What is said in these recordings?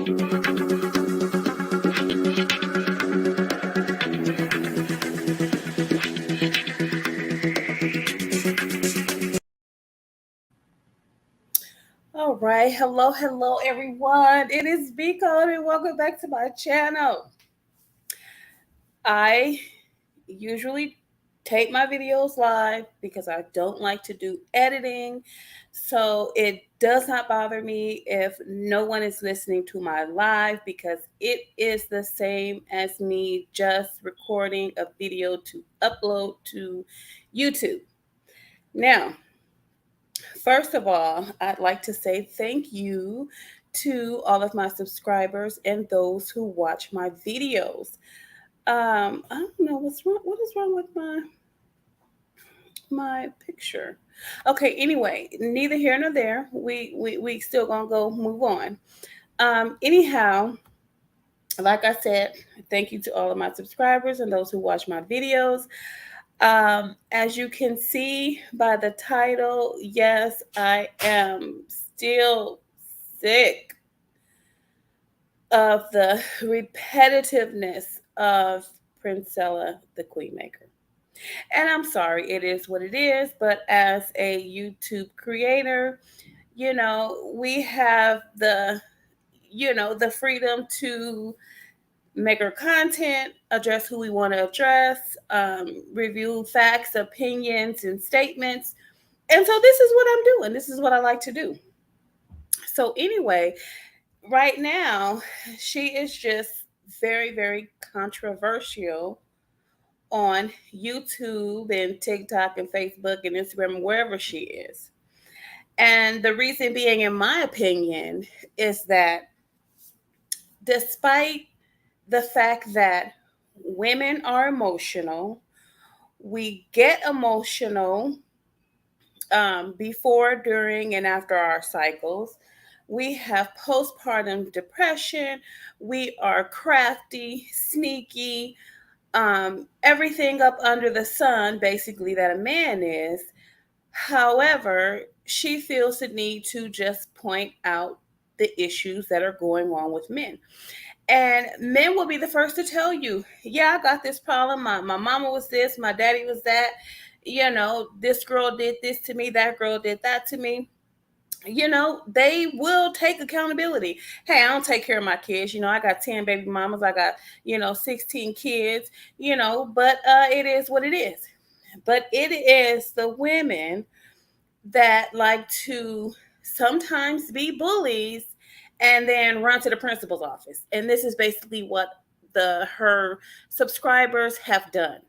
All right. Hello, everyone. It is Beacon, and welcome back to my channel. I usually take my videos live because I don't like to do editing. So it does not bother me if no one is listening to my live because it is the same as me just recording a video to upload to YouTube. Now, first of all, I'd like to say thank you to all of my subscribers and those who watch my videos. I don't know what's wrong. What is wrong with my picture? Okay, anyway, neither here nor there. We still gonna go move on. Anyhow, like I said, thank you to all of my subscribers and those who watch my videos. As you can see by the title, yes, I am still sick of the repetitiveness of Princella, the Queenmaker. And I'm sorry, it is what it is, but as a YouTube creator, we have the freedom to make our content, address who we want to address, review facts, opinions, and statements. And so this is what I'm doing. This is what I like to do. So, anyway, right now, she is just very, very controversial on YouTube and TikTok and Facebook and Instagram and wherever she is. And the reason being, in my opinion, is that despite the fact that women are emotional, we get emotional before, during, and after our cycles. We have postpartum depression. We are crafty, sneaky, everything up under the sun, basically, that a man is. However, she feels the need to just point out the issues that are going on with men. And men will be the first to tell you, yeah, I got this problem. My mama was this, my daddy was that. This girl did this to me, that girl did that to me. They will take accountability. Hey, I don't take care of my kids. I got 10 baby mamas. I got, 16 kids, but it is what it is. But it is the women that like to sometimes be bullies and then run to the principal's office. And this is basically what her subscribers have done.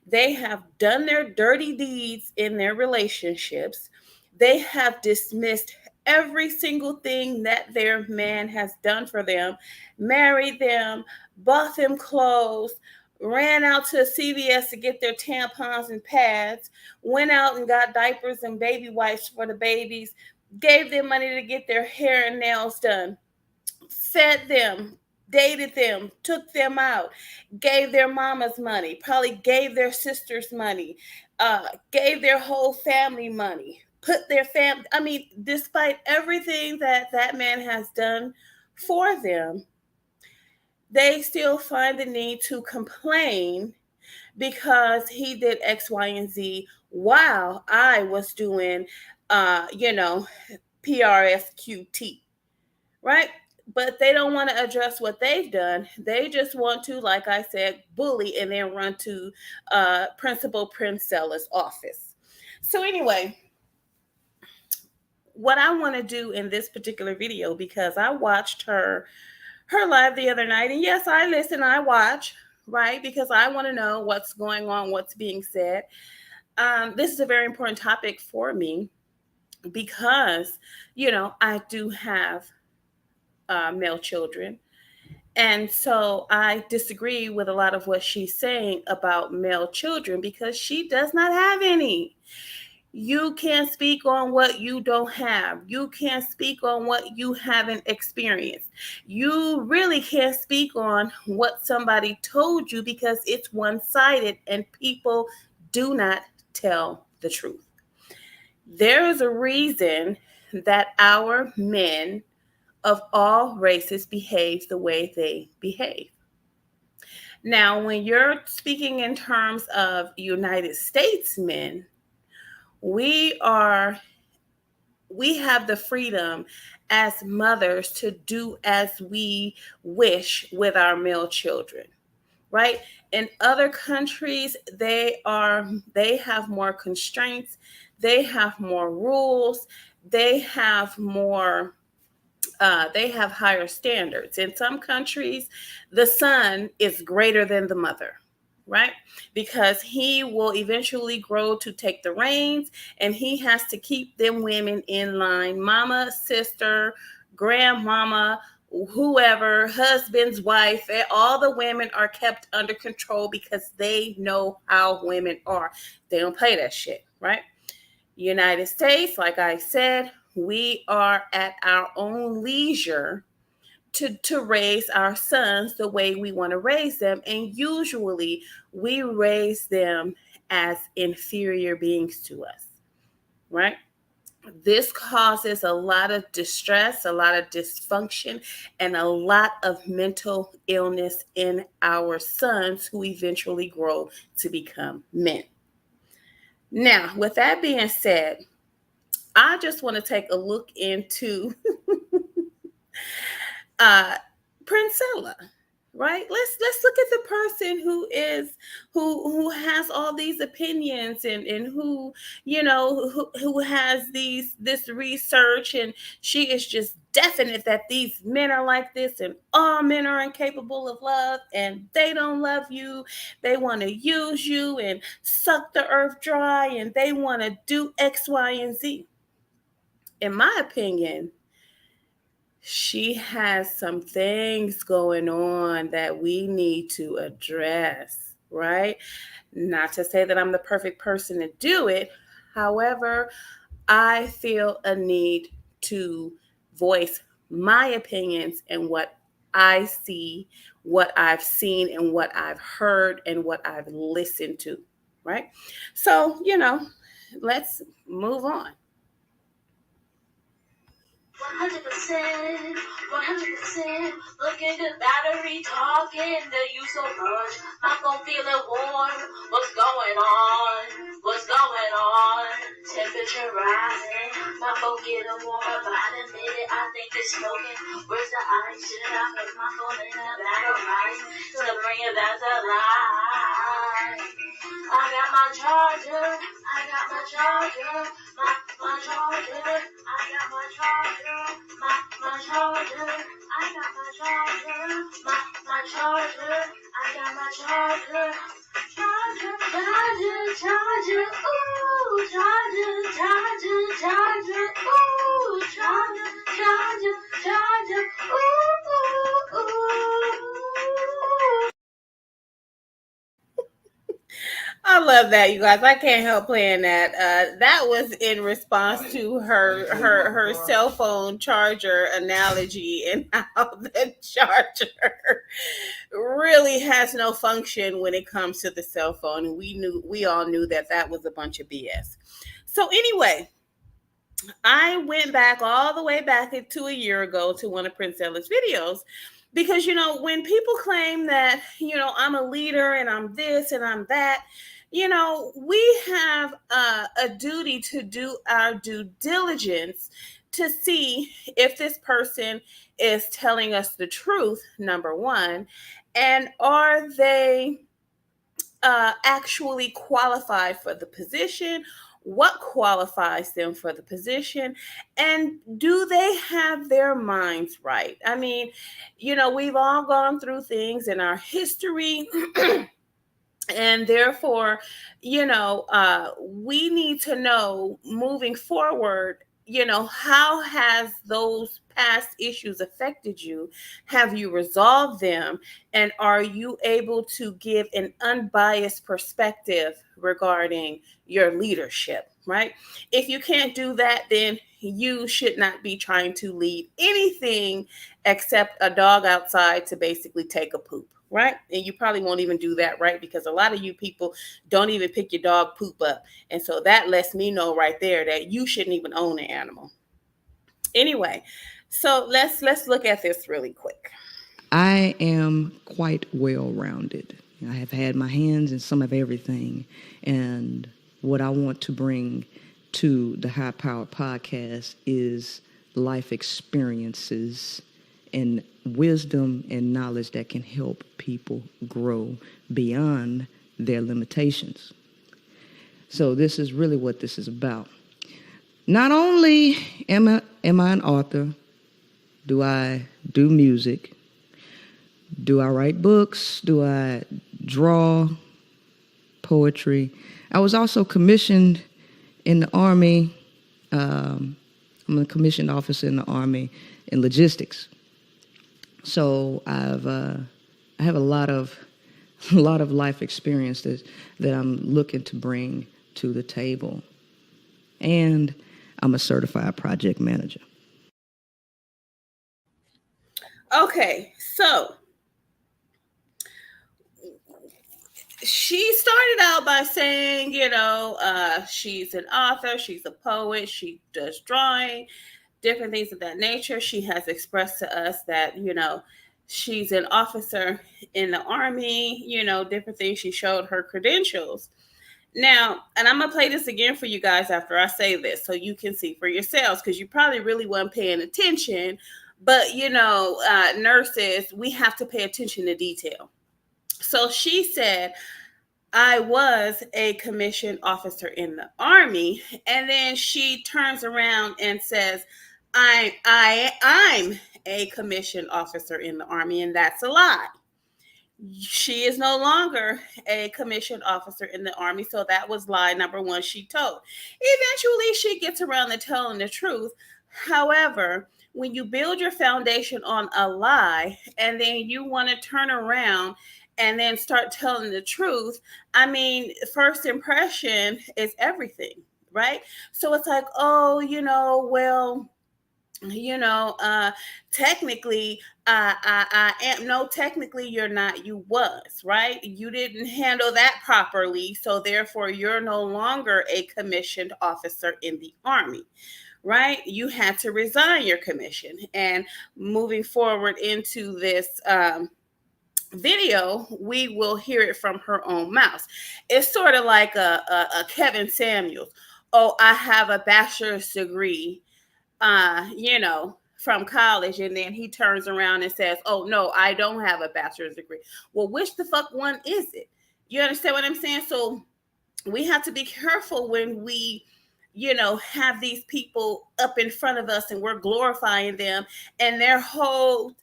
They have done their dirty deeds in their relationships. They have dismissed every single thing that their man has done for them, married them, bought them clothes, ran out to CVS to get their tampons and pads, went out and got diapers and baby wipes for the babies, gave them money to get their hair and nails done, fed them, dated them, took them out, gave their mamas money, probably gave their sisters money, gave their whole family money, put their family, despite everything that man has done for them, they still find the need to complain because he did X, Y, and Z while I was doing, PRSQT, right? But they don't want to address what they've done. They just want to, like I said, bully and then run to Principal Princella's office. So anyway, what I want to do in this particular video, because I watched her live the other night, and yes, I listen, I watch, right? Because I want to know what's going on, what's being said. This is a very important topic for me because, I do have male children. And so I disagree with a lot of what she's saying about male children because she does not have any. You can't speak on what you don't have. You can't speak on what you haven't experienced. You really can't speak on what somebody told you because it's one-sided and people do not tell the truth. There is a reason that our men of all races behave the way they behave. Now, when you're speaking in terms of United States men, we are we have the freedom as mothers to do as we wish with our male children, right? In other countries, they have more constraints, they have more rules, they have more they have higher standards. In some countries, the son is greater than the mother, right? Because he will eventually grow to take the reins and he has to keep them women in line. Mama, sister, grandmama, whoever, husband's wife, all the women are kept under control because they know how women are. They don't play that shit, right? United States, like I said, we are at our own leisure to raise our sons the way we want to raise them. And usually we raise them as inferior beings to us, right? This causes a lot of distress, a lot of dysfunction, and a lot of mental illness in our sons who eventually grow to become men. Now, with that being said, I just want to take a look into uh, Princella, right? Let's look at the person who has all these opinions and who who has this research, and she is just definite that these men are like this and all men are incapable of love and they don't love you. They want to use you and suck the earth dry and they want to do X, Y, and Z. In my opinion, she has some things going on that we need to address, right? Not to say that I'm the perfect person to do it. However, I feel a need to voice my opinions and what I see, what I've seen, and what I've heard, and what I've listened to, right? So, let's move on. 100%, 100%. Looking good battery talking to you so much. My phone feeling warm. What's going on? What's going on? Temperature rising. My phone getting warmer by the minute. I think it's smoking. Where's the ice? Should I put my phone in a bag of rice to bring it back to life? I got my charger. I got my charger. My charger. I got my charger. My charger. I got my charger. My charger. I got my charger. Charger, charger, charger. Ooh, charger, charger, charger. Ooh, charger, charger, charger. Ooh, ooh, ooh. I love that, you guys. I can't help playing that. That was in response to her cell phone charger analogy and how the charger really has no function when it comes to the cell phone. And we all knew that was a bunch of BS. So anyway, I went back all the way back to a year ago to one of Princella's videos because when people claim that I'm a leader and I'm this and I'm that, we have a duty to do our due diligence to see if this person is telling us the truth, number one, and are they actually qualified for the position, what qualifies them for the position, and do they have their minds right? I mean, we've all gone through things in our history. And therefore, we need to know moving forward, how has those past issues affected you? Have you resolved them? And are you able to give an unbiased perspective regarding your leadership, right? If you can't do that, then you should not be trying to lead anything except a dog outside to basically take a poop, right? And you probably won't even do that, right? Because a lot of you people don't even pick your dog poop up. And so that lets me know right there that you shouldn't even own an animal. Anyway, so let's look at this really quick. I am quite well rounded. I have had my hands in some of everything. And what I want to bring to the High Power podcast is life experiences and wisdom and knowledge that can help people grow beyond their limitations. So, this is really what this is about. Not only am I an author, do I do music, do I write books? Do I draw poetry? I was also commissioned in the Army. I'm a commissioned officer in the Army in logistics. So I have a lot of life experiences that I'm looking to bring to the table, and I'm a certified project manager. Okay, so she started out by saying, she's an author, she's a poet, she does drawing, different things of that nature. She has expressed to us that, she's an officer in the Army, different things. She showed her credentials. Now, and I'm going to play this again for you guys after I say this so you can see for yourselves, because you probably really weren't paying attention. But, nurses, we have to pay attention to detail. So she said, I was a commissioned officer in the Army. And then she turns around and says, I'm a commissioned officer in the Army. And that's a lie. She is no longer a commissioned officer in the Army. So that was lie number one she told. Eventually, she gets around to telling the truth. However, when you build your foundation on a lie and then you want to turn around and then start telling the truth, I mean, first impression is everything, right? So it's like, oh, technically, I am. No, technically, you're not. You was, right? You didn't handle that properly. So therefore, you're no longer a commissioned officer in the Army, right? You had to resign your commission. And moving forward into this video, we will hear it from her own mouth. It's sort of like a Kevin Samuels. Oh, I have a bachelor's degree, from college, and then he turns around and says, oh no, I don't have a bachelor's degree. Well, which the fuck one is it? You understand what I'm saying? So we have to be careful when we have these people up in front of us and we're glorifying them, and their whole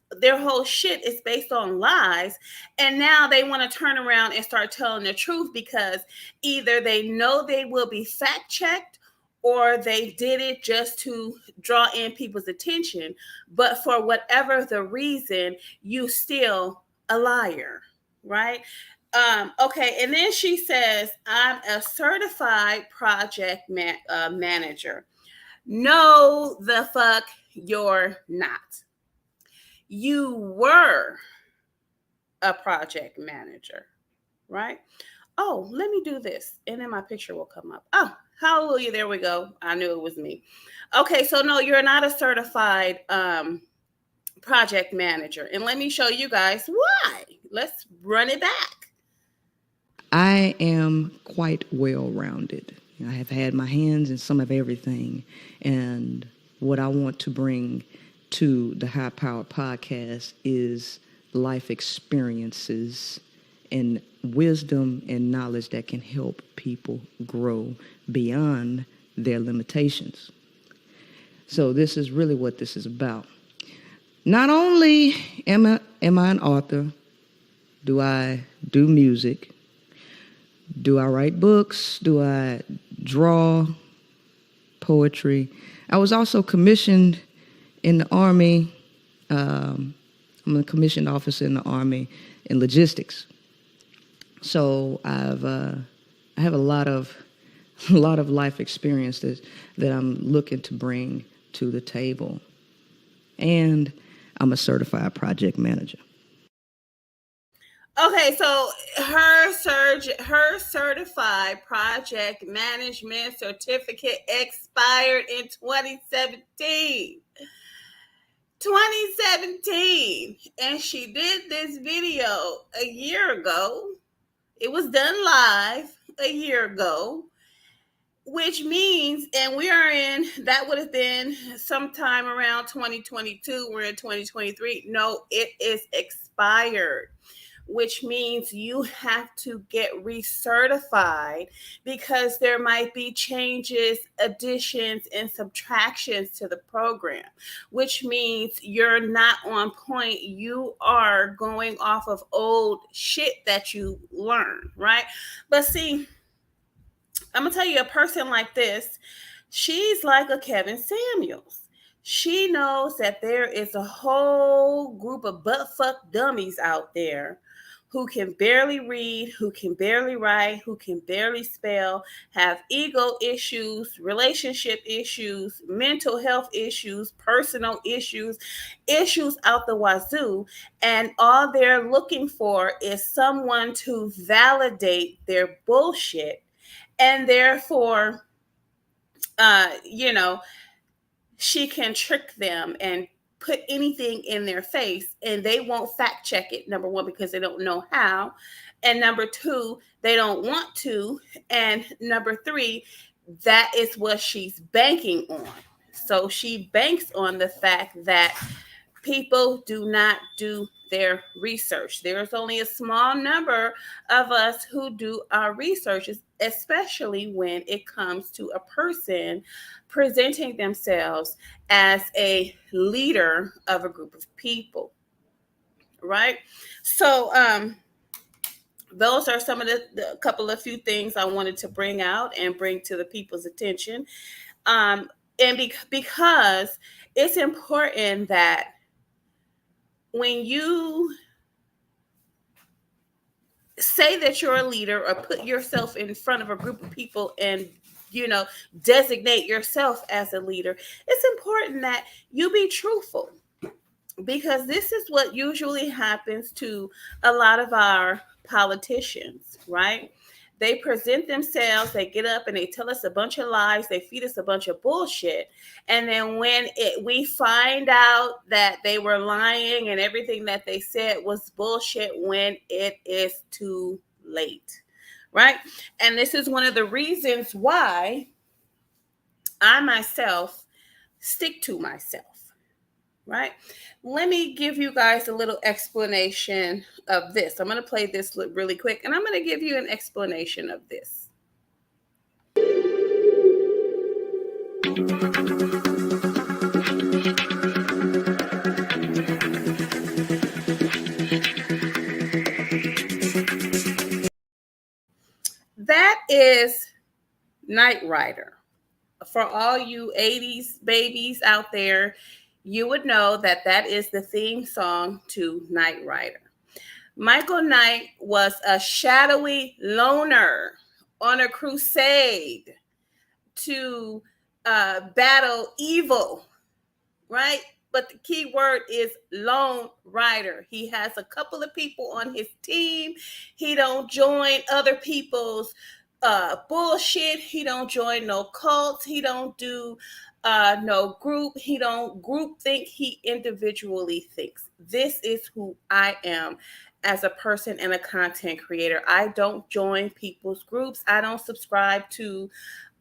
shit is based on lies, and now they want to turn around and start telling the truth because either they know they will be fact checked or they did it just to draw in people's attention. But for whatever the reason, you still a liar, right? Okay, and then she says, I'm a certified project manager. No, the fuck, you're not. You were a project manager, right? Oh, let me do this, and then my picture will come up. Oh, hallelujah, there we go. I knew it was me. Okay, so no, you're not a certified project manager. And let me show you guys why. Let's run it back. I am quite well rounded. I have had my hands in some of everything. And what I want to bring to the High Power podcast is life experiences and wisdom and knowledge that can help people grow beyond their limitations. So this is really what this is about. Not only am I an author, do I do music, do I write books, do I draw poetry. I was also commissioned in the Army. I'm a commissioned officer in the Army in logistics. So I have a lot of life experiences that I'm looking to bring to the table, and I'm a certified project manager. Okay, so her certified project management certificate expired in 2017. 2017. And she did this video a year ago. It was done live a year ago, which means, and we are in, that would have been sometime around 2022. We're in 2023. No, it is expired, which means you have to get recertified because there might be changes, additions, and subtractions to the program, which means you're not on point. You are going off of old shit that you learned, right? But see, I'm gonna tell you, a person like this, she's like a Kevin Samuels. She knows that there is a whole group of butt fuck dummies out there who can barely read, who can barely write, who can barely spell, have ego issues, relationship issues, mental health issues, personal issues, issues out the wazoo. And all they're looking for is someone to validate their bullshit, and therefore you know, she can trick them and put anything in their face, and they won't fact check it. Number one, because they don't know how, and number two, they don't want to, and number three, that is what she's banking on. So she banks on the fact that people do not do their research. There's only a small number of us who do our research, especially when it comes to a person presenting themselves as a leader of a group of people, right? So, those are some of the couple of few things I wanted to bring out and bring to the people's attention. And because it's important that when you say that you're a leader or put yourself in front of a group of people and, you know, designate yourself as a leader, it's important that you be truthful, because this is what usually happens to a lot of our politicians, right? They present themselves, they get up and they tell us a bunch of lies, they feed us a bunch of bullshit. And then when we find out that they were lying and everything that they said was bullshit, when it is too late, right? And this is one of the reasons why I myself stick to myself, right? Let me give you guys a little explanation of this. I'm going to play this really quick, and I'm going to give you an explanation of this. That is Knight Rider. For all you 80s babies out there, you would know that that is the theme song to Knight Rider. Michael Knight was a shadowy loner on a crusade to battle evil, right? But the key word is lone rider. He has a couple of people on his team. He don't join other people's bullshit. He don't join no cults. He don't do no group. He don't group think. He individually thinks. This is who I am as a person and a content creator. I don't join people's groups. I don't subscribe to,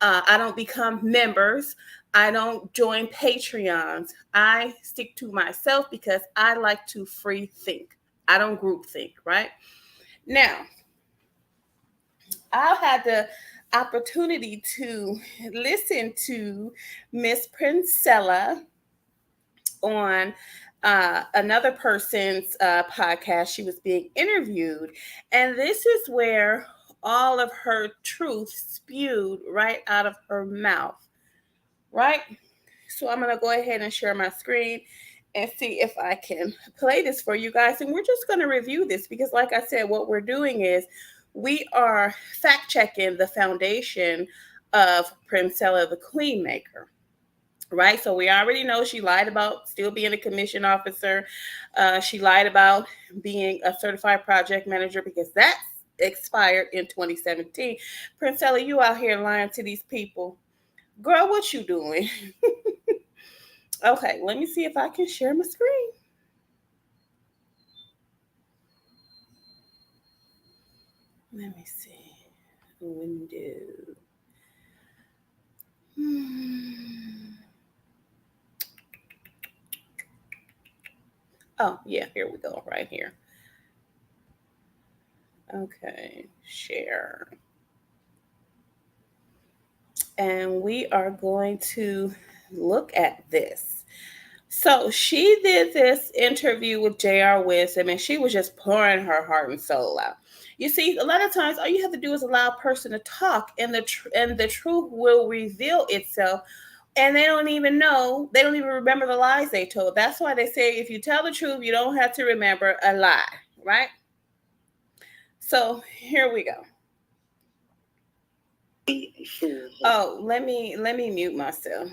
I don't become members. I don't join Patreons. I stick to myself because I like to free think. I don't group think, right? Now, I had the opportunity to listen to Miss Princella on another person's podcast. She was being interviewed, and this is where all of her truth spewed right out of her mouth, right? So I'm going to go ahead and share my screen and see if I can play this for you guys. And we're just going to review this because, like I said, what we're doing is we are fact checking the foundation of Princella, the Queen Maker. right? So we already know she lied about still being a commission officer. She lied about being a certified project manager because that's expired in 2017. Princella, you out here lying to these people. Girl, what you doing? Okay, let me see if I can share my screen. Let me see. Window. Hmm. Oh, yeah, here we go, right here. Okay, share. And we are going to look at this. So she did this interview with J.R. Wisdom, and she was just pouring her heart and soul out. You see, a lot of times all you have to do is allow a person to talk, and the truth will reveal itself. And they don't even know, they don't even remember the lies they told. That's why they say if you tell the truth, you don't have to remember a lie, right? So here we go. Oh, let me mute myself.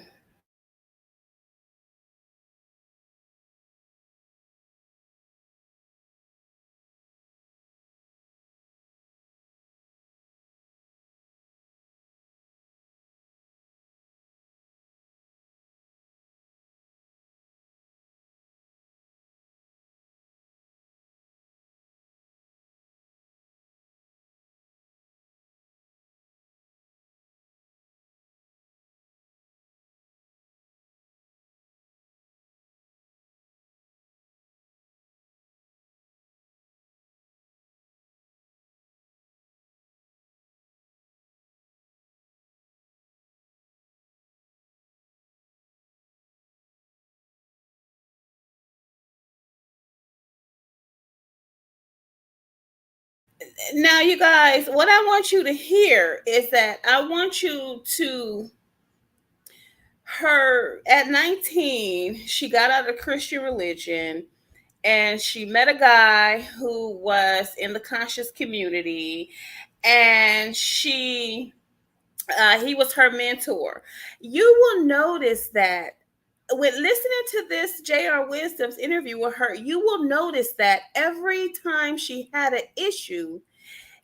Now, you guys, what I want you to hear is that I want you to her at 19, she got out of Christian religion and she met a guy who was in the conscious community, and he was her mentor. You will notice that with listening to this J.R. Wisdom's interview with her, you will notice that every time she had an issue,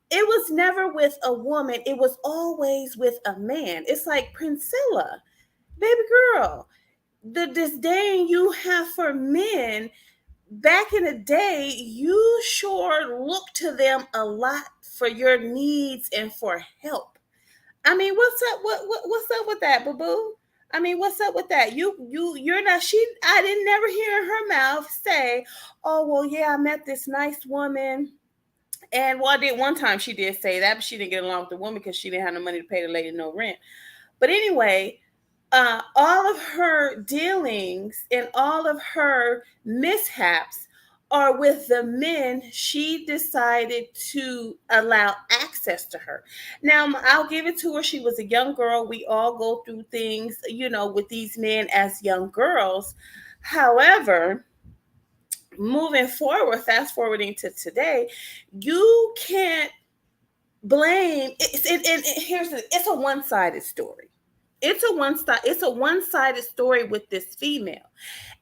it was never with a woman, it was always with a man. It's like, Princella, baby girl, the disdain you have for men, back in the day, you sure looked to them a lot for your needs and for help. I mean, what's up? What's up with that, boo boo? I mean, what's up with that? You're not. She. I didn't never hear in her mouth say, "Oh well, yeah, I met this nice woman." And well, I did one time. She did say that, but she didn't get along with the woman because she didn't have no money to pay the lady no rent. But anyway, all of her dealings and all of her mishaps are with the men she decided to allow access to her. Now, I'll give it to her. She was a young girl. We all go through things, with these men as young girls. However, moving forward, fast forwarding to today, you can't blame. It's a one-sided story. It's a one-sided story with this female.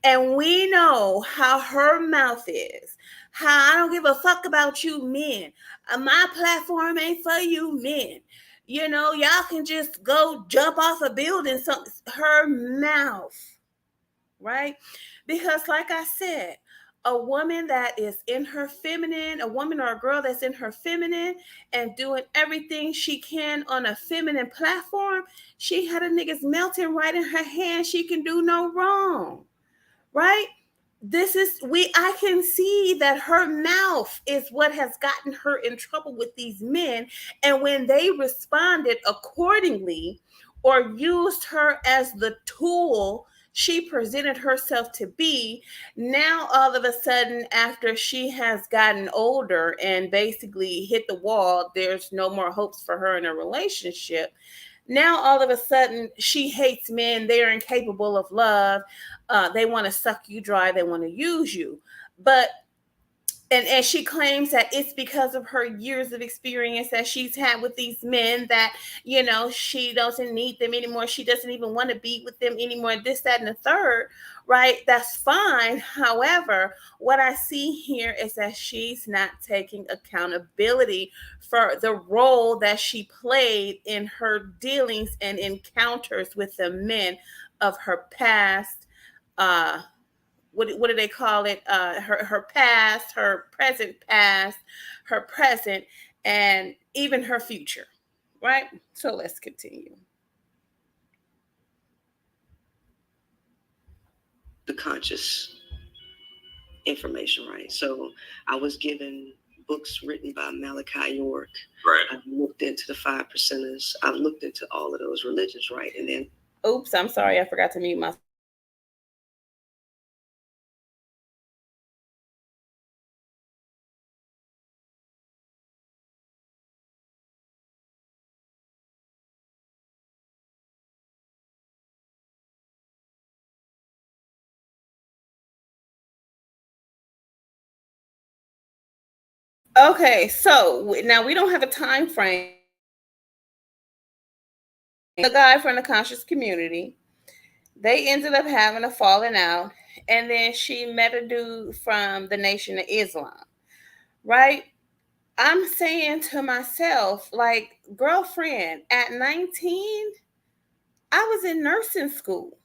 And we know how her mouth is. How I don't give a fuck about you men. My platform ain't for you men. Y'all can just go jump off a building. Her mouth, right? Because, like I said, a woman that is in her feminine, a woman or a girl that's in her feminine and doing everything she can on a feminine platform, she had a niggas melting right in her hand. She can do no wrong, right? I can see that her mouth is what has gotten her in trouble with these men. And when they responded accordingly or used her as the tool she presented herself to be, now all of a sudden, after she has gotten older and basically hit the wall, there's no more hopes for her in a relationship. Now all of a sudden she hates men. They're incapable of love. They want to suck you dry. They want to use you. But And she claims that it's because of her years of experience that she's had with these men that, she doesn't need them anymore, she doesn't even want to be with them anymore, this, that, and the third. Right, that's fine. However, what I see here is that she's not taking accountability for the role that she played in her dealings and encounters with the men of her past. What do they call it? Her past, her present past, her present, and even her future. Right. So let's continue. The conscious information, right? So I was given books written by Malachi York. Right. I've looked into the 5%ers. I've looked into all of those religions, right? And then, oops, I'm sorry, I forgot to mute myself. Okay, so now we don't have a time frame. The guy from the conscious community, they ended up having a falling out, and then she met a dude from the Nation of Islam. Right? I'm saying to myself, like, girlfriend, at 19, I was in nursing school.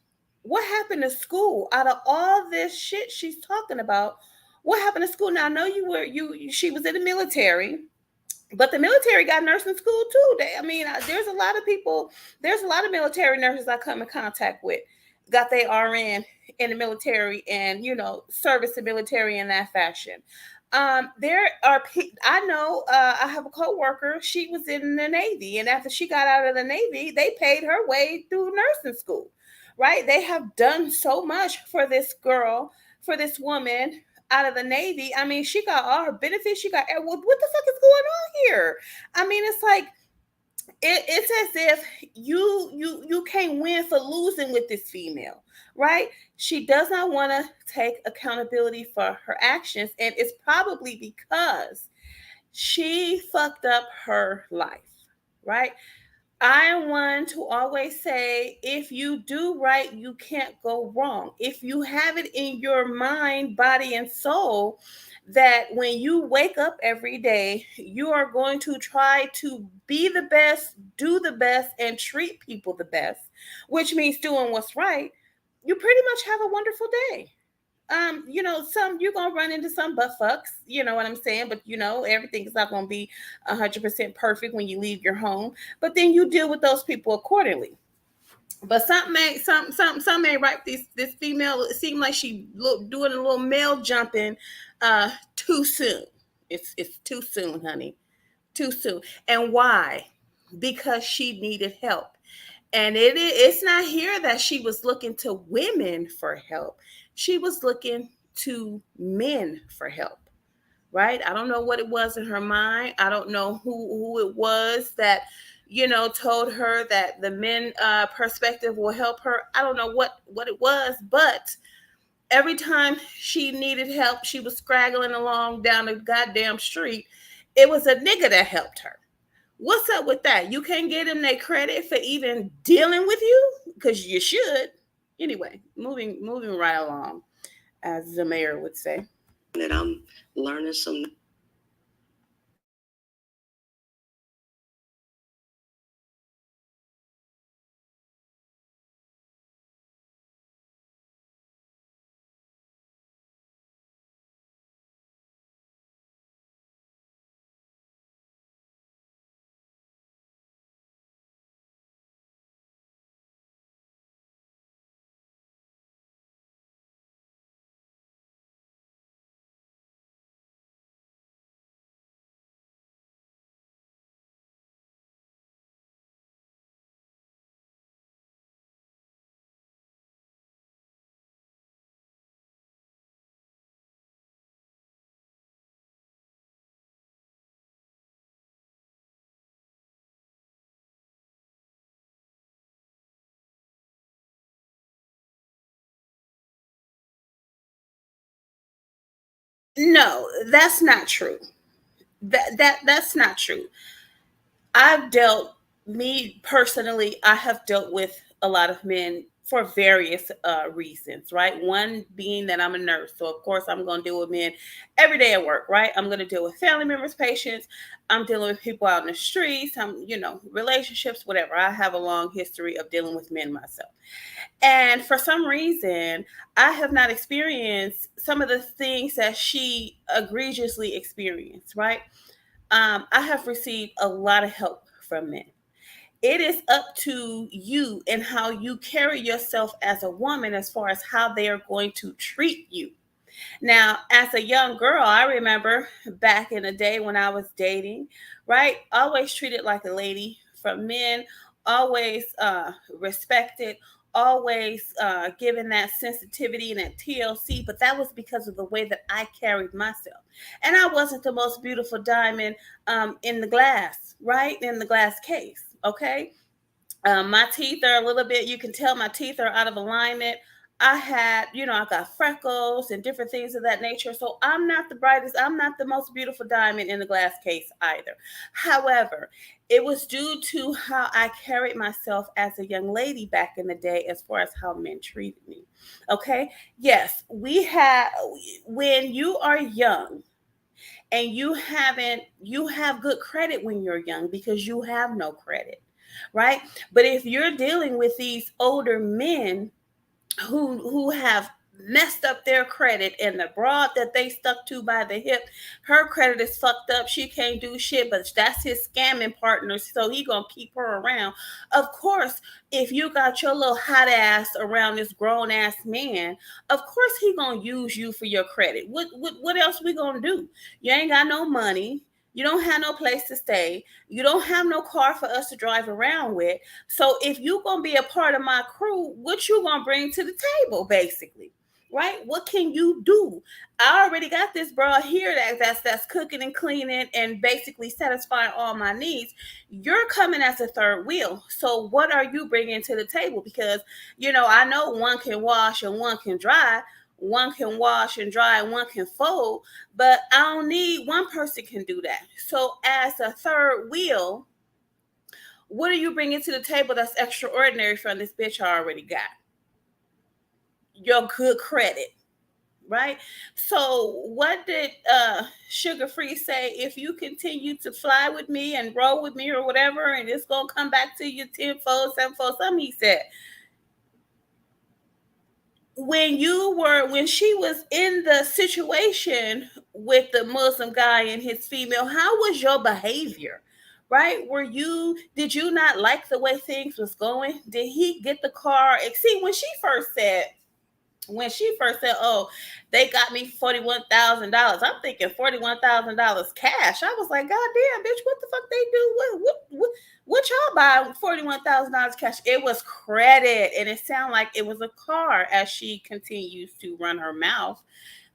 What happened to school? Out of all this shit she's talking about, what happened to school? Now I know she was in the military, but the military got nursing school too. There's a lot of people, there's a lot of military nurses I come in contact with, got their RN in the military and, service the military in that fashion. There are, I know, I have a coworker, she was in the Navy, and after she got out of the Navy, they paid her way through nursing school, right? They have done so much for this girl, for this woman out of the Navy. She got all her benefits. She got what the fuck is going on here? It's like it's as if you can't win for losing with this female, right? She does not want to take accountability for her actions, and it's probably because she fucked up her life, right? I am one to always say, if you do right, you can't go wrong. If you have it in your mind, body, and soul that when you wake up every day, you are going to try to be the best, do the best, and treat people the best, which means doing what's right, you pretty much have a wonderful day. Some you're gonna run into some butt fucks, you know what I'm saying, but everything is not gonna be 100% perfect when you leave your home. But then you deal with those people accordingly. But some may right. This female, it seemed like she doing a little male jumping too soon. It's too soon, honey, too soon. And why? Because she needed help. And it's not here that she was looking to women for help. She was looking to men for help, right? I don't know what it was in her mind. I don't know who it was that, told her that the men perspective will help her. I don't know what it was, but every time she needed help, she was scraggling along down the goddamn street. It was a nigga that helped her. What's up with that? You can't give them their credit for even dealing with you because you should. Anyway, moving right along, as the mayor would say. that I'm learning some No, that's not true. That's not true. I've dealt, me personally, I have dealt with a lot of men for various reasons, right? One being that I'm a nurse, so of course I'm going to deal with men every day at work, right? I'm going to deal with family members, patients. I'm dealing with people out in the streets. Relationships, whatever. I have a long history of dealing with men myself, and for some reason, I have not experienced some of the things that she egregiously experienced, right? I have received a lot of help from men. It is up to you and how you carry yourself as a woman as far as how they are going to treat you. Now, as a young girl, I remember back in the day when I was dating, right? Always treated like a lady from men, always respected, always given that sensitivity and that TLC, but that was because of the way that I carried myself. And I wasn't the most beautiful diamond in the glass, right? In the glass case, okay? My teeth are a little bit, you can tell my teeth are out of alignment. I got freckles and different things of that nature. So I'm not the brightest, I'm not the most beautiful diamond in the glass case either. However, it was due to how I carried myself as a young lady back in the day as far as how men treated me. Okay. Yes, when you are young, and you have good credit when you're young because you have no credit, right? But if you're dealing with these older men who have messed up their credit, and the broad that they stuck to by the hip, her credit is fucked up, she can't do shit, but that's his scamming partner, so he gonna keep her around. Of course, if you got your little hot ass around this grown ass man, of course he gonna use you for your credit. What else we gonna do? You ain't got no money, you don't have no place to stay, you don't have no car for us to drive around with. So if you gonna be a part of my crew, what you gonna bring to the table, basically, right? What can you do? I already got this broad here that's cooking and cleaning and basically satisfying all my needs. You're coming as a third wheel. So what are you bringing to the table? Because I know one can wash and one can dry. One can wash and dry and one can fold, but I don't need one person can do that. So as a third wheel, what are you bringing to the table that's extraordinary from this bitch I already got? Your good credit, right? So what did Sugar Free say? If you continue to fly with me and roll with me or whatever, and it's gonna come back to you tenfold, sevenfold, something he said. When she was in the situation with the Muslim guy and his female, how was your behavior? Right? Did you not like the way things was going? Did he get the car? See, when she first said, "Oh, they got me $41,000." I'm thinking $41,000 cash. I was like, "God damn, bitch, what the fuck they do? What y'all buy $41,000 cash?" It was credit, and it sounded like it was a car. As she continues to run her mouth,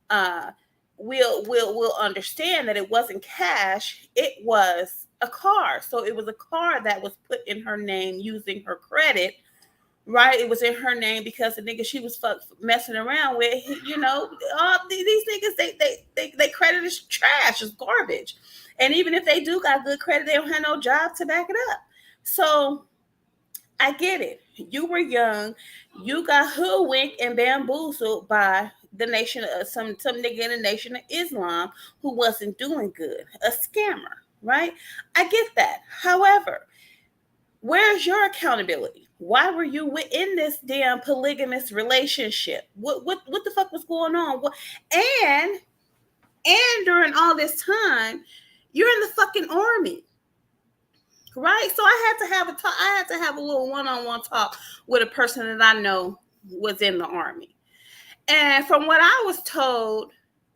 uh, we'll understand that it wasn't cash. It was a car. So it was a car that was put in her name using her credit, right? It was in her name because the nigga she was messing around with, all these niggas, they credit is trash, is garbage. And even if they do got good credit, they don't have no job to back it up. So I get it. You were young, you got hoodwinked and bamboozled by the nation of some nigga in the Nation of Islam who wasn't doing good, a scammer, right? I get that. However, where's your accountability? Why were you in this damn polygamous relationship? What the fuck was going on? And during all this time, you're in the fucking army, right? So I had to have a talk. I had to have a little one-on-one talk with a person that I know was in the army. And from what I was told,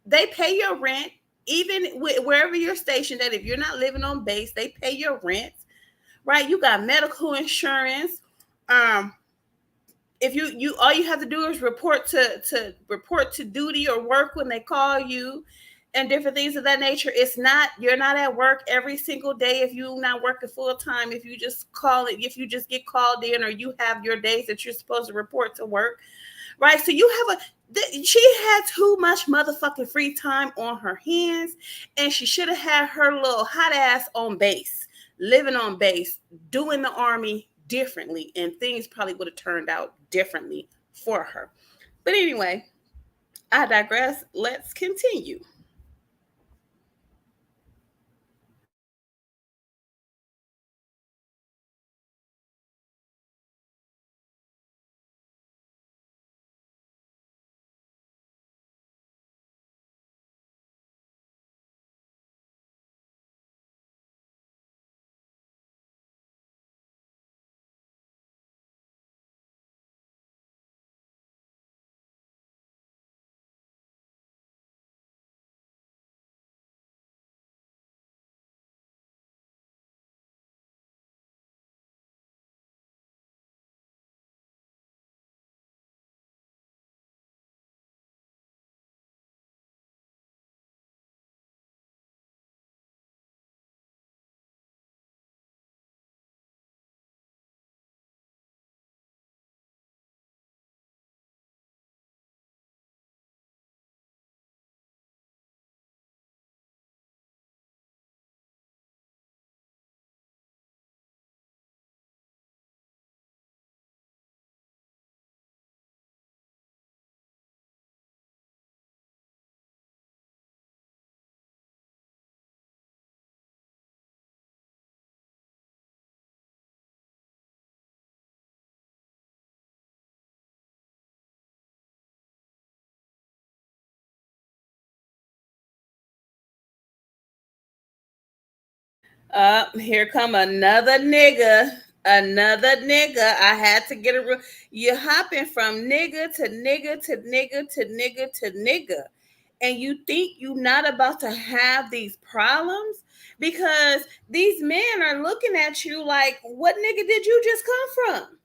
they pay your rent even wherever you're stationed at. If you're not living on base, they pay your rent, right? You got medical insurance. Um, if you all you have to do is report to duty or work when they call you, and different things of that nature. You're not at work every single day if you're not working full time. If you just get called in, or you have your days that you're supposed to report to work, right? So She had too much motherfucking free time on her hands, and she should have had her little hot ass on base, living on base, doing the army differently, and things probably would have turned out differently for her. But anyway, I digress. Let's continue. Here come another nigga. Another nigga. I had to get a real. You're hopping from nigga to nigga to nigga to nigga to nigga. And you think you're not about to have these problems? Because these men are looking at you like, what nigga did you just come from?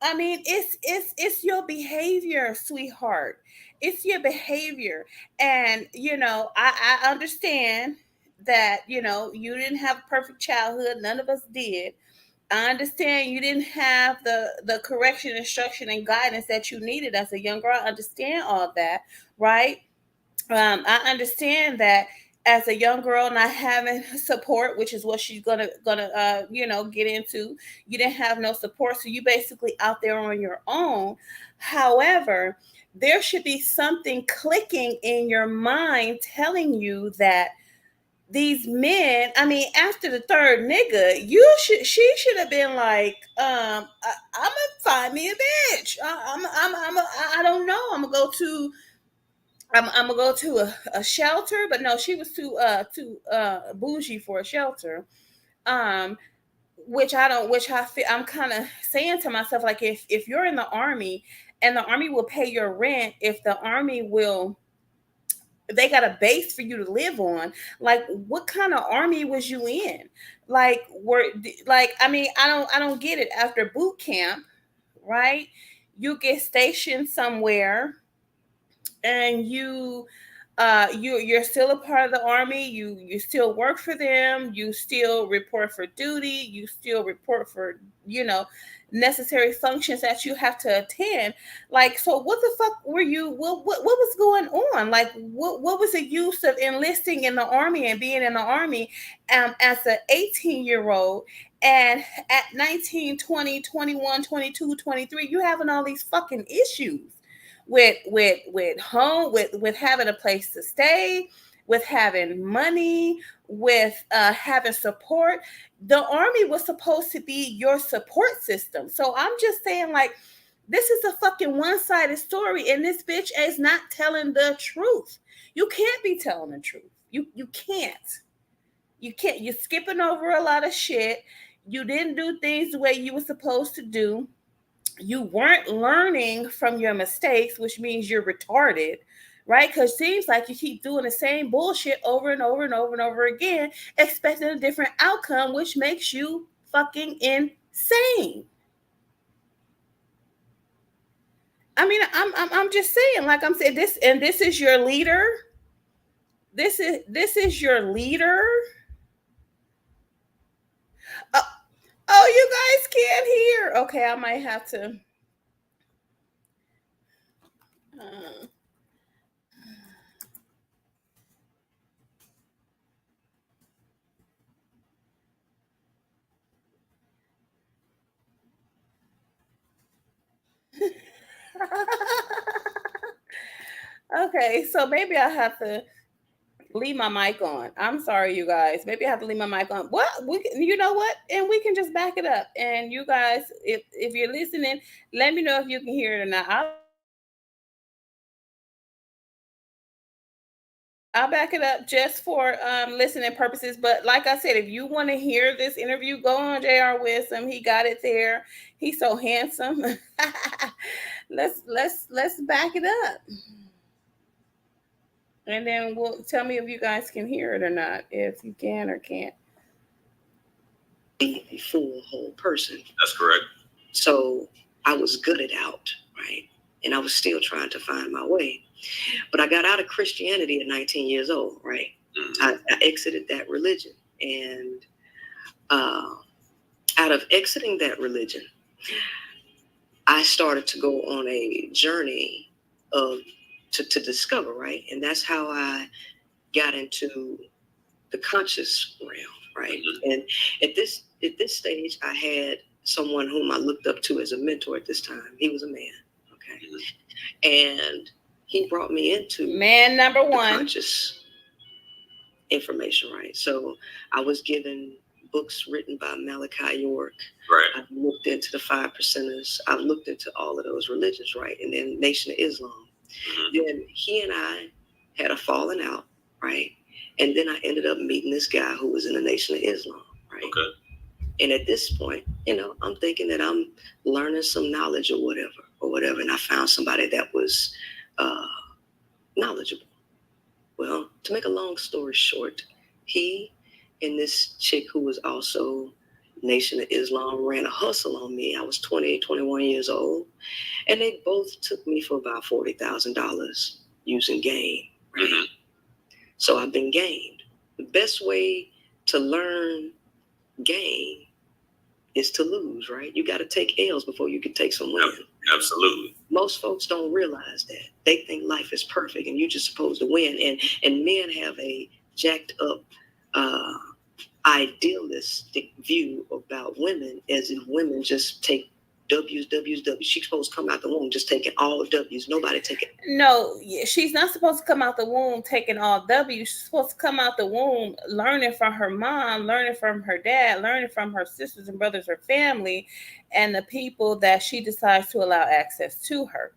I mean, it's your behavior, sweetheart. It's your behavior. And I understand that, you didn't have a perfect childhood. None of us did. I understand you didn't have the correction, instruction, and guidance that you needed as a young girl. I understand all that, right? I understand that as a young girl not having support, which is what she's gonna get into. You didn't have no support, so you basically out there on your own. However, there should be something clicking in your mind telling you that these men, I mean, after the third nigga, she should have been like, I'm gonna find me a bitch. I don't know. I'm gonna go to a shelter, but no, she was too bougie for a shelter. Um, which I feel I'm kind of saying to myself, like, if you're in the army and the army will pay your rent, if the army will, they got a base for you to live on. Like, what kind of army was you in? Like, I mean, I don't get it. After boot camp, right? You get stationed somewhere, and you're still a part of the army. You still work for them. You still report for duty. You still report for necessary functions that you have to attend. Like, so what the fuck were you? What was going on? Like, what was the use of enlisting in the army and being in the army as an 18-year-old? And at 19, 20, 21, 22, 23, you having all these fucking issues with home, with having a place to stay, with having money, with having support. The army was supposed to be your support system. So I'm just saying, like, this is a fucking one-sided story, and this bitch is not telling the truth. You can't be telling the truth. You can't. You can't. You're skipping over a lot of shit. You didn't do things the way you were supposed to do. You weren't learning from your mistakes, which means you're retarded, right? Because it seems like you keep doing the same bullshit over and over and over and over again, expecting a different outcome, which makes you fucking insane. I mean, I'm just saying, like I'm saying, this is your leader. This is your leader. Oh, oh, you guys can't hear. Okay, I might have to. Uh, okay, so maybe I have to leave my mic on. I'm sorry, you guys. Maybe I have to leave my mic on. What you know what? And we can just back it up. And you guys, if you're listening, let me know if you can hear it or not. I'll back it up just for listening purposes. But like I said, if you want to hear this interview, go on Jr. Wisdom. He got it there. He's so handsome. Let's back it up, and then we'll tell me if you guys can hear it or not. If you can or can't. Be a full whole person. That's correct. So I was gutted out, right? And I was still trying to find my way. But I got out of Christianity at 19 years old, right? I exited that religion. And out of exiting that religion, I started to go on a journey of to discover, right? And that's how I got into the conscious realm, right? And at this stage, I had someone whom I looked up to as a mentor at this time. He was a man, okay, and he brought me into man number one, conscious information, right? So I was given books written by Malachi York. Right. I've looked into the 5 percenters. I've looked into all of those religions, right? And then Nation of Islam. Then he and I had a falling out, right? And then I ended up meeting this guy who was in the Nation of Islam, right? Okay. And at this point, I'm thinking that I'm learning some knowledge or whatever. And I found somebody that was knowledgeable. Well, to make a long story short, he and this chick who was also Nation of Islam ran a hustle on me. I was 20, 21 years old. And they both took me for about $40,000 using game, right? So I've been gamed. The best way to learn game is to lose, right? You got to take L's before you can take some wins. Absolutely. Most folks don't realize that. They think life is perfect and you're just supposed to win. And men have a jacked up idealistic view about women, as if women just take W's. She's supposed to come out the womb just taking all W's. Nobody taking. No, she's not supposed to come out the womb taking all W's. She's supposed to come out the womb learning from her mom, learning from her dad, learning from her sisters and brothers, her family, and the people that she decides to allow access to her.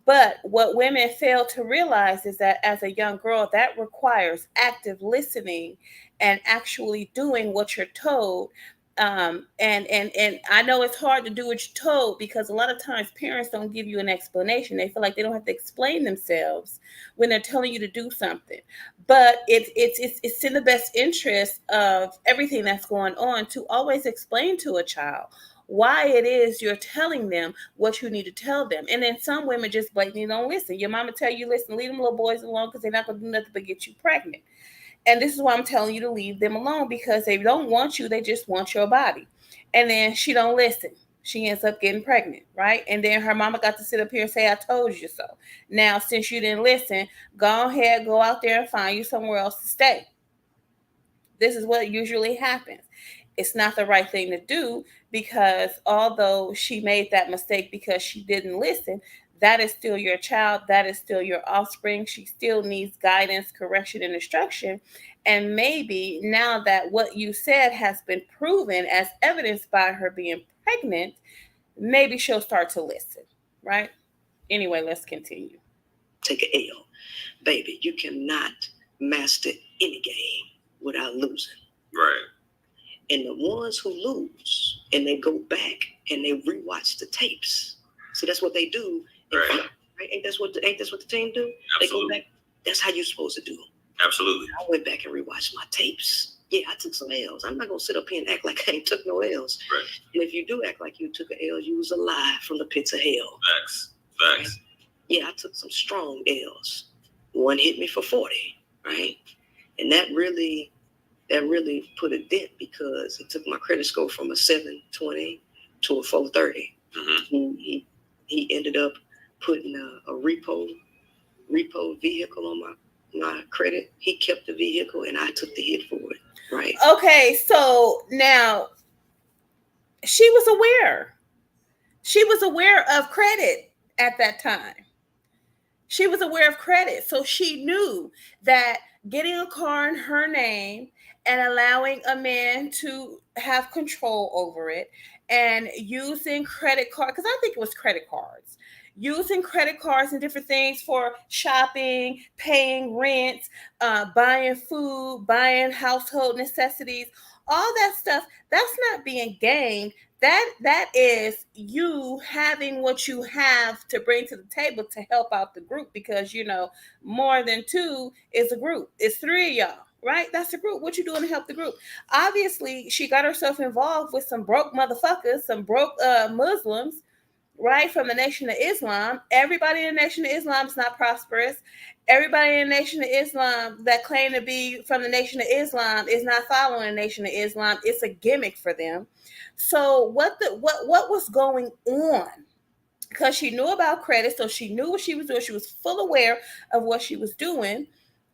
But what women fail to realize is that as a young girl, that requires active listening and actually doing what you're told. And I know it's hard to do what you're told because a lot of times parents don't give you an explanation. They feel like they don't have to explain themselves when they're telling you to do something. But it's in the best interest of everything that's going on to always explain to a child why it is you're telling them what you need to tell them. And then some women just blatantly don't listen. Your mama tell you, listen, leave them little boys alone because they're not going to do nothing but get you pregnant. And this is why I'm telling you to leave them alone, because they don't want you. They just want your body. And then she don't listen. She ends up getting pregnant, right? And then her mama got to sit up here and say, I told you so. Now, since you didn't listen, go ahead, go out there and find you somewhere else to stay. This is what usually happens. It's not the right thing to do because although she made that mistake because she didn't listen, that is still your child. That is still your offspring. She still needs guidance, correction, and instruction. And maybe now that what you said has been proven as evidenced by her being pregnant, maybe she'll start to listen, right? Anyway, let's continue. Take an L. Baby, you cannot master any game without losing. Right. And the ones who lose and they go back and they rewatch the tapes. See, that's what they do. Right. Right? Ain't this what the team do? Absolutely. They go back. That's how you're supposed to do. Absolutely. I went back and rewatched my tapes. Yeah, I took some L's. I'm not gonna sit up here and act like I ain't took no L's. Right. And if you do act like you took an L, you was alive from the pits of hell. Facts. Right? Yeah, I took some strong L's. One hit me for 40, right? And that really put a dent because it took my credit score from a 720 to a 430. Mm-hmm. He ended up putting a repo vehicle on my credit. He kept the vehicle and I took the hit for it. Right. Okay, so now she was aware. She was aware of credit at that time. She was aware of credit. So she knew that getting a car in her name and allowing a man to have control over it and using credit card, because I think it was credit cards, using credit cards and different things for shopping, paying rent, buying food, buying household necessities, all that stuff, that's not being gained. That is you having what you have to bring to the table to help out the group, because more than two is a group. It's three of y'all, right? That's a group. What you doing to help the group? Obviously she got herself involved with some broke motherfuckers, some broke Muslims, right, from the Nation of Islam. Everybody in the Nation of Islam is not prosperous. Everybody in the Nation of Islam that claim to be from the Nation of Islam is not following the Nation of Islam. It's a gimmick for them. So what was going on? Because she knew about credit, so she knew what she was doing. She was full aware of what she was doing,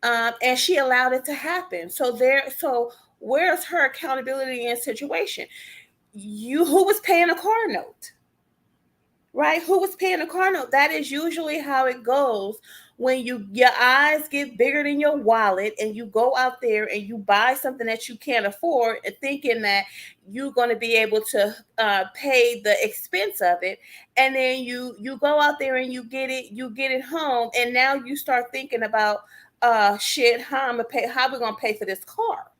and she allowed it to happen. So where's her accountability in situation? Who was paying a car note? Right? Who was paying a car note? That is usually how it goes when your eyes get bigger than your wallet and you go out there and you buy something that you can't afford and thinking that you're going to be able to pay the expense of it, and then you go out there and you get it home, and now you start thinking about shit, how we gonna pay for this car.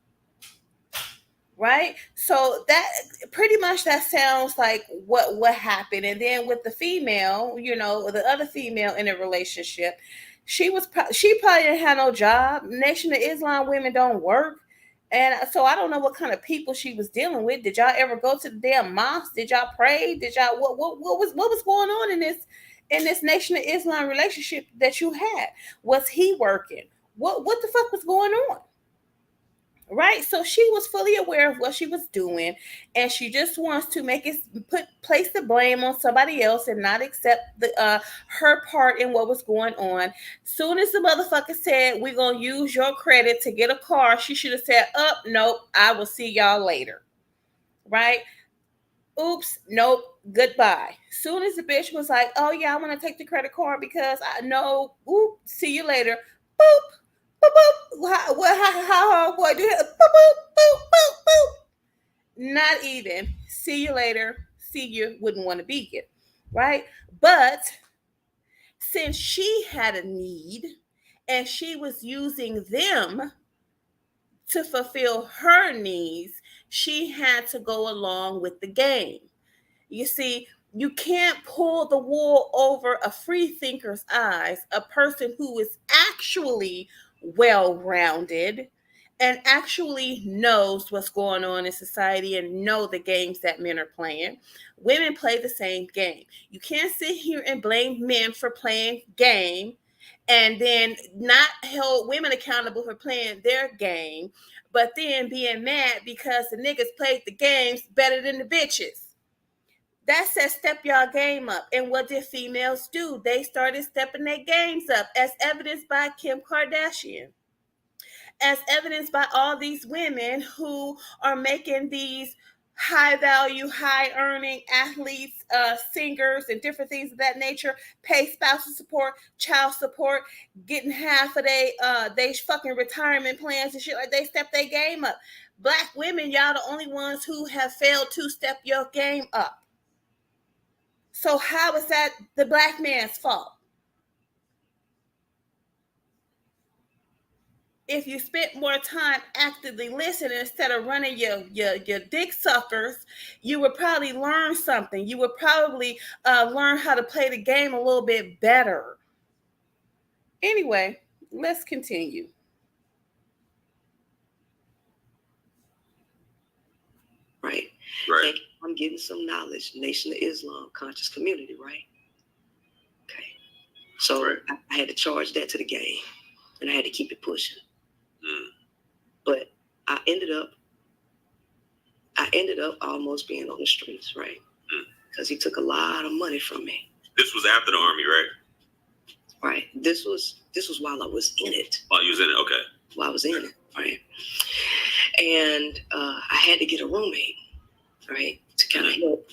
Right? So that pretty much, that sounds like what happened. And then with the female, the other female in a relationship, she probably didn't have no job. Nation of Islam women don't work. And so I don't know what kind of people she was dealing with. Did y'all ever go to the damn mosque? Did y'all pray? Did y'all what was going on in this Nation of Islam relationship that you had? Was he working? What the fuck was going on? Right? So she was fully aware of what she was doing, and she just wants to place the blame on somebody else and not accept her part in what was going on. Soon as the motherfucker said, we're gonna use your credit to get a car, she should have said, nope, I will see y'all later. Right? Oops, nope, goodbye. Soon as the bitch was like, oh yeah, I want to take the credit card because I know, oop, see you later. Boop. Boop, boop. How boy do it? Boop, boop, boop, boop, boop. Not even. See you later. See you. Wouldn't want to be here. Right? But since she had a need and she was using them to fulfill her needs, she had to go along with the game. You see, you can't pull the wool over a free thinker's eyes, a person who is actually well-rounded and actually knows what's going on in society and know the games that men are playing. Women play the same game. You can't sit here and blame men for playing game and then not hold women accountable for playing their game, but then being mad because the niggas played the games better than the bitches. That says step y'all game up. And what did females do? They started stepping their games up, as evidenced by Kim Kardashian, as evidenced by all these women who are making these high value, high earning athletes, singers, and different things of that nature, pay spousal support, child support, getting half of they fucking retirement plans and shit. Like, they step their game up. Black women, y'all the only ones who have failed to step your game up. So how is that the black man's fault? If you spent more time actively listening instead of running your dick suckers, you would probably learn something. You would probably learn how to play the game a little bit better. Anyway, let's continue. Right. And I'm getting some knowledge. Nation of Islam, conscious community, right? Okay. So I had to charge that to the game, and I had to keep it pushing. But I ended up almost being on the streets, right? Because he took a lot of money from me. This was after the army, right? Right. This was while I was in it. While you was in it, okay. While I was in it, right. And I had to get a roommate, right, to kind of help,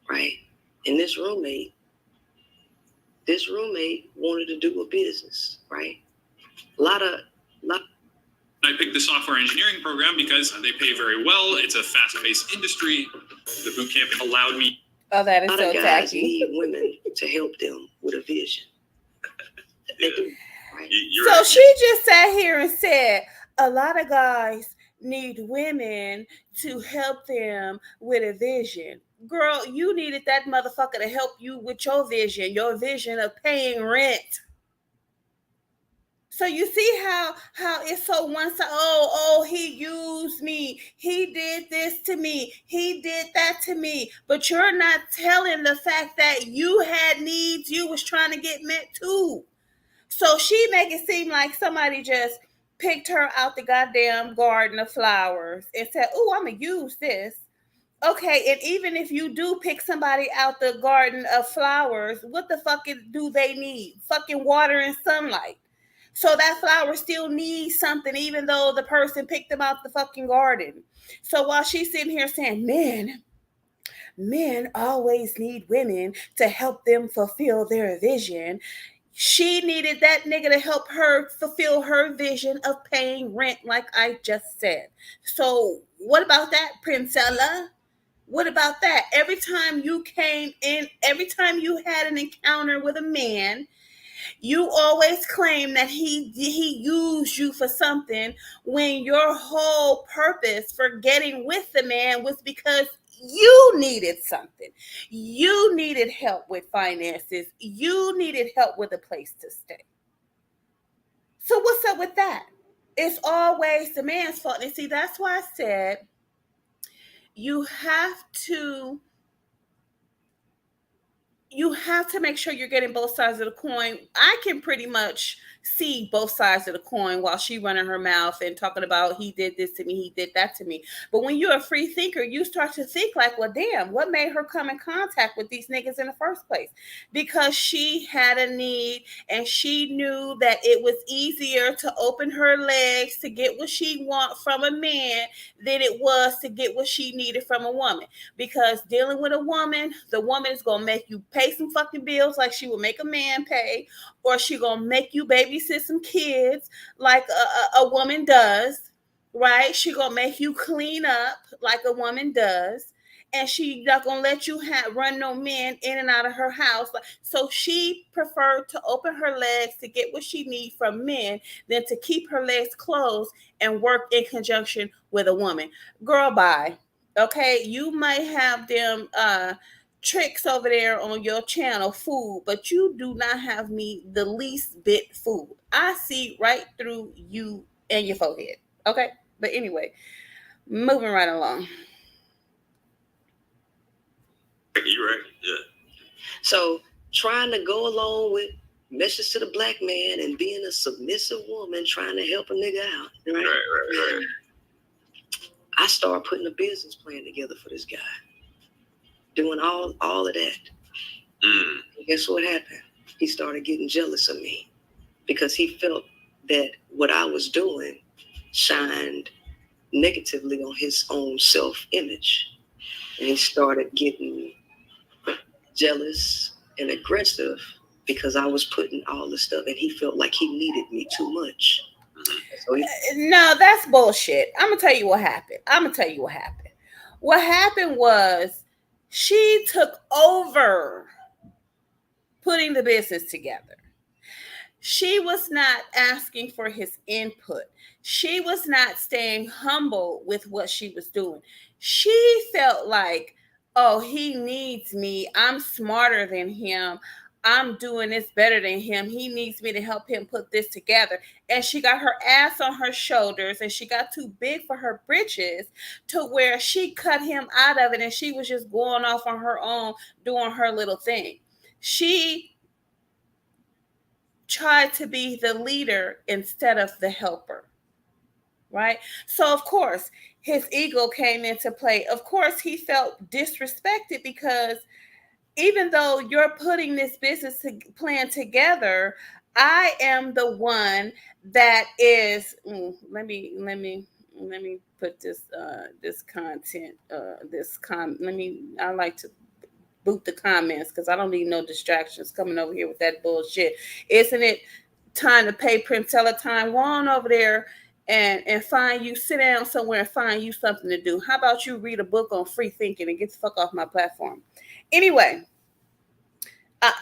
right. And this roommate wanted to do a business, right. A lot. I picked the software engineering program because they pay very well. It's a fast-paced industry. The boot camp allowed me. Oh, that is a lot so of guys tacky. need women to help them with a vision. Yeah. They do, right? So right. she just sat here and said a lot of guys need women to help them with a vision. Girl, you needed that motherfucker to help you with your vision of paying rent. So you see how it's so one side. Oh, he used me. He did this to me. He did that to me. But you're not telling the fact that you had needs you was trying to get met too. So she make it seem like somebody just picked her out the goddamn garden of flowers and said, "Oh, I'm gonna use this." Okay, and even if you do pick somebody out the garden of flowers, what the fuck do they need? Fucking water and sunlight. So that flower still needs something, even though the person picked them out the fucking garden. So while she's sitting here saying, men always need women to help them fulfill their vision, she needed that nigga to help her fulfill her vision of paying rent, like I just said. So what about that, Princella? What about that? Every time you had an encounter with a man, you always claim that he used you for something, when your whole purpose for getting with the man was because you needed something. You needed help with finances. You needed help with a place to stay. So what's up with that? It's always the man's fault. And see, that's why I said you have to make sure you're getting both sides of the coin. I can pretty much see both sides of the coin while she running her mouth and talking about he did this to me, he did that to me. But when you're a free thinker, you start to think like, well, damn, what made her come in contact with these niggas in the first place? Because she had a need and she knew that it was easier to open her legs to get what she want from a man than it was to get what she needed from a woman. Because dealing with a woman, the woman is going to make you pay some fucking bills like she would make a man pay, or she going to make you babysit some kids like a woman does, right? She going to make you clean up like a woman does, and she not going to let you run no men in and out of her house. So she preferred to open her legs to get what she need from men than to keep her legs closed and work in conjunction with a woman. Girl, bye. Okay, you might have them tricks over there on your channel, food, but you do not have me the least bit fooled. I see right through you and your forehead. Okay, but anyway, moving right along. You're right. Yeah. So trying to go along with message to the black man and being a submissive woman trying to help a nigga out, right? Right. I started putting a business plan together for this guy, doing all of that. And guess what happened? He started getting jealous of me because he felt that what I was doing shined negatively on his own self-image. And he started getting jealous and aggressive because I was putting all the stuff, and he felt like he needed me too much. So no, that's bullshit. I'm gonna tell you what happened. What happened was she took over putting the business together. She was not asking for his input. She was not staying humble with what she was doing. She felt like, oh, he needs me. I'm smarter than him. I'm doing this better than him. He needs me to help him put this together. And she got her ass on her shoulders and she got too big for her britches to where she cut him out of it and she was just going off on her own, doing her little thing. She tried to be the leader instead of the helper, right? So, of course, his ego came into play. Of course, he felt disrespected because even though you're putting this business plan together, I am the one that is. Let me put this content this com. Let me. I like to boot the comments because I don't need no distractions coming over here with that bullshit. Isn't it time to pay Princella time? Go on over there and find you, sit down somewhere and find you something to do. How about you read a book on free thinking and get the fuck off my platform? Anyway,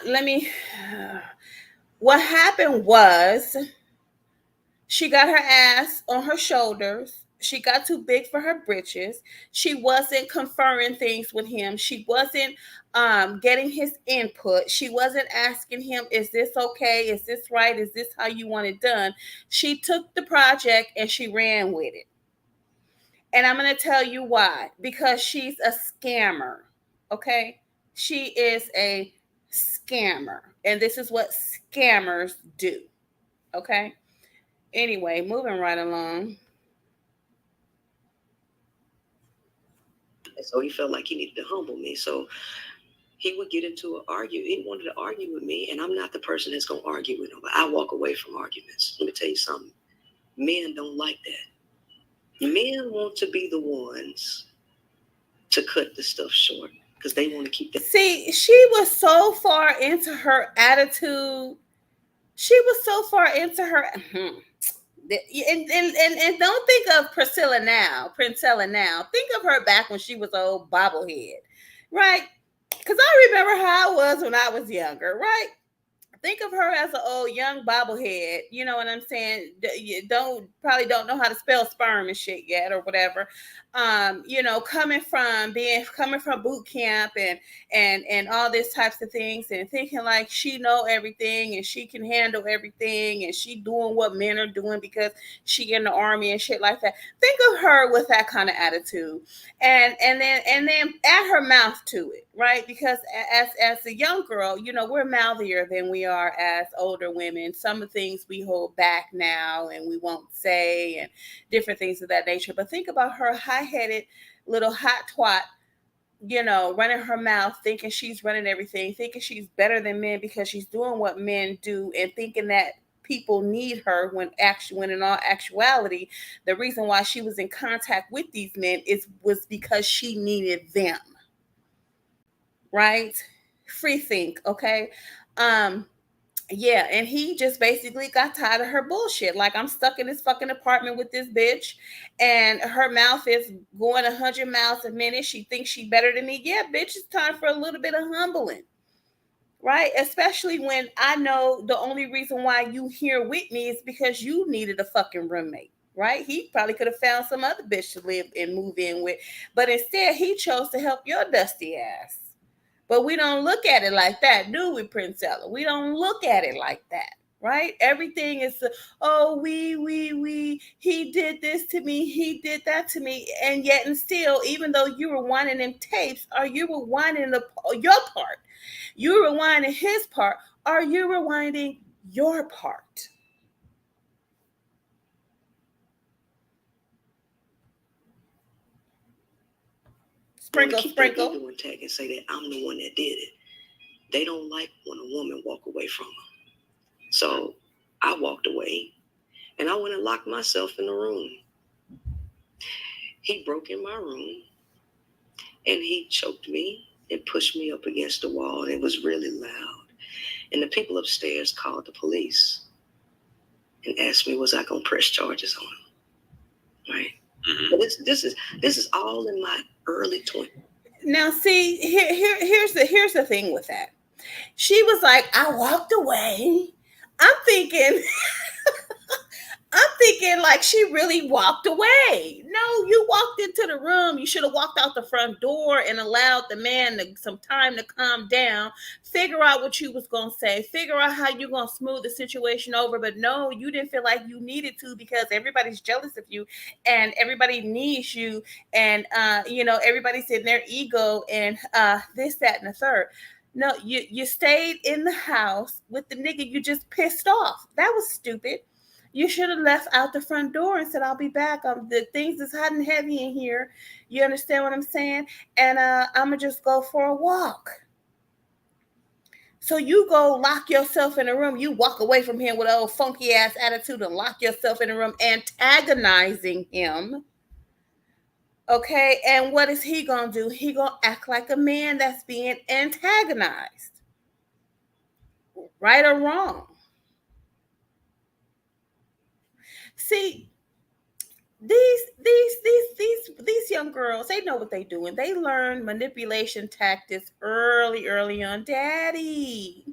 let me. What happened was she got her ass on her shoulders. She got too big for her britches. She wasn't conferring things with him. She wasn't getting his input. She wasn't asking him, is this okay? Is this right? Is this how you want it done? She took the project and she ran with it. And I'm going to tell you why. Because she's a scammer. Okay? She is a scammer. And this is what scammers do. Okay? Anyway, moving right along. And so he felt like he needed to humble me. So he would get into an argue. He wanted to argue with me, and I'm not the person that's going to argue with him. But I walk away from arguments. Let me tell you something. Men don't like that. Men want to be the ones to cut the stuff short because they want to keep that. See, she was so far into her attitude. She was so far into her. And don't think of Princella now. Think of her back when she was an old bobblehead, right? Because I remember how I was when I was younger, right? Think of her as an old young bobblehead. You know what I'm saying? You don't know how to spell sperm and shit yet or whatever. Coming from boot camp and all these types of things and thinking like she know everything and she can handle everything and she doing what men are doing because she in the army and shit like that. Think of her with that kind of attitude and then add her mouth to it, right? Because as a young girl, we're mouthier than we are as older women. Some of the things we hold back now and we won't say and different things of that nature. But think about her high-headed little hot twat, running her mouth, thinking she's running everything, thinking she's better than men because she's doing what men do and thinking that people need her when in all actuality the reason why she was in contact with these men was because she needed them, right? Free think, okay? um yeah, and he just basically got tired of her bullshit. Like, I'm stuck in this fucking apartment with this bitch, and her mouth is going 100 miles a minute. She thinks she better than me. Yeah, bitch, it's time for a little bit of humbling, right? Especially when I know the only reason why you here with me is because you needed a fucking roommate, right? He probably could have found some other bitch to live and move in with, but instead he chose to help your dusty ass. But we don't look at it like that, do we, Princella? We don't look at it like that, right? Everything is, oh, he did this to me, he did that to me, and yet and still, even though you were winding them tapes, or you were winding your part, you were winding his part, or you were winding your part. Sprinkle, Keep that sprinkle. ego intact and say that I'm the one that did it. They don't like when a woman walk away from them. So I walked away and I went and locked myself in the room. He broke in my room and he choked me and pushed me up against the wall, and it was really loud. And the people upstairs called the police and asked me, was I gonna press charges on him? Right. Mm-hmm. But this is all in my early 20s. Now, see, here's the thing with that. She was like, I walked away. I'm thinking, I'm thinking like she really walked away. No, you walked into the room. You should have walked out the front door and allowed the man some time to calm down, figure out what you was going to say, figure out how you're going to smooth the situation over. But no, you didn't feel like you needed to because everybody's jealous of you and everybody needs you. And, everybody's in their ego and this, that, and the third. No, you stayed in the house with the nigga you just pissed off. That was stupid. You should have left out the front door and said, I'll be back. The things is hot and heavy in here. You understand what I'm saying? And I'm going to just go for a walk. So you go lock yourself in a room. You walk away from him with an old funky ass attitude and lock yourself in a room, antagonizing him. Okay, and what is he gonna do? He gonna act like a man that's being antagonized, right or wrong. See, these young girls, they know what they doing. They learn manipulation tactics early on. Daddy,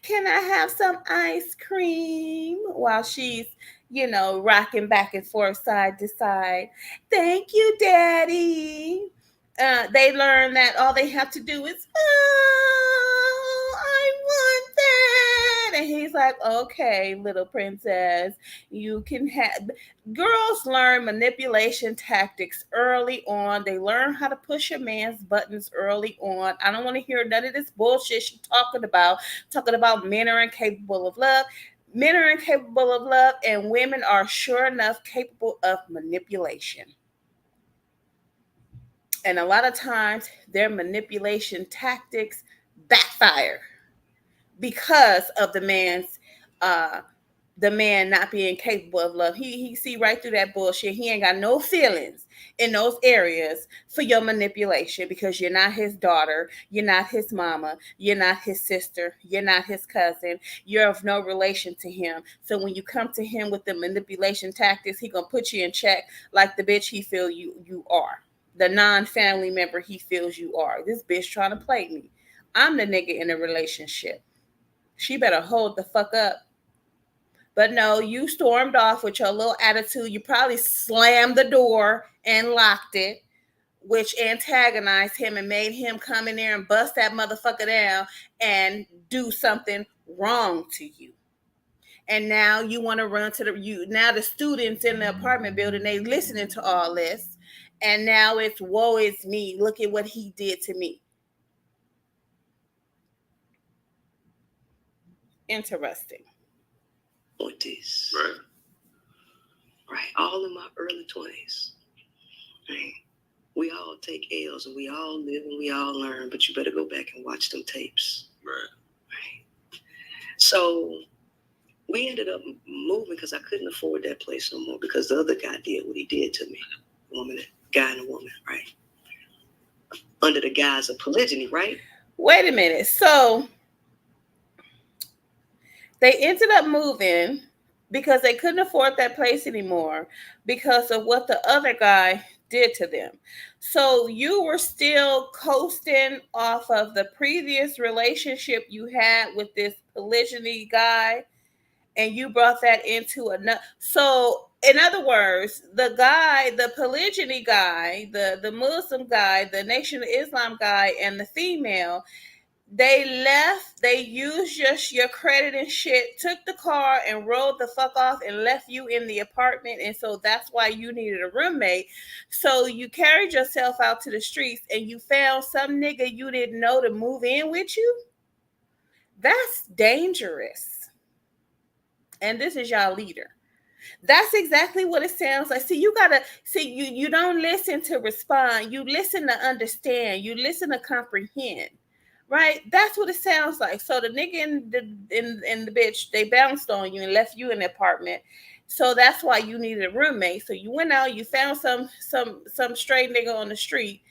can I have some ice cream? While she's, rocking back and forth side to side. Thank you, Daddy. They learn that all they have to do is, oh, I want that. And he's like, okay, little princess, you can have. Girls learn manipulation tactics early on. They learn how to push a man's buttons early on. I don't want to hear none of this bullshit she's talking about men are incapable of love. Men are incapable of love, and women are sure enough capable of manipulation. And a lot of times, their manipulation tactics backfire because of uh, the man not being capable of love. He see right through that bullshit. He ain't got no feelings in those areas for your manipulation because you're not his daughter, you're not his mama, you're not his sister, you're not his cousin, you're of no relation to him. So when you come to him with the manipulation tactics, he gonna put you in check like the bitch he feel you are. The non-family member he feels you are. This bitch trying to play me. I'm the nigga in a relationship. She better hold the fuck up. But no, you stormed off with your little attitude. You probably slammed the door and locked it, which antagonized him and made him come in there and bust that motherfucker down and do something wrong to you. And now you want to run to now the students in the apartment building, they listening to all this. And now it's woe is me. Look at what he did to me. Interesting. 20s. Right. Right. All in my early 20s. Right. We all take L's and we all live and we all learn, but you better go back and watch them tapes. Right. Right. So we ended up moving because I couldn't afford that place no more because the other guy did what he did to me. Guy and a woman, right? Under the guise of polygyny, right? Wait a minute. So they ended up moving because they couldn't afford that place anymore because of what the other guy did to them. So you were still coasting off of the previous relationship you had with this polygyny guy, and you brought that into another. So in other words, the polygyny guy, the Muslim guy, the Nation of Islam guy, and the female, they left, they used just your credit and shit, took the car and rolled the fuck off and left you in the apartment. And so that's why you needed a roommate. So you carried yourself out to the streets and you found some nigga you didn't know to move in with you. That's dangerous. And this is y'all leader. That's exactly what it sounds like. See, you gotta see, you don't listen to respond, you listen to understand, you listen to comprehend. Right? That's what it sounds like. So the nigga and the bitch, they bounced on you and left you in the apartment. So that's why you needed a roommate. So you went out, you found some straight nigga on the street,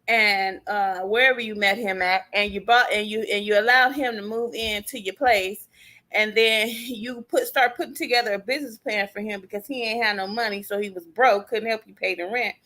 and wherever you met him at, and you allowed him to move into your place, and then you start putting together a business plan for him because he ain't had no money, so he was broke, couldn't help you pay the rent.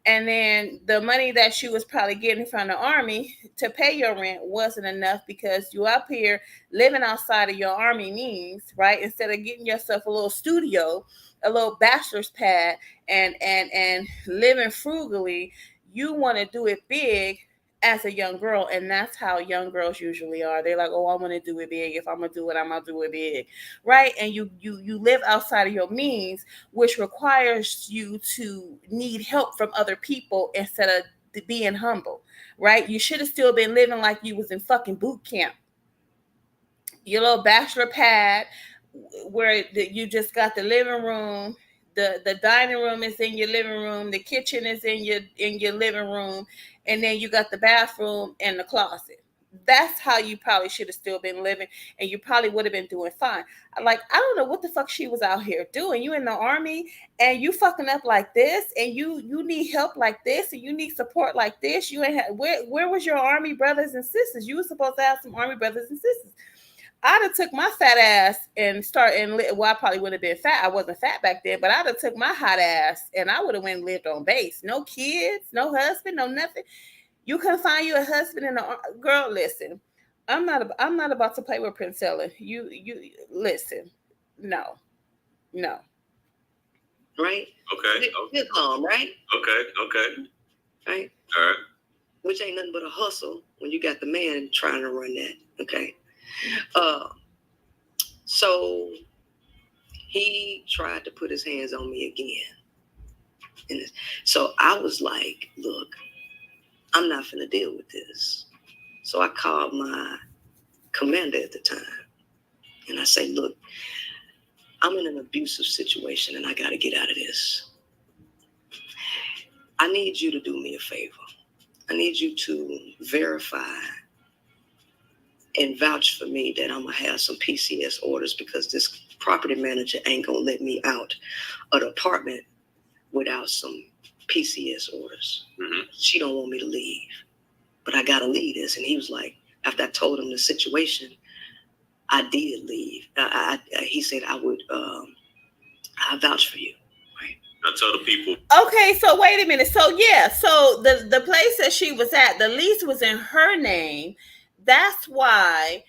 And then the money that you was probably getting from the army to pay your rent wasn't enough because you up here living outside of your army means, right? Instead of getting yourself a little studio, a little bachelor's pad, and living frugally, you want to do it big as a young girl. And that's how young girls usually are. They're like, oh, I want to do it big. If I'm gonna do it, I'm gonna do it big, right? And you live outside of your means, which requires you to need help from other people instead of being humble, right? You should have still been living like you was in fucking boot camp. Your little bachelor pad where you just got the living room, the dining room is in your living room, the kitchen is in your living room, and then you got the bathroom and the closet. That's how you probably should have still been living, and you probably would have been doing fine. Like, I don't know what the fuck she was out here doing. You in the army and you fucking up like this, and you need help like this, and you need support like this. You ain't where was your army brothers and sisters? You were supposed to have some army brothers and sisters. I'd have took my fat ass and start and well, I probably would have been fat. I wasn't fat back then, but I'd have took my hot ass and I would have went and lived on base. No kids, no husband, no nothing. You can find you a husband in the girl. Listen, I'm not about to play with Princella. You listen. No, no. Right? Okay. You're calm, right? Okay. Right? All right. Which ain't nothing but a hustle when you got the man trying to run that. Okay. So he tried to put his hands on me again. And so I was like, look, I'm not finna deal with this. So I called my commander at the time. And I say, look, I'm in an abusive situation and I got to get out of this. I need you to do me a favor. I need you to verify and vouch for me that I'm going to have some PCS orders, because this property manager ain't going to let me out of the apartment without some PCS orders. Mm-hmm. She don't want me to leave, but I got to leave this. And he was like, after I told him the situation, I did leave. He said I would, I vouch for you. Right. I tell the people. Okay, so wait a minute. So yeah, so the place that she was at, the lease was in her name. That's why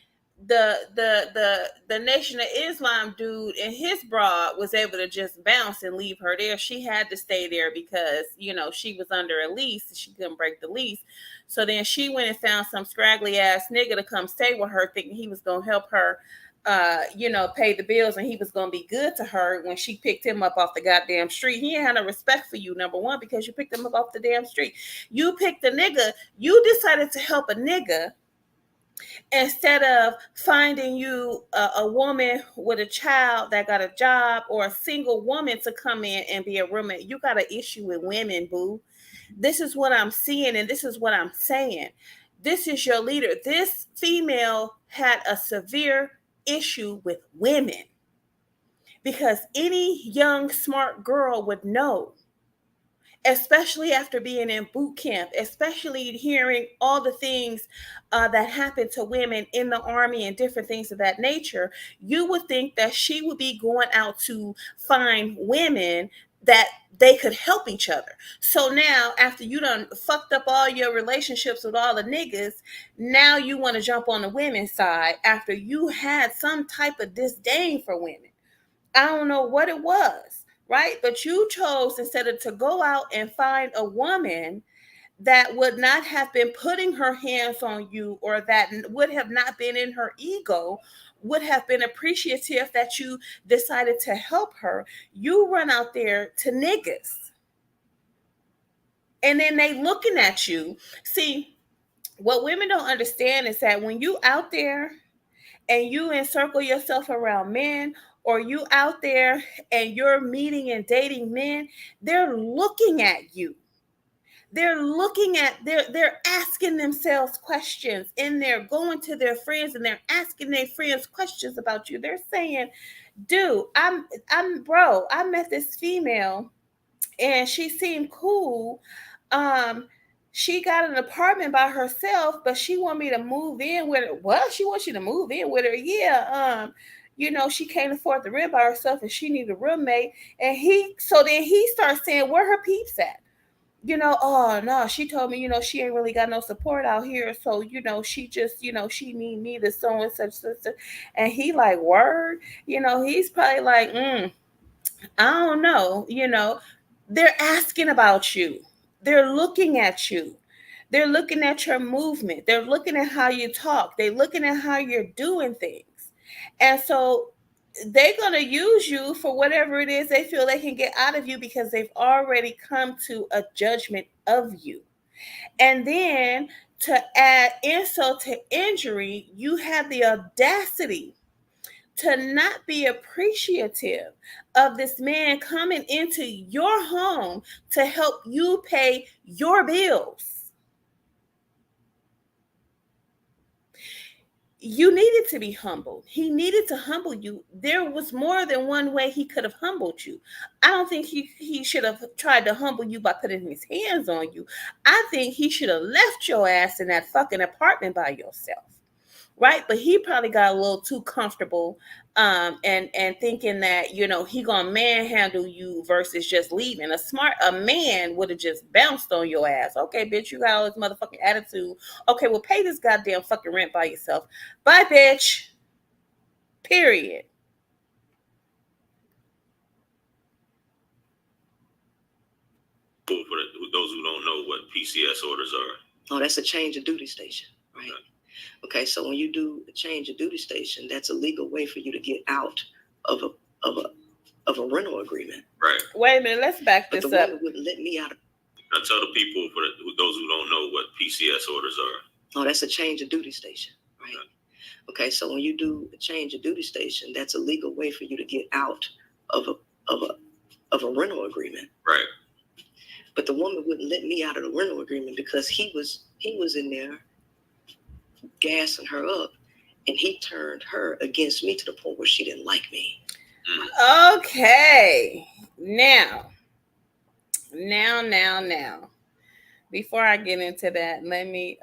the Nation of Islam dude and his broad was able to just bounce and leave her there. She had to stay there because, you know, she was under a lease and she couldn't break the lease. So then she went and found some scraggly ass nigga to come stay with her, thinking he was gonna help her pay the bills, and he was gonna be good to her when she picked him up off the goddamn street. He ain't had no respect for you, number one, because you picked him up off the damn street. You picked a nigga, you decided to help a nigga instead of finding you a woman with a child that got a job, or a single woman to come in and be a roommate. You got an issue with women, boo. This is what I'm seeing, and this is what I'm saying. This is your leader. This female had a severe issue with women, because any young smart girl would know, especially after being in boot camp, especially hearing all the things that happen to women in the army and different things of that nature. You would think that she would be going out to find women that they could help each other. So now, after you done fucked up all your relationships with all the niggas, now you want to jump on the women's side after you had some type of disdain for women. I don't know what it was, right? But you chose, instead of to go out and find a woman that would not have been putting her hands on you, or that would have not been in her ego, would have been appreciative that you decided to help her. You run out there to niggas. And then they looking at you. See, what women don't understand is that when you out there and you encircle yourself around men, or you out there and you're meeting and dating men, they're looking at you. They're asking themselves questions, and they're going to their friends and they're asking their friends questions about you. They're saying, dude, I met this female and she seemed cool. She got an apartment by herself, but she want me to move in with her. Well, she wants you to move in with her. Yeah. She can't afford the rent by herself and she need a roommate. And then he starts saying, where her peeps at? Oh no, she told me, she ain't really got no support out here. So, she just, she need me to so and such. And he like, word, he's probably like, I don't know, they're asking about you. They're looking at you. They're looking at your movement. They're looking at how you talk. They're looking at how you're doing things. And so they're going to use you for whatever it is they feel they can get out of you, because they've already come to a judgment of you. And then, to add insult to injury, you have the audacity to not be appreciative of this man coming into your home to help you pay your bills. you needed to be humbled. He needed to humble you. There was more than one way he could have humbled you. I don't think he should have tried to humble you by putting his hands on you. I think he should have left your ass in that fucking apartment by yourself. Right? But he probably got a little too comfortable, and thinking that, he gonna manhandle you versus just leaving. A man would have just bounced on your ass. Okay, bitch, you got all this motherfucking attitude. Okay, well, pay this goddamn fucking rent by yourself. Bye, bitch. Period. For those who don't know what PCS orders are. Oh, that's a change of duty station, right? Okay, so when you do a change of duty station, that's a legal way for you to get out of a rental agreement. Right. Wait a minute, let's back this up. But the woman up. wouldn't let me out of. Now tell the people, for those who don't know what PCS orders are. Oh, that's a change of duty station, right? Okay, so when you do a change of duty station, that's a legal way for you to get out of a rental agreement. Right. But the woman wouldn't let me out of the rental agreement because he was in there gassing her up, and he turned her against me to the point where she didn't like me. Okay. Now. Before I get into that, let me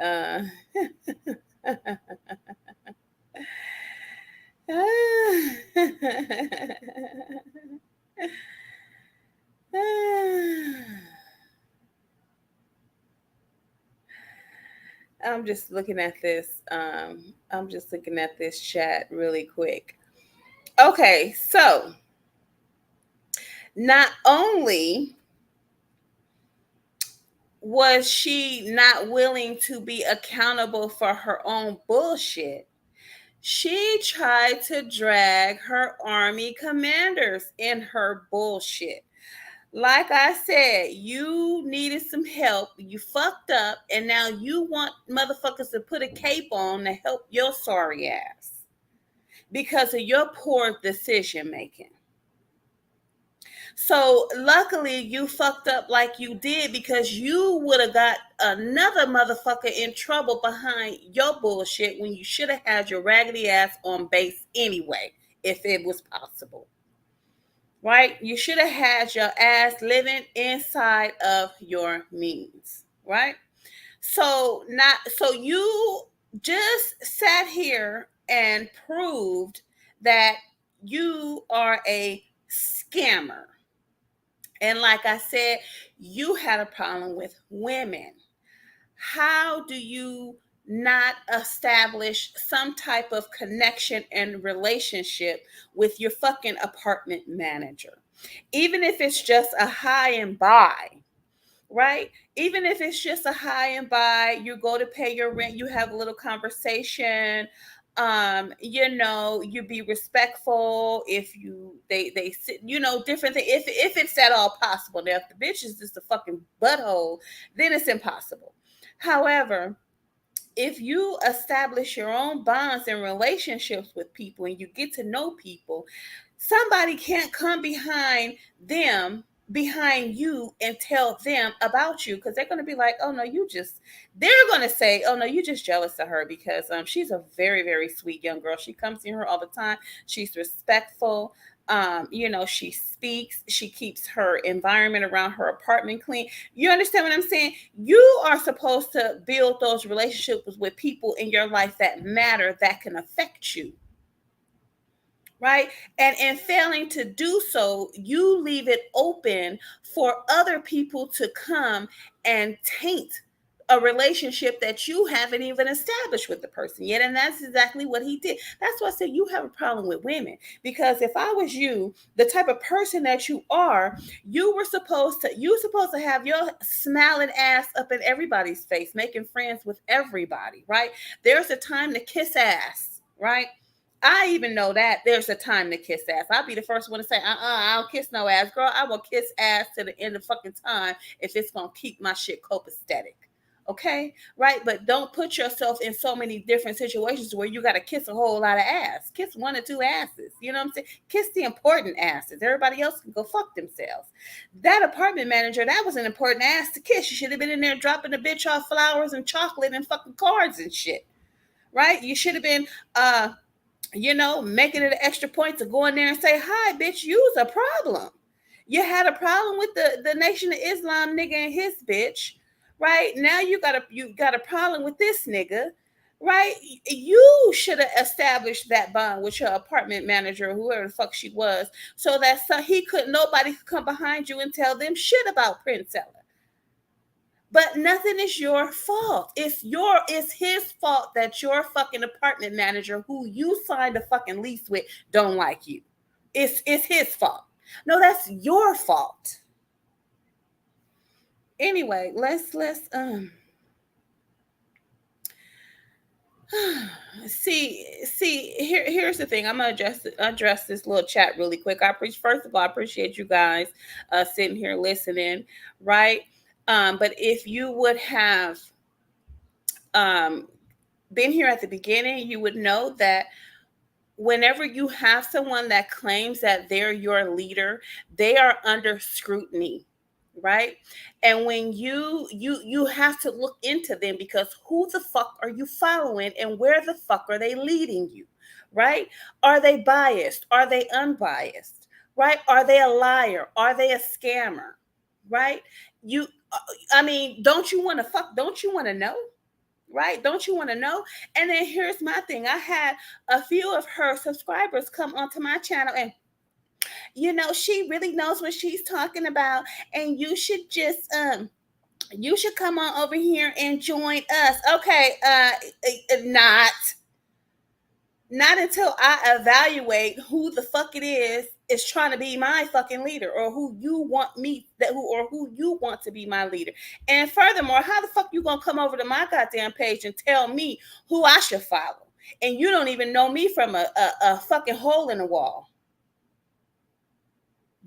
I'm just looking at this. I'm just looking at this chat really quick. Okay, so not only was she not willing to be accountable for her own bullshit, she tried to drag her army commanders in her bullshit. Like I said, you needed some help. You fucked up, and now you want motherfuckers to put a cape on to help your sorry ass because of your poor decision making. So luckily you fucked up like you did, because you would have got another motherfucker in trouble behind your bullshit when you should have had your raggedy ass on base anyway, if it was possible. Right? You should have had your ass living inside of your means, right? So you just sat here and proved that you are a scammer. And like I said, you had a problem with women. How do you not establish some type of connection and relationship with your fucking apartment manager? Even if it's just a hi and bye, right? Even if it's just a hi and bye, you go to pay your rent, you have a little conversation. You be respectful. If they sit, different thing. If it's at all possible. Now, if the bitch is just a fucking butthole, then it's impossible. However, if you establish your own bonds and relationships with people and you get to know people, somebody can't come behind you and tell them about you, because they're going to be like, oh no, they're going to say, oh no, you just jealous of her because she's a very, very sweet young girl. She comes in here all the time. She's respectful. She speaks, she keeps her environment around her apartment clean. You understand what I'm saying? You are supposed to build those relationships with people in your life that matter, that can affect you. Right? And in failing to do so, you leave it open for other people to come and taint a relationship that you haven't even established with the person yet. And that's exactly what he did. That's why I said you have a problem with women. Because if I was you, the type of person that you are, you were supposed to have your smiling ass up in everybody's face, making friends with everybody, right? There's a time to kiss ass, right? I even know that there's a time to kiss ass. I'll be the first one to say, I don't kiss no ass. Girl, I will kiss ass to the end of fucking time if it's going to keep my shit copacetic. Okay? Right? But don't put yourself in so many different situations where you got to kiss a whole lot of ass. Kiss one or two asses. You know what I'm saying? Kiss the important asses. Everybody else can go fuck themselves. That apartment manager, that was an important ass to kiss. You should have been in there dropping the bitch off flowers and chocolate and fucking cards and shit. right? You should have been making it an extra point to go in there and say, hi, bitch, you's a problem. You had a problem with the Nation of Islam nigga and his bitch, right? Now you got a problem with this nigga, right? You should have established that bond with your apartment manager, whoever the fuck she was, so that nobody could come behind you and tell them shit about Princella. But nothing is your fault. It's his fault that your fucking apartment manager, who you signed a fucking lease with, don't like you. It's his fault. No, that's your fault. Anyway, let's see here's the thing. I'm gonna address this little chat really quick. First of all, I appreciate you guys sitting here listening, right? But if you would have um been here at the beginning, you would know that whenever you have someone that claims that they're your leader, they are under scrutiny, right? And when you have to look into them, because who the fuck are you following and where the fuck are they leading you, right? Are they biased? Are they unbiased? Right? Are they a liar? Are they a scammer? Right? You I mean, don't you want to know? Right? Don't you want to know? And then here's my thing. I had a few of her subscribers come onto my channel, and she really knows what she's talking about, and you should come on over here and join us. Okay, not until I evaluate who the fuck it is trying to be my fucking leader, or who you want me that who or who you want to be my leader. And furthermore, how the fuck you gonna come over to my goddamn page and tell me who I should follow? And you don't even know me from a fucking hole in the wall.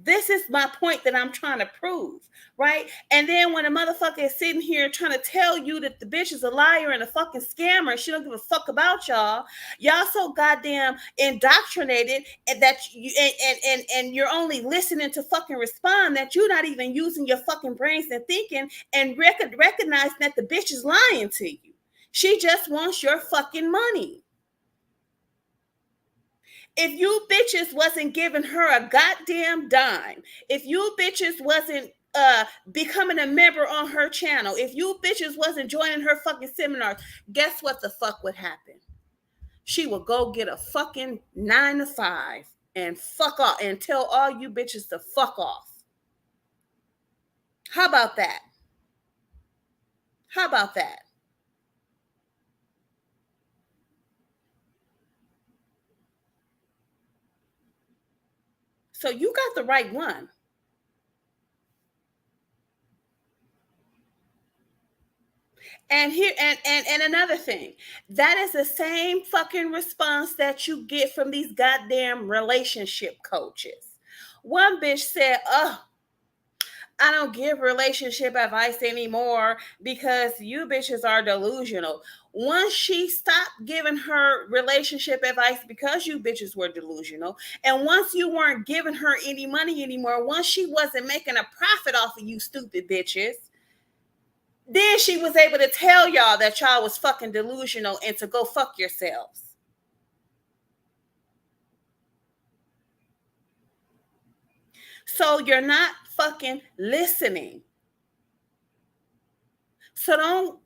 This is my point that I'm trying to prove, right? And then when a motherfucker is sitting here trying to tell you that the bitch is a liar and a fucking scammer, she don't give a fuck about y'all so goddamn indoctrinated, and that you and you're only listening to fucking respond, that you're not even using your fucking brains and thinking and recognizing that the bitch is lying to you. She just wants your fucking money. If you bitches wasn't giving her a goddamn dime, if you bitches wasn't becoming a member on her channel, if you bitches wasn't joining her fucking seminars, guess what the fuck would happen? She would go get a fucking 9 to 5 and fuck off and tell all you bitches to fuck off. How about that? How about that? So you got the right one. And here and another thing, that is the same fucking response that you get from these goddamn relationship coaches. One bitch said, "Oh, I don't give relationship advice anymore because you bitches are delusional." Once she stopped giving her relationship advice because you bitches were delusional, and once you weren't giving her any money anymore, once she wasn't making a profit off of you stupid bitches, then she was able to tell y'all that y'all was fucking delusional and to go fuck yourselves. So you're not fucking listening. So don't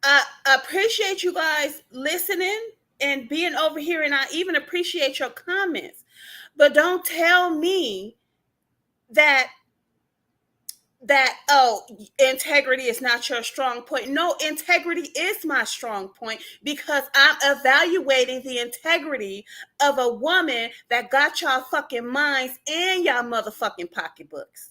I appreciate you guys listening and being over here, and I even appreciate your comments. But don't tell me that integrity is not your strong point. No, integrity is my strong point, because I'm evaluating the integrity of a woman that got y'all fucking minds and y'all motherfucking pocketbooks.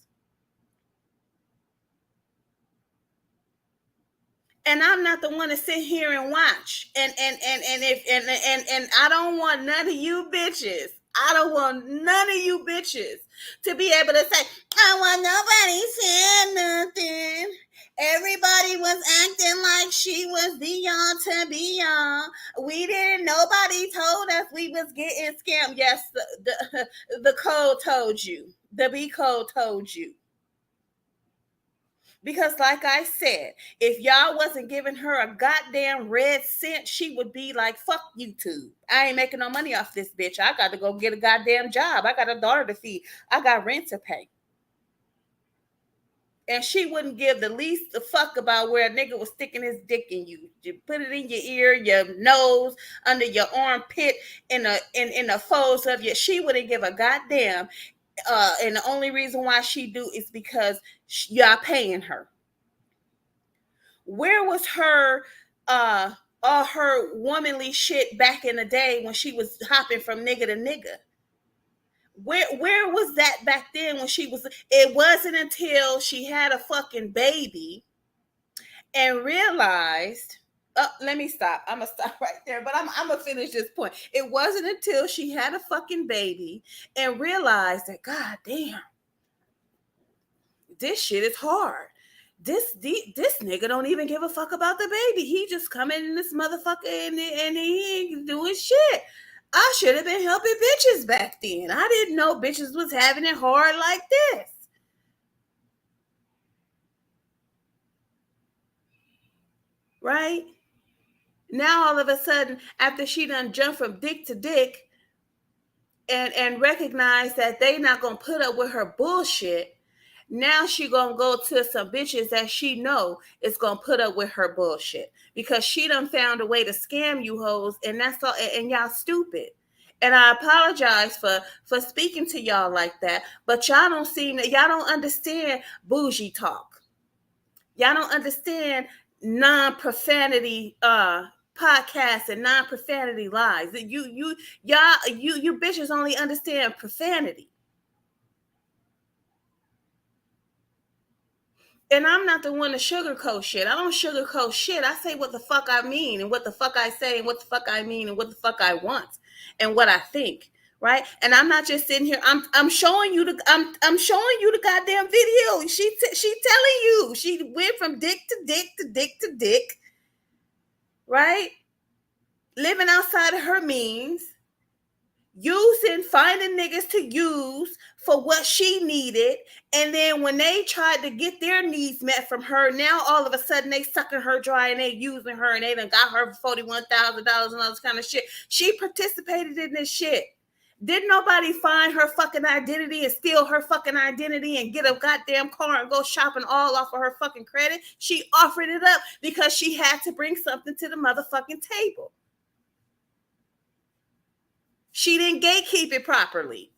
And I'm not the one to sit here and watch. And I don't want none of you bitches. I don't want none of you bitches to be able to say, "I want nobody saying nothing. Everybody was acting like she was the y'all to be y'all. We didn't. Nobody told us we was getting scammed." Yes, the code told you. The B code told you. Because like I said, if y'all wasn't giving her a goddamn red cent, she would be like, fuck YouTube. I ain't making no money off this bitch. I got to go get a goddamn job. I got a daughter to feed. I got rent to pay. And she wouldn't give the least a fuck about where a nigga was sticking his dick in you. You put it in your ear, your nose, under your armpit, in the folds of your. She wouldn't give a goddamn. And the only reason why she do is because y'all paying her. Where was her all her womanly shit back in the day when she was hopping from nigga to nigga? Where was that back then when she was? It wasn't until she had a fucking baby and realized. Oh, let me stop. I'm gonna stop right there, but I'm gonna finish this point. It wasn't until she had a fucking baby and realized that, god damn, this shit is hard. This nigga don't even give a fuck about the baby. He just coming in this motherfucker and he ain't doing shit. I should have been helping bitches back then. I didn't know bitches was having it hard like this. Right? Now all of a sudden, after she done jumped from dick to dick and recognized that they not gonna put up with her bullshit, now she gonna go to some bitches that she know is gonna put up with her bullshit because she done found a way to scam you hoes, and that's all. And y'all stupid. And I apologize for speaking to y'all like that, but y'all don't understand bougie talk. Y'all don't understand non-profanity podcasts and non-profanity lies. You bitches only understand profanity. And I'm not the one to sugarcoat shit. I don't sugarcoat shit. I say what the fuck I mean and what the fuck I say and what the fuck I mean and what the fuck I want and what I think. Right? And I'm not just sitting here. I'm showing you I'm showing you the goddamn video. She telling you she went from dick to dick to dick to dick. Right? Living outside of her means. Finding niggas to use for what she needed, and then when they tried to get their needs met from her, now all of a sudden they sucking her dry and they using her and they done got her for $41,000 and all this kind of shit. She participated in this shit. Didn't nobody find her fucking identity and steal her fucking identity and get a goddamn car and go shopping all off of her fucking credit? She offered it up because she had to bring something to the motherfucking table. She didn't gatekeep it properly.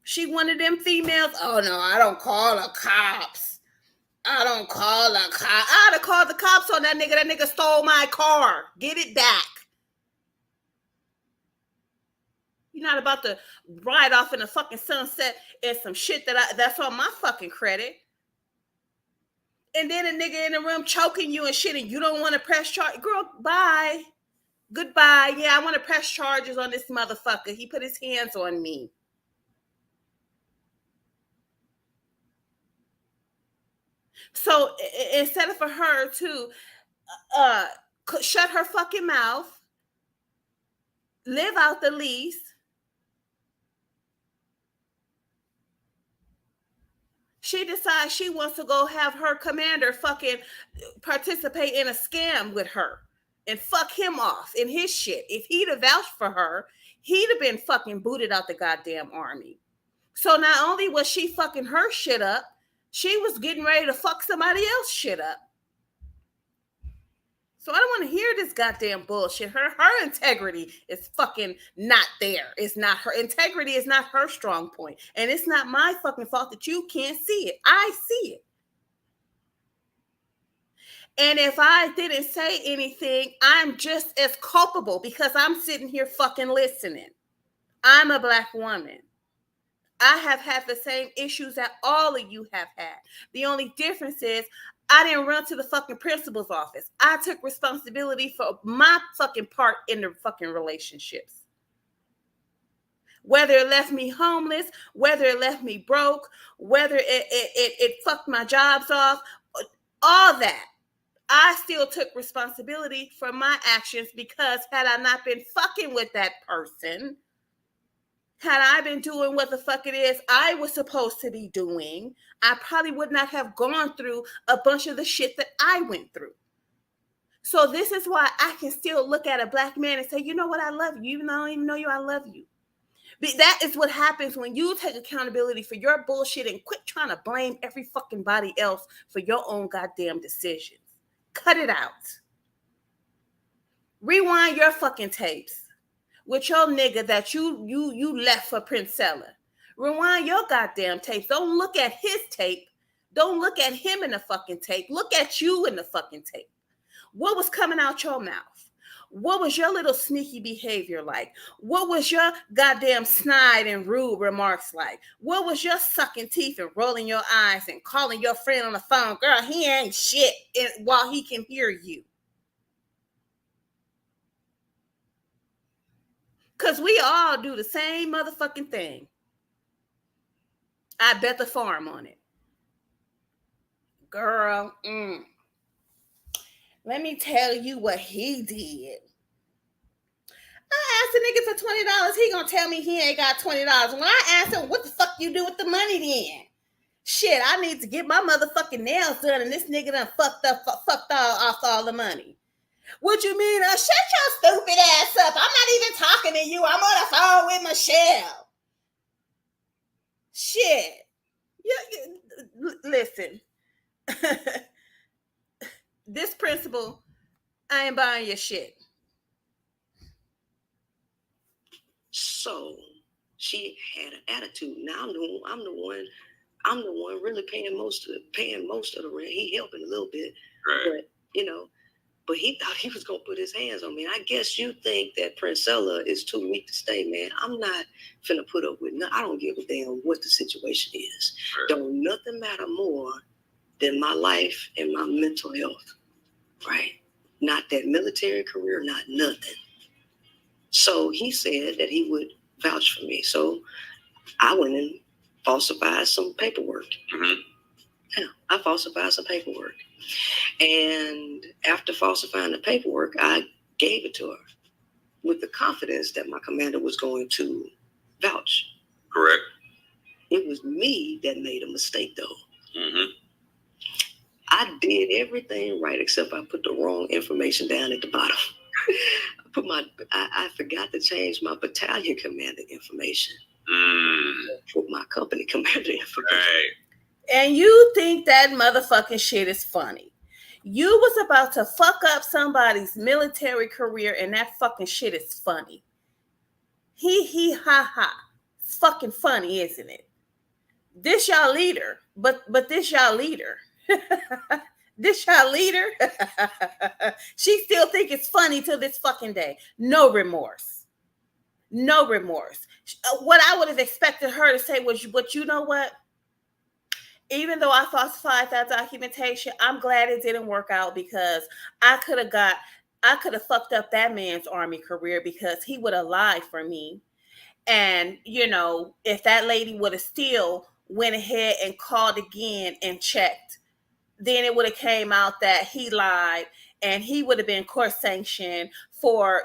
She one of them females. Oh no, I don't call the cops. I don't call the cops. I'd have called the cops on that nigga. That nigga stole my car. Get it back. You're not about to ride off in the fucking sunset and some shit that's on my fucking credit. And then a nigga in the room choking you and shit, and you don't want to press charge. Girl, bye. Goodbye. Yeah, I want to press charges on this motherfucker. He put his hands on me. So instead of for her to shut her fucking mouth, live out the lease, she decides she wants to go have her commander fucking participate in a scam with her and fuck him off in his shit. If he'd have vouched for her, he'd have been fucking booted out the goddamn army. So not only was she fucking her shit up, she was getting ready to fuck somebody else shit up. So I don't want to hear this goddamn bullshit. Her integrity is fucking not there. It's not her integrity is not her strong point. And it's not my fucking fault that you can't see it. I see it. And if I didn't say anything, I'm just as culpable because I'm sitting here fucking listening. I'm a Black woman. I have had the same issues that all of you have had. The only difference is I didn't run to the fucking principal's office. I took responsibility for my fucking part in the fucking relationships. Whether it left me homeless, whether it left me broke, whether it fucked my jobs off, all that. I still took responsibility for my actions because had I not been fucking with that person, Had I been doing what the fuck it is I was supposed to be doing, I probably would not have gone through a bunch of the shit that I went through. So this is why I can still look at a black man and say, you know what, I love you, even though I don't even know you, I love you. But that is what happens when you take accountability for your bullshit and quit trying to blame every fucking body else for your own goddamn decisions. Cut it out. Rewind your fucking tapes with your nigga that you left for Princella. Rewind your goddamn tapes. Don't look at his tape. Don't look at him in the fucking tape. Look at you in the fucking tape. What was coming out your mouth? What was your little sneaky behavior like? What was your goddamn snide and rude remarks like? What was your sucking teeth and rolling your eyes and calling your friend on the phone? Girl, he ain't shit while he can hear you. Because we all do the same motherfucking thing. I bet the farm on it. Girl, let me tell you what he did. I asked a nigga for $20. He gonna tell me he ain't got $20. When I asked him, what the fuck you do with the money then? Shit, I need to get my motherfucking nails done, and this nigga done fucked off all the money. What you mean? Shut your stupid ass up. I'm not even talking to you. I'm on the phone with Michelle. Shit. Listen. This principle, I ain't buying your shit. So she had an attitude. Now I'm the one really paying most of the rent. He helping a little bit, right. But he thought he was gonna put his hands on me. I guess you think that Princella is too weak to stay, man. I'm not finna put up with nothing. I don't give a damn what the situation is. Right. Don't nothing matter more than my life and my mental health, right? Not that military career, not nothing. So he said that he would vouch for me. So I went and falsified some paperwork. Mm-hmm. Yeah, I falsified some paperwork. And after falsifying the paperwork, I gave it to her with the confidence that my commander was going to vouch. Correct. It was me that made a mistake, though. Mm-hmm. I did everything right except I put the wrong information down at the bottom. I forgot to change my battalion commander information. Put my company commander information. Right. And you think that motherfucking shit is funny. You was about to fuck up somebody's military career and that fucking shit is funny. He, ha, ha. It's fucking funny, isn't it? This y'all leader, but this y'all leader. This y'all leader. She still think it's funny till this fucking day. No remorse. No remorse. What I would have expected her to say was, but you know what? Even though I falsified that documentation, I'm glad it didn't work out because I could have fucked up that man's Army career because he would have lied for me. And, if that lady would have still went ahead and called again and checked, then it would have came out that he lied and he would have been court sanctioned for,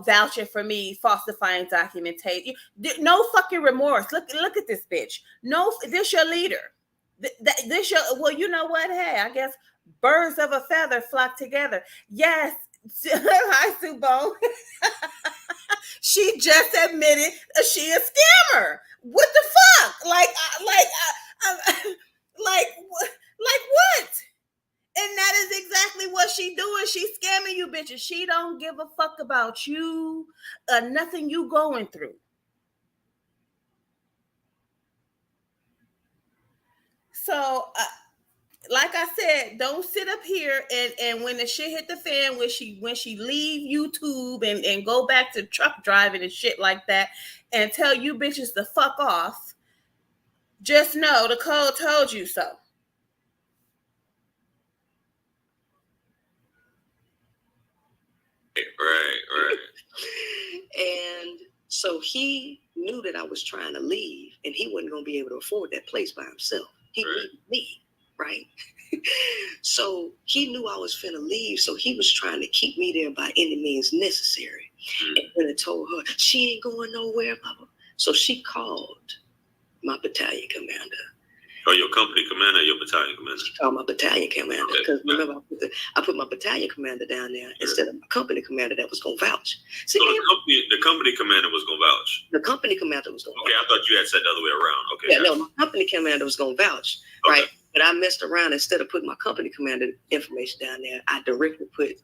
vouching for me, falsifying documentation. No fucking remorse. Look at this bitch. No, this your leader. Well, you know what? Hey, I guess birds of a feather flock together. Yes. Hi, Subo. She just admitted she a scammer. What the fuck? Like what? And that is exactly what she doing. She's scamming you bitches. She don't give a fuck about you, nothing you going through. So, like I said, don't sit up here and when the shit hit the fan, when she leave YouTube and go back to truck driving and shit like that and tell you bitches to fuck off, just know the code told you so. Right. And so he knew that I was trying to leave and he wasn't going to be able to afford that place by himself. He needed me, right? So he knew I was finna leave, so he was trying to keep me there by any means necessary. And when I told her, she ain't going nowhere, Papa. So she called my battalion commander. Or your company commander, or your battalion commander? She called my battalion commander. Because remember, I put my battalion commander down there instead of my company commander that was going to vouch. See, so the company commander was going to vouch? The company commander was going to vouch. Okay, I thought you had said the other way around. Okay. Yeah, no, my company commander was going to vouch, right? But I messed around. Instead of putting my company commander information down there, I directly put,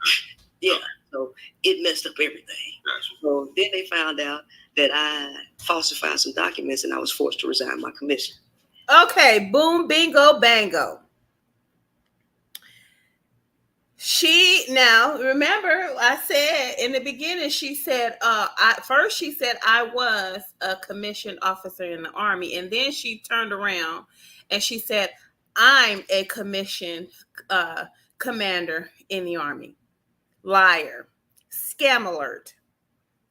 so it messed up everything. Gotcha. So then they found out that I falsified some documents and I was forced to resign my commission. Okay, boom, bingo, bango. Now remember I said in the beginning, she said, first she said I was a commissioned officer in the Army, and then she turned around and she said I'm a commissioned commander in the Army. Liar, scam alert,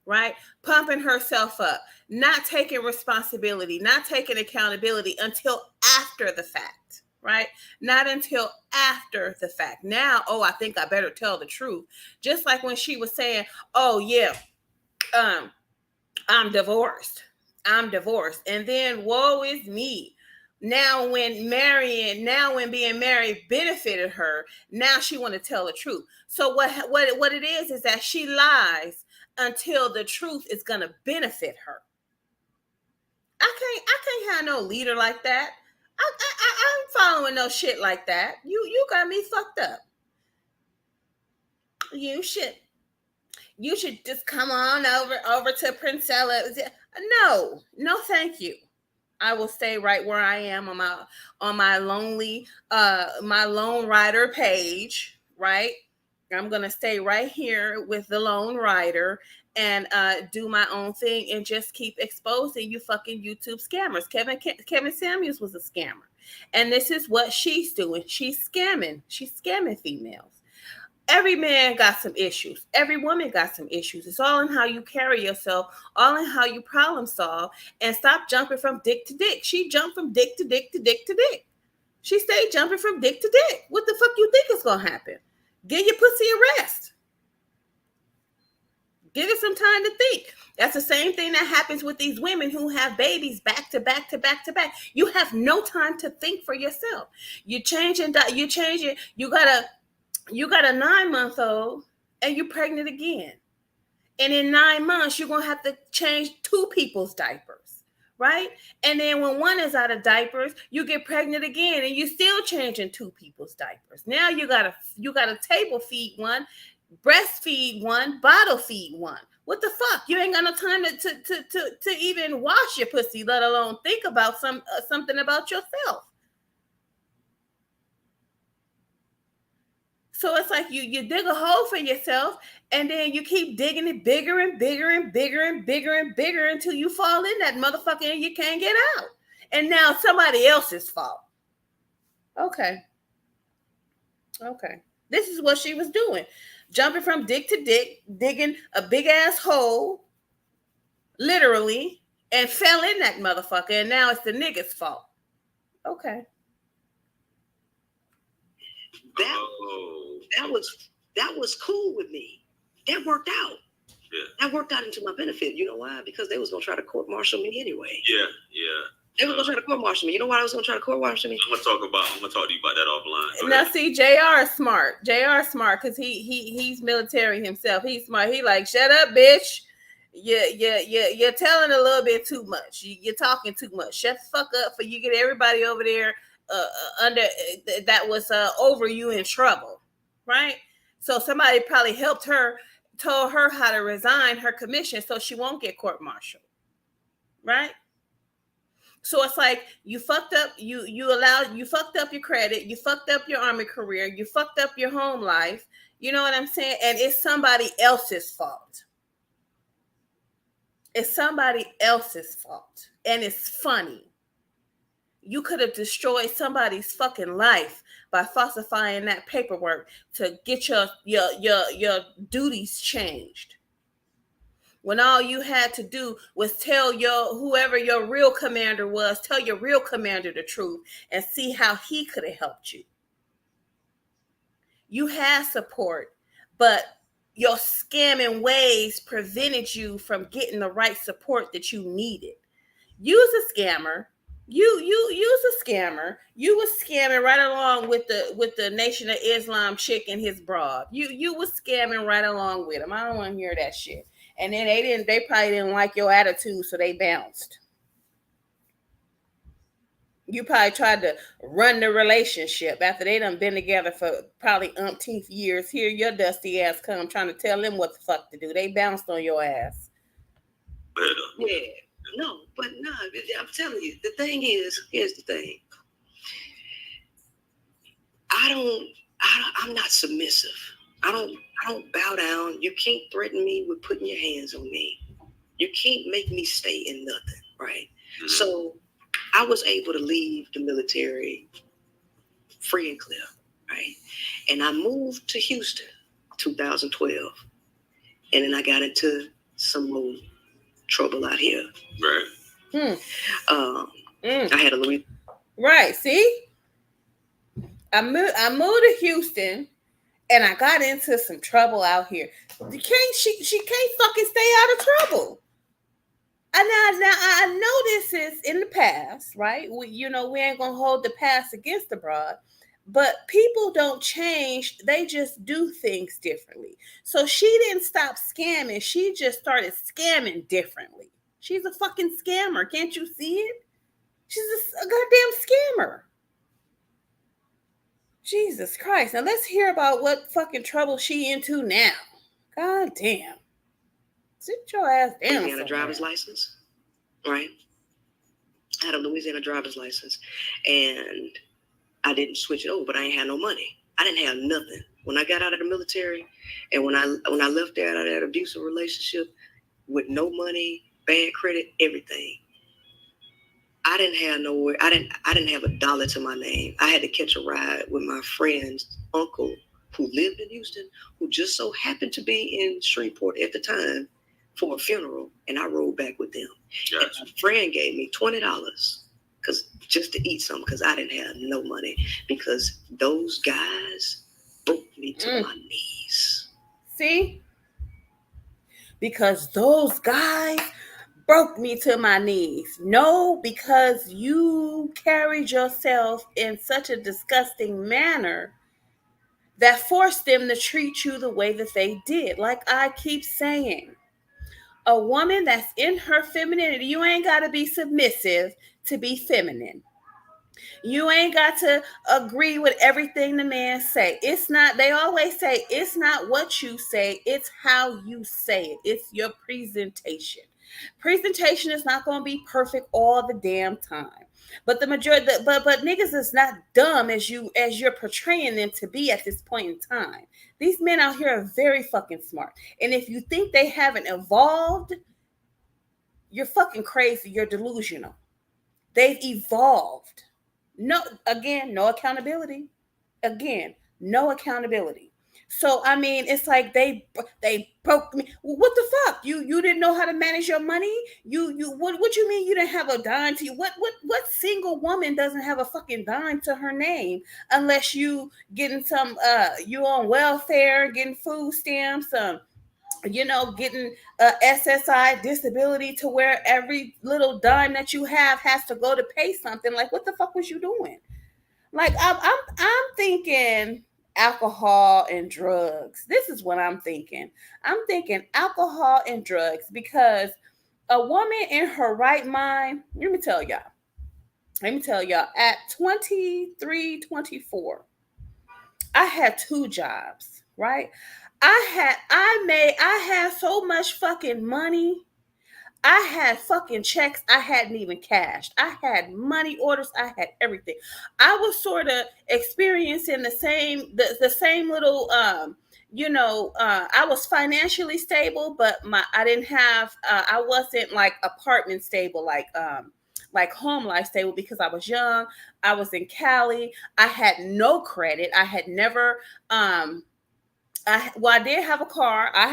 right? Pumping herself up, not taking responsibility, not taking accountability until after the fact, right? Not until after the fact. Now, I think I better tell the truth. Just like when she was saying, oh yeah, I'm divorced. And then woe is me. Now when being married benefited her, now she want to tell the truth. So what it is that she lies until the truth is going to benefit her. I can't have no leader like that. I'm following no shit like that. You got me fucked up. You should just come on over to Princella. No, thank you. I will stay right where I am on my lonely my lone rider page, right? I'm gonna stay right here with the lone rider and do my own thing and just keep exposing you fucking YouTube scammers. Kevin Samuels was a scammer, and this is what she's doing. She's scamming females. Every man got some issues. Every woman got some issues. It's all in how you carry yourself, all in how you problem solve, and stop jumping from dick to dick. She jumped from dick to dick to dick to dick. She stayed jumping from dick to dick. What the fuck you think is going to happen? Give your pussy a rest. Give it some time to think. That's the same thing that happens with these women who have babies back to back to back to back. You have no time to think for yourself. You got a 9-month-old and you're pregnant again. And in 9 months, you're going to have to change 2 people's diapers, right? And then when one is out of diapers, you get pregnant again and you're still changing 2 people's diapers. Now you got to table feed one, breastfeed one, bottle feed one. What the fuck? You ain't got no time to even wash your pussy, let alone think about something about yourself. So it's like you dig a hole for yourself and then you keep digging it bigger and bigger and bigger and bigger and bigger until you fall in that motherfucker and you can't get out. And now it's somebody else's fault. Okay. This is what she was doing. Jumping from dick to dick, digging a big ass hole, literally, and fell in that motherfucker. And now it's the nigga's fault. Okay. That was cool with me. That worked out. Yeah. That worked out into my benefit. You know why? Because they was gonna try to court-martial me anyway. Yeah. They were gonna try to court-martial me. You know why I was gonna try to court-martial me? I'm gonna talk to you about that offline. Now see, JR is smart. JR is smart because he's military himself. He's smart. He like, shut up, bitch. You're telling a little bit too much. You're talking too much. Shut the fuck up, for you get everybody over there under that was over you in trouble, right? So somebody probably helped her, told her how to resign her commission so she won't get court-martialed, right? So it's like you fucked up. You fucked up your credit. You fucked up your Army career. You fucked up your home life. You know what I'm saying? And it's somebody else's fault. It's somebody else's fault, and it's funny. You could have destroyed somebody's fucking life by falsifying that paperwork to get your duties changed. When all you had to do was tell whoever your real commander was, tell your real commander the truth and see how he could have helped you. You had support, but your scamming ways prevented you from getting the right support that you needed. You's a scammer. You's a scammer. You was scamming right along with the Nation of Islam chick and his broad. You was scamming right along with him. I don't want to hear that shit. And then they probably didn't like your attitude, so they bounced. You probably tried to run the relationship after they done been together for probably umpteenth years. Here your dusty ass come trying to tell them what the fuck to do. They bounced on your ass. Yeah. No, but no, I'm telling you, the thing is, here's the thing. I'm not submissive. I don't bow down. You can't threaten me with putting your hands on me. You can't make me stay in nothing, right? Mm-hmm. So I was able to leave the military free and clear, right? And I moved to Houston 2012. And then I got into some more trouble out here. Right. I had a Louis. Right, see? I moved to Houston and I got into some trouble out here. She can't fucking stay out of trouble. And now I know this is in the past, right? We ain't gonna hold the past against the broad, but people don't change. They just do things differently. So she didn't stop scamming. She just started scamming differently. She's a fucking scammer. Can't you see it? She's a goddamn scammer. Jesus Christ. Now let's hear about what fucking trouble she into now. God damn. Sit your ass down. Louisiana driver's license, right? I had a Louisiana driver's license, and I didn't switch it over, but I ain't had no money. I didn't have nothing. When I got out of the military, and when I left there out of that abusive relationship with no money, bad credit, everything, I didn't have nowhere. I didn't have $1 to my name. I had to catch a ride with my friend's uncle who lived in Houston, who just so happened to be in Shreveport at the time for a funeral, and I rode back with them. Gotcha. And my friend gave me $20 just to eat something because I didn't have no money, because those guys broke me to my knees. See? Because those guys broke me to my knees. No, because you carried yourself in such a disgusting manner that forced them to treat you the way that they did. Like I keep saying, a woman that's in her femininity, you ain't got to be submissive to be feminine. You ain't got to agree with everything the man say. It's not, they always say, it's not what you say, it's how you say it. It's your presentation. Presentation is not going to be perfect all the damn time. But the majority, but niggas is not dumb as you're portraying them to be at this point in time. These men out here are very fucking smart. And if you think they haven't evolved, you're fucking crazy. You're delusional. They've evolved. No accountability. Again, no accountability. So I mean, it's like they broke me. What the fuck? You didn't know how to manage your money? What you mean you didn't have a dime to you? What single woman doesn't have a fucking dime to her name unless you getting some you on welfare, getting food stamps, getting SSI disability to where every little dime that you have has to go to pay something. Like, what the fuck was you doing? Like, I'm thinking alcohol and drugs. This is what I'm thinking. I'm thinking alcohol and drugs, because a woman in her right mind, let me tell y'all, at 23, 24, I had 2 jobs, right? I had so much fucking money. I had fucking checks I hadn't even cashed. I had money orders. I had everything. I was sort of experiencing the same little, I was financially stable, but I didn't have, I wasn't like apartment stable, like home life stable, because I was young. I was in Cali. I had no credit. I had never, I did have a car. I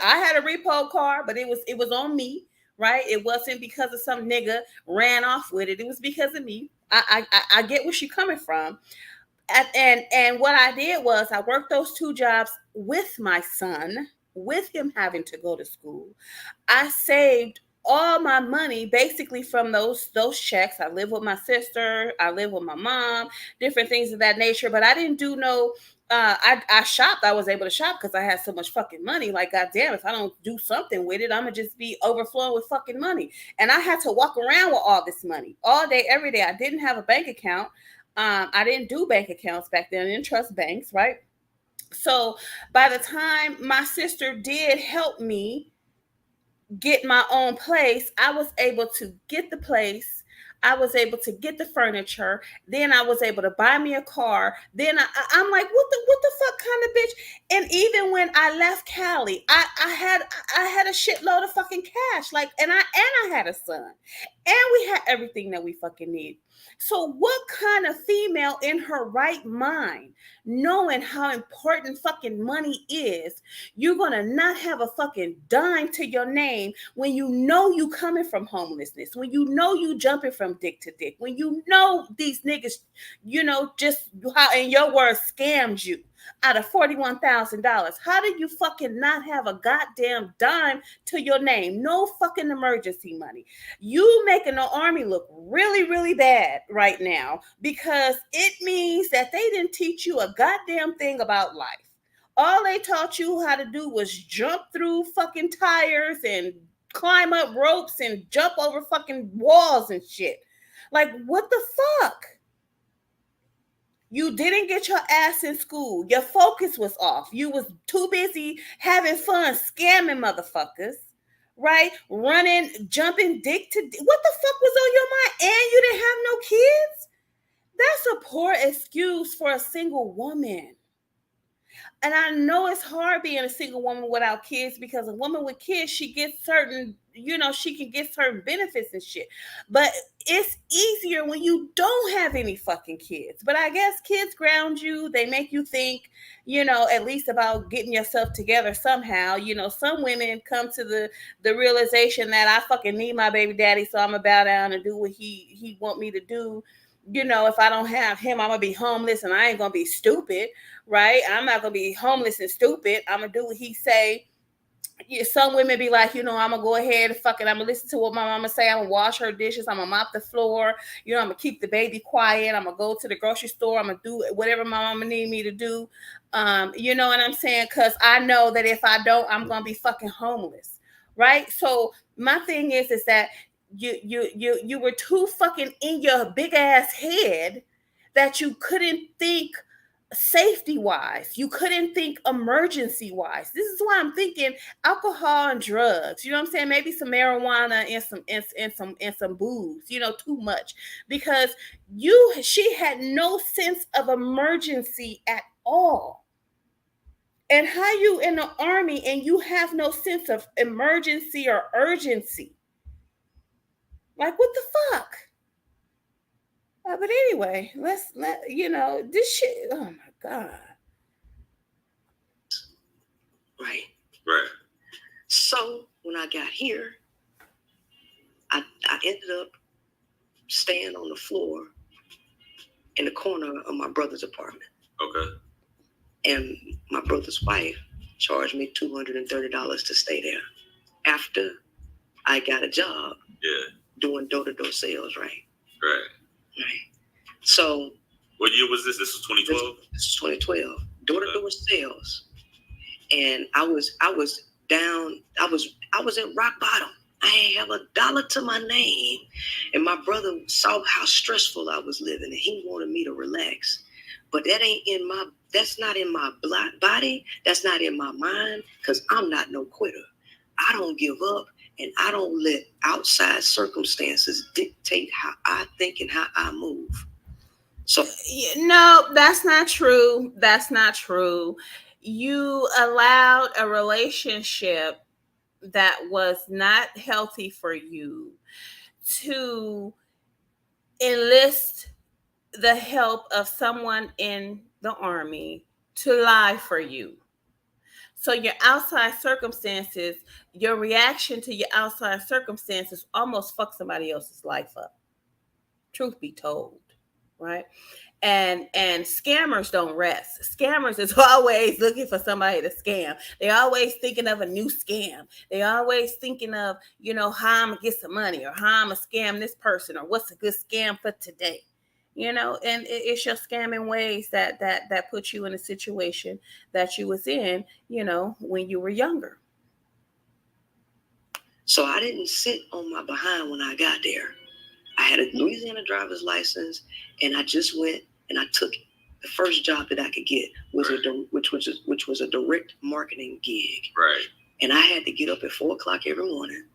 had a repo car, but it was on me, right? It wasn't because of some nigga ran off with it. It was because of me. I get where she's coming from. And what I did was I worked those 2 jobs with my son, with him having to go to school. I saved all my money basically from those checks. I live with my sister, I live with my mom, different things of that nature. But I didn't do no. I shopped. I was able to shop because I had so much fucking money. Like, goddamn, if I don't do something with it, I'm gonna just be overflowing with fucking money. And I had to walk around with all this money all day, every day. I didn't have a bank account. I didn't do bank accounts back then. I didn't trust banks, right? So by the time my sister did help me get my own place, I was able to get the place. I was able to get the furniture. Then I was able to buy me a car. Then I'm like, what the fuck kind of bitch? And even when I left Cali, I had a shitload of fucking cash. Like, and I had a son, and we had everything that we fucking need. So what kind of female in her right mind, knowing how important fucking money is, you're gonna not have a fucking dime to your name when you know you coming from homelessness, when you know you jumping from dick to dick, when you know these niggas, just how in your words scammed you out of $41,000. How did you fucking not have a goddamn dime to your name? No fucking emergency money. You making the army look really, really bad right now because it means that they didn't teach you a goddamn thing about life. All they taught you how to do was jump through fucking tires and climb up ropes and jump over fucking walls and shit. Like, what the fuck? You didn't get your ass in school. Your focus was off. You was too busy having fun, scamming motherfuckers, right? Running, jumping dick to dick. What the fuck was on your mind? And you didn't have no kids? That's a poor excuse for a single woman. And I know it's hard being a single woman without kids because a woman with kids, she gets certain, she can get certain benefits and shit. But it's easier when you don't have any fucking kids. But I guess kids ground you. They make you think, at least about getting yourself together somehow. Some women come to the realization that I fucking need my baby daddy, so I'm gonna bow down and do what he want me to do. If I don't have him, I'm gonna be homeless and I ain't gonna be stupid, right? I'm not gonna be homeless and stupid. I'm gonna do what he say. Yeah, some women be like, I'm gonna go ahead and fuck it. I'm gonna listen to what my mama say. I'm gonna wash her dishes. I'm gonna mop the floor. I'm gonna keep the baby quiet. I'm gonna go to the grocery store. I'm gonna do whatever my mama need me to do. You know what I'm saying? Cause I know that if I don't, I'm gonna be fucking homeless, right? So my thing is that you were too fucking in your big ass head that you couldn't think safety wise. You couldn't think emergency wise. This is why I'm thinking alcohol and drugs. You know what I'm saying? Maybe some marijuana and some booze. Too much because she had no sense of emergency at all. And how you in the army and you have no sense of emergency or urgency? Like, what the fuck? But anyway, this shit. Oh my god. Right. Right. So when I got here, I ended up staying on the floor in the corner of my brother's apartment. Okay. And my brother's wife charged me $230 to stay there after I got a job. Yeah. Doing door-to-door sales, right? Right. Right. So what year was this? This was 2012? This was 2012. Door-to-door sales. And I was down, I was at rock bottom. I ain't have a dollar to my name. And my brother saw how stressful I was living and he wanted me to relax. But that's not in my body. That's not in my mind because I'm not no quitter. I don't give up and I don't let outside circumstances dictate how I think and how I move. So no, that's not true. That's not true. You allowed a relationship that was not healthy for you to enlist the help of someone in the army to lie for you. So your outside circumstances, your reaction to your outside circumstances almost fuck somebody else's life up. Truth be told, right? And scammers don't rest. Scammers is always looking for somebody to scam. They always thinking of a new scam. They always thinking of, how I'm gonna get some money, or how I'm gonna scam this person, or what's a good scam for today. And it's your scamming ways that put you in a situation that you was in, when you were younger. So I didn't sit on my behind when I got there. I had a Louisiana driver's license, and I just went and I took the first job that I could get, which was a direct marketing gig. Right. And I had to get up at 4:00 every morning.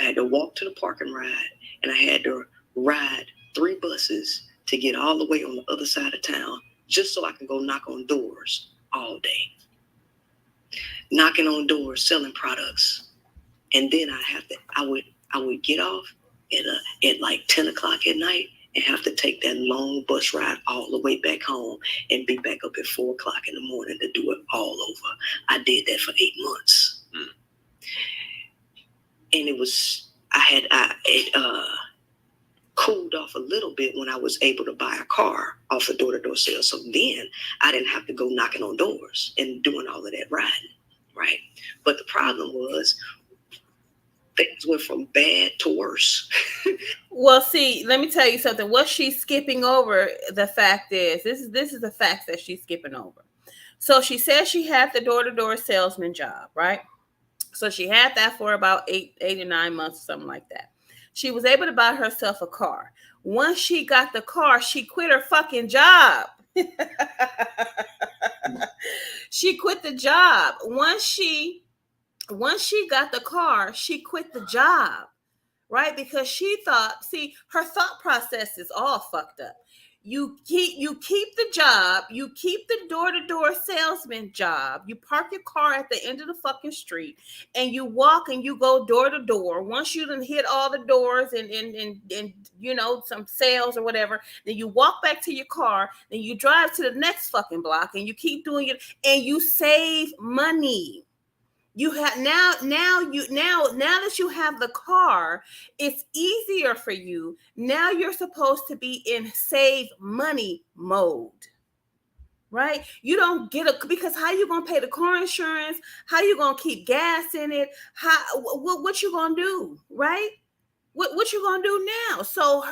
I had to walk to the park and ride, and I had to ride 3 buses to get all the way on the other side of town, just so I can go knock on doors all day. Knocking on doors, selling products. And then I would get off at like 10 o'clock at night and have to take that long bus ride all the way back home and be back up at 4:00 in the morning to do it all over. I did that for 8 months. And it cooled off a little bit when I was able to buy a car off a door-to-door sale. So then I didn't have to go knocking on doors and doing all of that riding, right? But the problem was things went from bad to worse. Well, see, let me tell you something. What she's skipping over, the fact is, this is the facts that she's skipping over. So she says she had the door-to-door salesman job, right? So she had that for about 8 or 9 months, something like that. She was able to buy herself a car. Once she got the car, she quit her fucking job. She quit the job. Once she got the car, she quit the job, right? Because she thought, see, her thought process is all fucked up. You keep the job, you keep the door-to-door salesman job, you park your car at the end of the fucking street, and you walk and you go door to door. Once you done hit all the doors and some sales or whatever, then you walk back to your car, then you drive to the next fucking block, and you keep doing it, and you save money. You have now that you have the car, it's easier for you. Now you're supposed to be in save money mode, right? You don't because how you gonna pay the car insurance? How you gonna keep gas in it? What you gonna do, right? What you gonna do now? So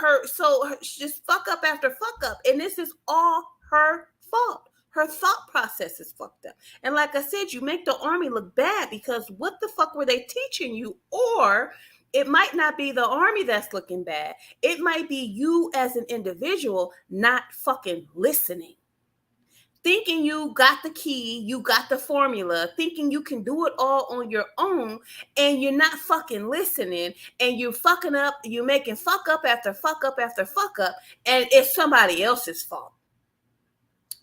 just fuck up after fuck up, and this is all her fault. Her thought process is fucked up. And like I said, you make the army look bad because what the fuck were they teaching you? Or it might not be the army that's looking bad. It might be you as an individual not fucking listening. Thinking you got the key, you got the formula, thinking you can do it all on your own, and you're not fucking listening, and you're fucking up, you're making fuck up after fuck up after fuck up, and it's somebody else's fault.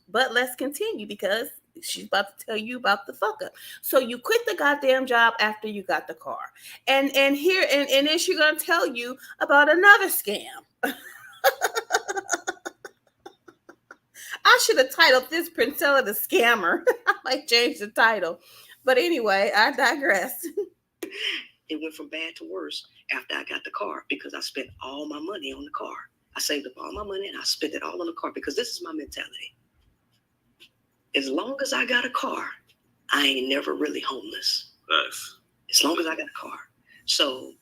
But let's continue because she's about to tell you about the fuck up. So you quit the goddamn job after you got the car. And then she's gonna tell you about another scam. I should have titled this Princella the Scammer. I might change the title. But anyway, I digress. It went from bad to worse after I got the car because I spent all my money on the car. I saved up all my money and I spent it all on the car because this is my mentality. As long as I got a car, I ain't never really homeless. Nice. As long as I got a car. So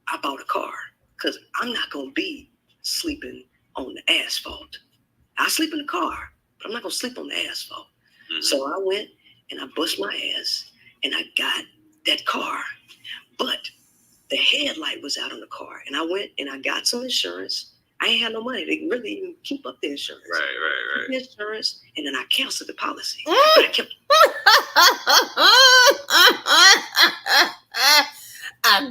I bought a car because I'm not going to be sleeping on the asphalt. I sleep in the car, but I'm not going to sleep on the asphalt. Mm-hmm. So I went and I bust my ass and I got that car. But the headlight was out on the car. And I went and I got some insurance. I ain't had no money to really even keep up the insurance. Right. The insurance, and then I canceled the policy. But I kept.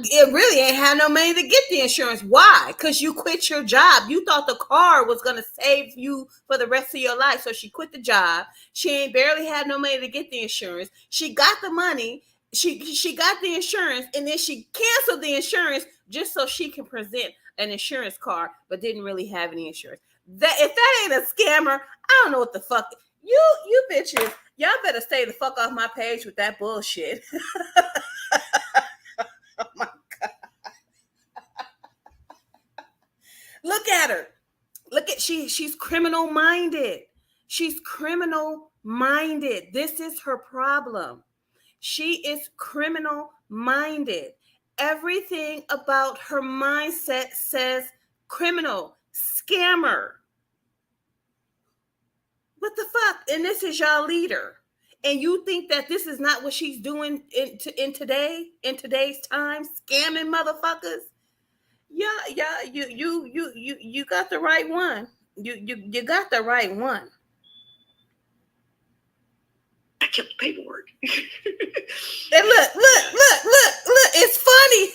It really ain't had no money to get the insurance. Why? Because you quit your job. You thought the car was going to save you for the rest of your life. So she quit the job. She ain't barely had no money to get the insurance. She got the money. She got the insurance, and then she canceled the insurance just so she can present an insurance card, but didn't really have any insurance. That if that ain't a scammer, I don't know what the fuck. You bitches, y'all better stay the fuck off my page with that bullshit. Oh my God. Look at her. Look She's criminal minded. She's criminal minded. This is her problem. She is criminal minded. Everything about her mindset says criminal, scammer. What the fuck? And this is y'all leader. And you think that this is not what she's doing in today's time, scamming motherfuckers? Yeah, you got the right one. You got the right one. I kept the paperwork. And look, it's funny.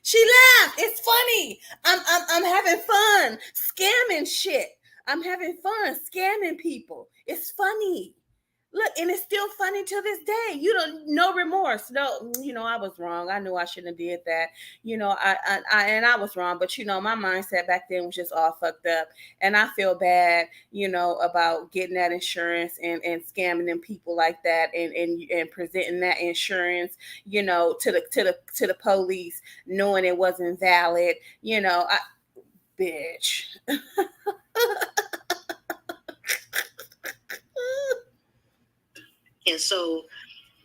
She laughed. It's funny. I'm having fun scamming shit. I'm having fun scamming people. It's funny. Look, and it's still funny to this day. You don't, no remorse. No, I was wrong. I knew I shouldn't have did that. I was wrong. But my mindset back then was just all fucked up, and I feel bad, about getting that insurance and scamming them people like that, and presenting that insurance, to the police, knowing it wasn't valid. Bitch. And so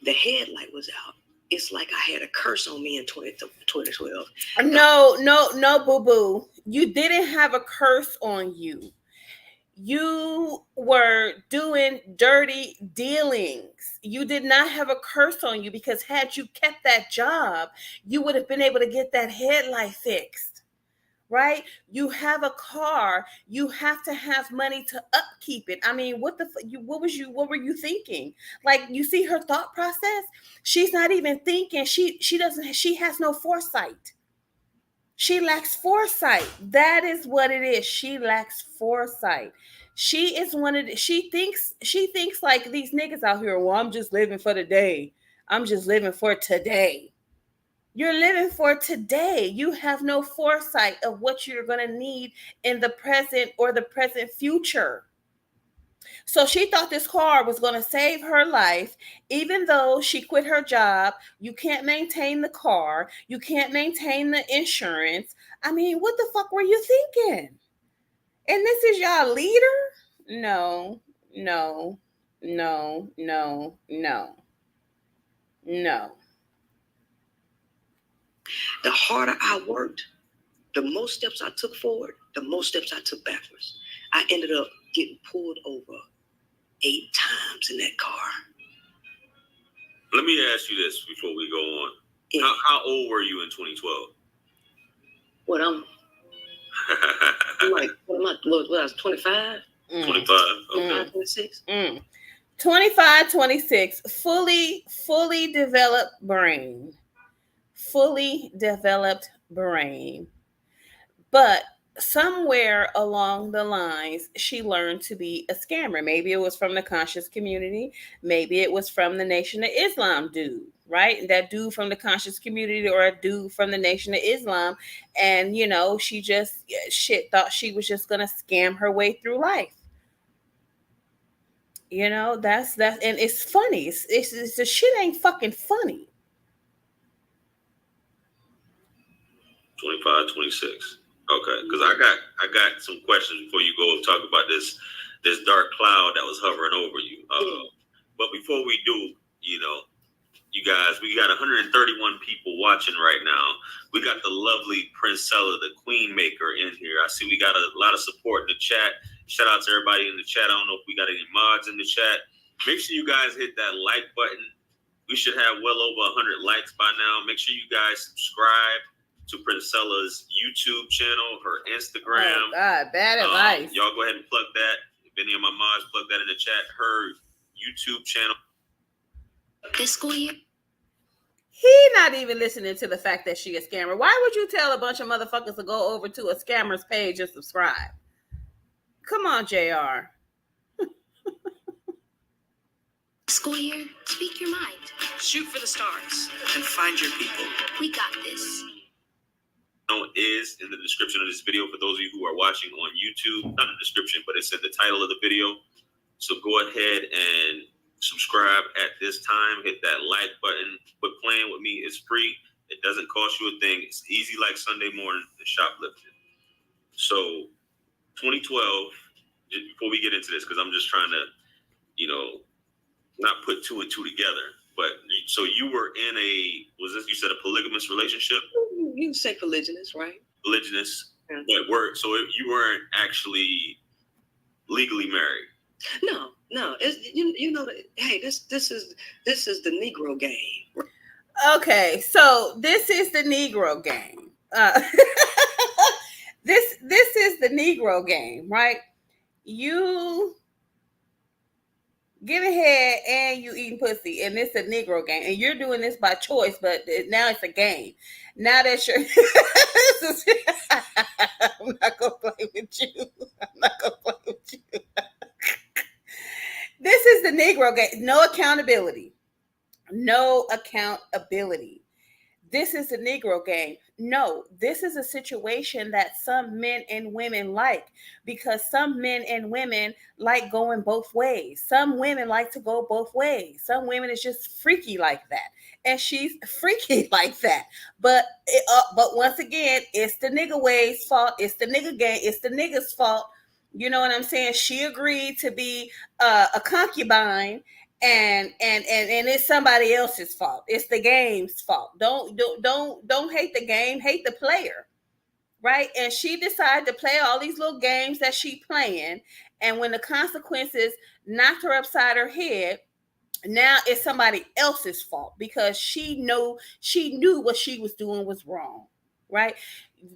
the headlight was out. It's like I had a curse on me in 2012. No, boo-boo. You didn't have a curse on you. You were doing dirty dealings. You did not have a curse on you, because had you kept that job, you would have been able to get that headlight fixed. Right? You have a car. You have to have money to upkeep it. I mean, what were you thinking? Like, you see her thought process? She's not even thinking. She has no foresight. She lacks foresight. That is what it is. She lacks foresight. She thinks like these niggas out here, well, I'm just living for the day. I'm just living for today. You're living for today. You have no foresight of what you're going to need in the present or the present future. So she thought this car was going to save her life, even though she quit her job. You can't maintain the car. You can't maintain the insurance. I mean, what the fuck were you thinking? And this is y'all leader? No. The harder I worked, the more steps I took forward, the more steps I took backwards. I ended up getting pulled over 8 times in that car. Let me ask you this before we go on. Yeah. How old were you in 2012? What, I'm like, what I was 25? 25, okay. 26? 25, 26, fully developed brain. Fully developed brain. But somewhere along the lines, she learned to be a scammer. Maybe it was from the conscious community. Maybe it was from the Nation of Islam dude, right? That dude from the conscious community, or a dude from the Nation of Islam. And, she just thought she was just going to scam her way through life. That's and it's funny. It's the shit ain't fucking funny. 25, 26. Okay, because I got some questions before you go and talk about this dark cloud that was hovering over you. But before we do, you guys, we got 131 people watching right now. We got the lovely Princella, the Queen Maker, in here. I see we got a lot of support in the chat. Shout out to everybody in the chat. I don't know if we got any mods in the chat. Make sure you guys hit that like button. We should have well over 100 likes by now. Make sure you guys subscribe to Princella's YouTube channel, her Instagram. Oh God, bad advice. Y'all go ahead and plug that. If any of my mods, plug that in the chat. Her YouTube channel. This school year? He not even listening to the fact that she a scammer. Why would you tell a bunch of motherfuckers to go over to a scammer's page and subscribe? Come on, JR. School year, speak your mind. Shoot for the stars and find your people. We got this. Is in the description of this video for those of you who are watching on YouTube. Not in the description, but it's in the title of the video. So go ahead and subscribe at this time. Hit that like button. Quit playing with me. It's free. It doesn't cost you a thing. It's easy like Sunday morning and shoplifting. So 2012. Before we get into this, because I'm just trying to, not put two and two together. But so you were in you said a polygamous relationship? You can say polygynous, right? Polygynous. Yeah. But you weren't actually legally married. No. It's, hey, this is the Negro game. Okay, so this is the Negro game. This is the Negro game, right? You get ahead and you eating pussy, and it's a Negro game, and you're doing this by choice, but now it's a game. Now that you're, I'm not gonna play with you. I'm not gonna play with you. This is the Negro game. No accountability. No accountability. This is the Negro game. No, this is a situation that some men and women like, because some men and women like going both ways. Some women like to go both ways. Some women is just freaky like that, and she's freaky like that. But once again, it's the nigga ways fault. It's the nigga game. It's the nigga's fault. You know what I'm saying? She agreed to be a concubine, and it's somebody else's fault. It's the game's fault. Don't hate the game, hate the player, right? And she decided to play all these little games that she playing, and when the consequences knocked her upside her head, now it's somebody else's fault, because she knew what she was doing was wrong, right?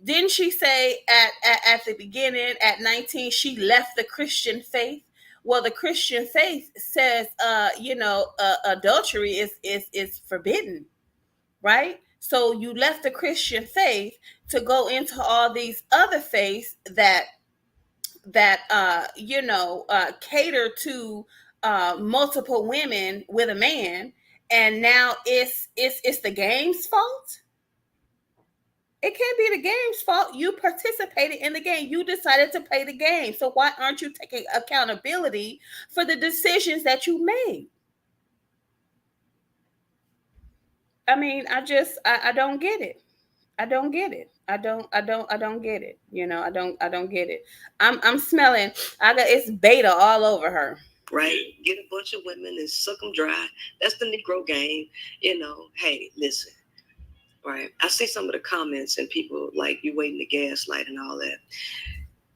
Didn't she say at the beginning, at 19, she left the Christian faith? Well, the Christian faith says, adultery is forbidden, right? So you left the Christian faith to go into all these other faiths that cater to multiple women with a man, and now it's the game's fault. It can't be the game's fault. You participated in the game. You decided to play the game. So why aren't you taking accountability for the decisions that you made? I mean, I don't get it. I don't get it. I don't get it. I don't get it. I'm smelling. It's beta all over her. Right? Get a bunch of women and suck them dry. That's the Negro game. Hey, listen. Right. I see some of the comments and people like, you waiting to gaslight and all that.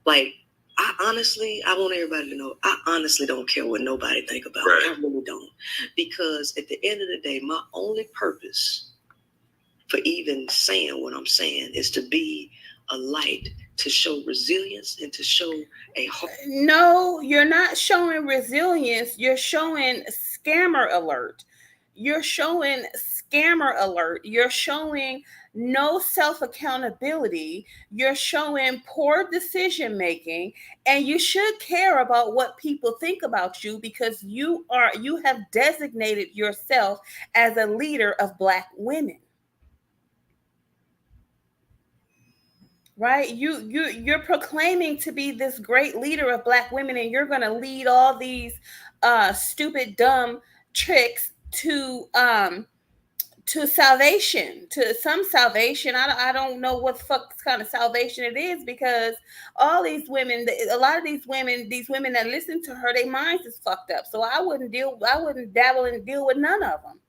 Like, I want everybody to know, I honestly don't care what nobody think about it. I really don't. Because at the end of the day, my only purpose for even saying what I'm saying is to be a light, to show resilience, and to show a hope. No, you're not showing resilience. You're showing scammer alert. You're showing scammer alert. You're showing no self accountability. You're showing poor decision making, and you should care about what people think about you, because you have designated yourself as a leader of Black women. Right? You're proclaiming to be this great leader of Black women, and you're going to lead all these stupid dumb tricks to salvation, to some salvation. I don't know what the fuck kind of salvation it is, because all these women, a lot of these women that listen to her, their minds is fucked up. So I wouldn't dabble and deal with none of them.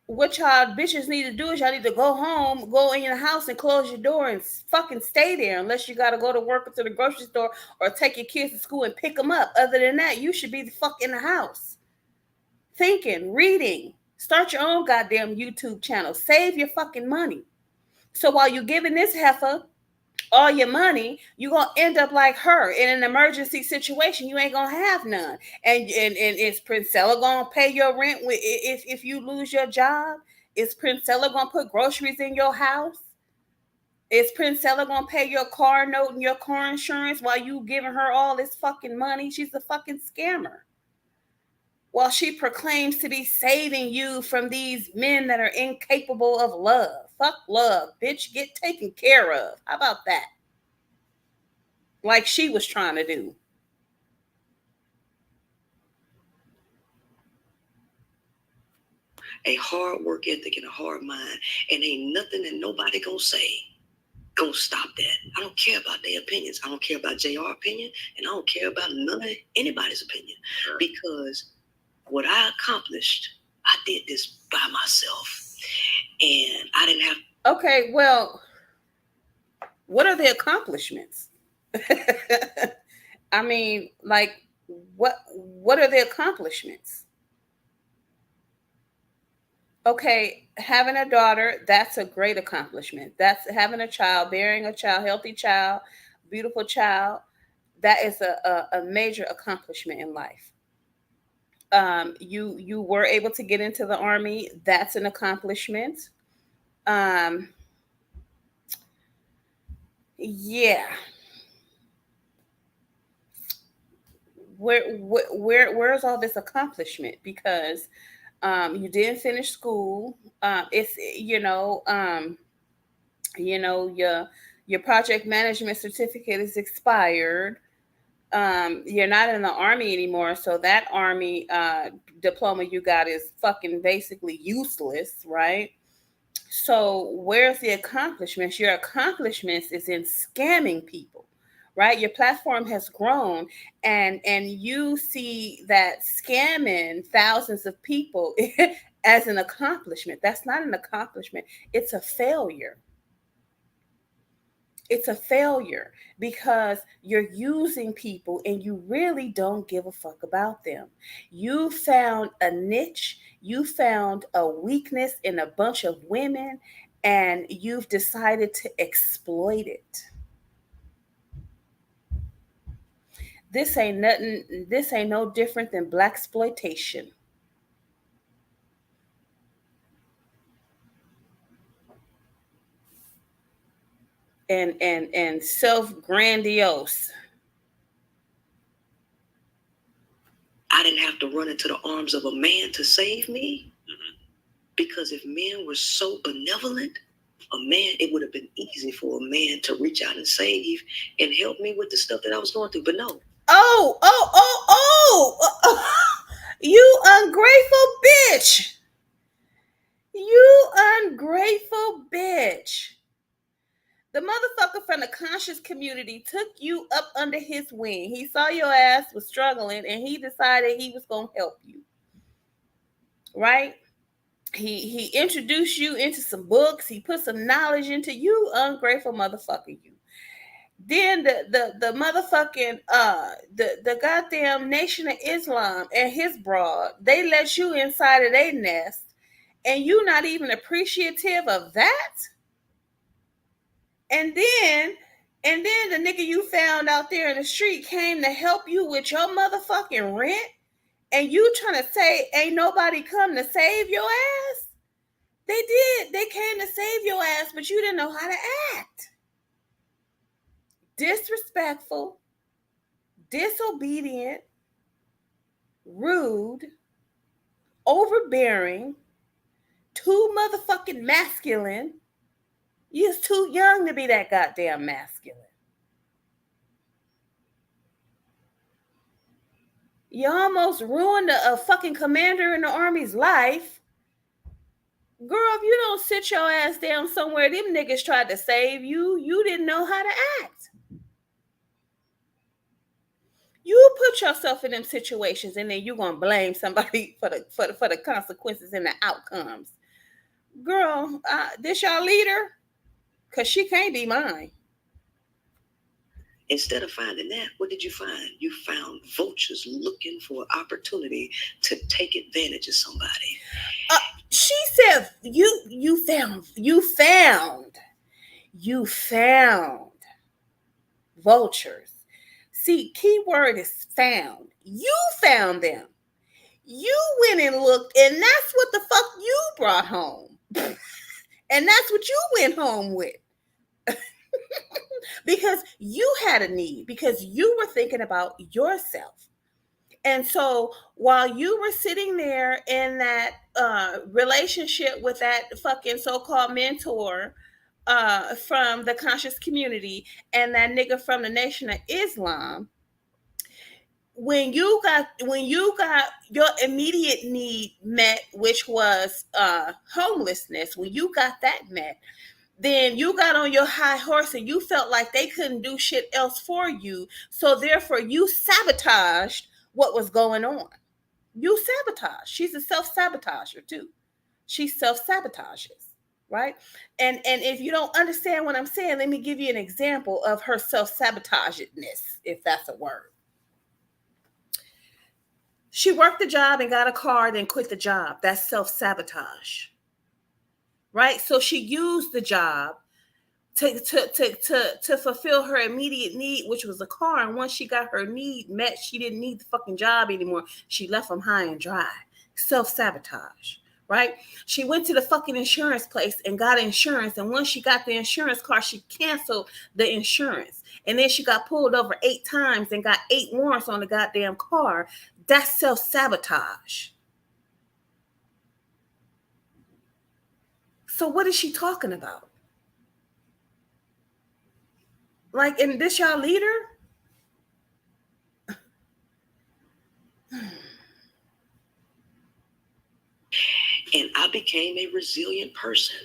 What y'all bitches need to do is y'all need to go home, go in your house and close your door and fucking stay there, unless you got to go to work or to the grocery store or take your kids to school and pick them up. Other than that, you should be the fuck in the house, thinking, reading. Start your own goddamn YouTube channel. Save your fucking money. So while you're giving this heifer all your money, you're gonna end up like her in an emergency situation. You ain't gonna have none. And is Princella gonna pay your rent if you lose your job? Is Princella gonna put groceries in your house? Is Princella gonna pay your car note and your car insurance while you giving her all this fucking money? She's a fucking scammer. While she proclaims to be saving you from these men that are incapable of love. Fuck love, bitch. Get taken care of. How about that? Like she was trying to do. A hard work ethic and a hard mind, and ain't nothing that nobody gonna say gonna stop that. I don't care about their opinions. I don't care about JR opinion, and I don't care about none of anybody's opinion. Sure. Because what I accomplished, I did this by myself. And I didn't have... Okay, well, what are the accomplishments? I mean, like, what are the accomplishments? Okay, having a daughter, that's a great accomplishment. That's having a child, bearing a child, healthy child, beautiful child. That is a major accomplishment in life. You were able to get into the army. That's an accomplishment. Um, yeah. Where's all this accomplishment? Because you didn't finish school. It's your project management certificate is expired. You're not in the army anymore, so that army diploma you got is fucking basically useless, right? So where's the accomplishments? Your accomplishments is in scamming people, right? Your platform has grown, and you see that scamming thousands of people as an accomplishment. That's not an accomplishment. It's a failure. It's a failure because you're using people and you really don't give a fuck about them. You found a niche, you found a weakness in a bunch of women, and you've decided to exploit it. This ain't nothing, this ain't no different than black exploitation. And self grandiose. I didn't have to run into the arms of a man to save me. Because if men were so benevolent, it would have been easy for a man to reach out and save and help me with the stuff that I was going through. But no. Oh, you ungrateful bitch. You ungrateful bitch. The motherfucker from the conscious community took you up under his wing. He saw your ass was struggling and he decided he was going to help you. Right? He introduced you into some books. He put some knowledge into you, ungrateful motherfucker, you. Then the motherfucking the goddamn Nation of Islam and his broad, they let you inside of their nest, and you not even appreciative of that. And then the nigga you found out there in the street came to help you with your motherfucking rent, and you trying to say ain't nobody come to save your ass? They did. They came to save your ass, but you didn't know how to act. Disrespectful, disobedient, rude, overbearing, too motherfucking masculine. You're too young to be that goddamn masculine. You almost ruined a fucking commander in the army's life. Girl, if you don't sit your ass down somewhere, them niggas tried to save you. You didn't know how to act. You put yourself in them situations, and then you're gonna blame somebody for the consequences and the outcomes. Girl, this your leader? Cause she can't be mine. Instead of finding that, what did you find? You found vultures looking for an opportunity to take advantage of somebody. She said you found vultures. See, key word is found. You found them. You went and looked, and that's what the fuck you brought home. And that's what you went home with. Because you had a need, because you were thinking about yourself. And so while you were sitting there in that relationship with that fucking so-called mentor from the conscious community and that nigga from the Nation of Islam, when you got your immediate need met, which was homelessness, when you got that met, then you got on your high horse and you felt like they couldn't do shit else for you. So therefore you sabotaged what was going on. You sabotage. She's a self-sabotager too. She self-sabotages, right? And if you don't understand what I'm saying, let me give you an example of her self-sabotagedness, if that's a word. She worked the job and got a car, then quit the job. That's self-sabotage, right? So she used the job to fulfill her immediate need, which was a car. And once she got her need met, she didn't need the fucking job anymore. She left them high and dry. Self-sabotage, right? She went to the fucking insurance place and got insurance. And once she got the insurance car, she canceled the insurance. And then she got pulled over 8 times and got 8 warrants on the goddamn car. That's self-sabotage. So what is she talking about? Like, and this y'all leader? And I became a resilient person.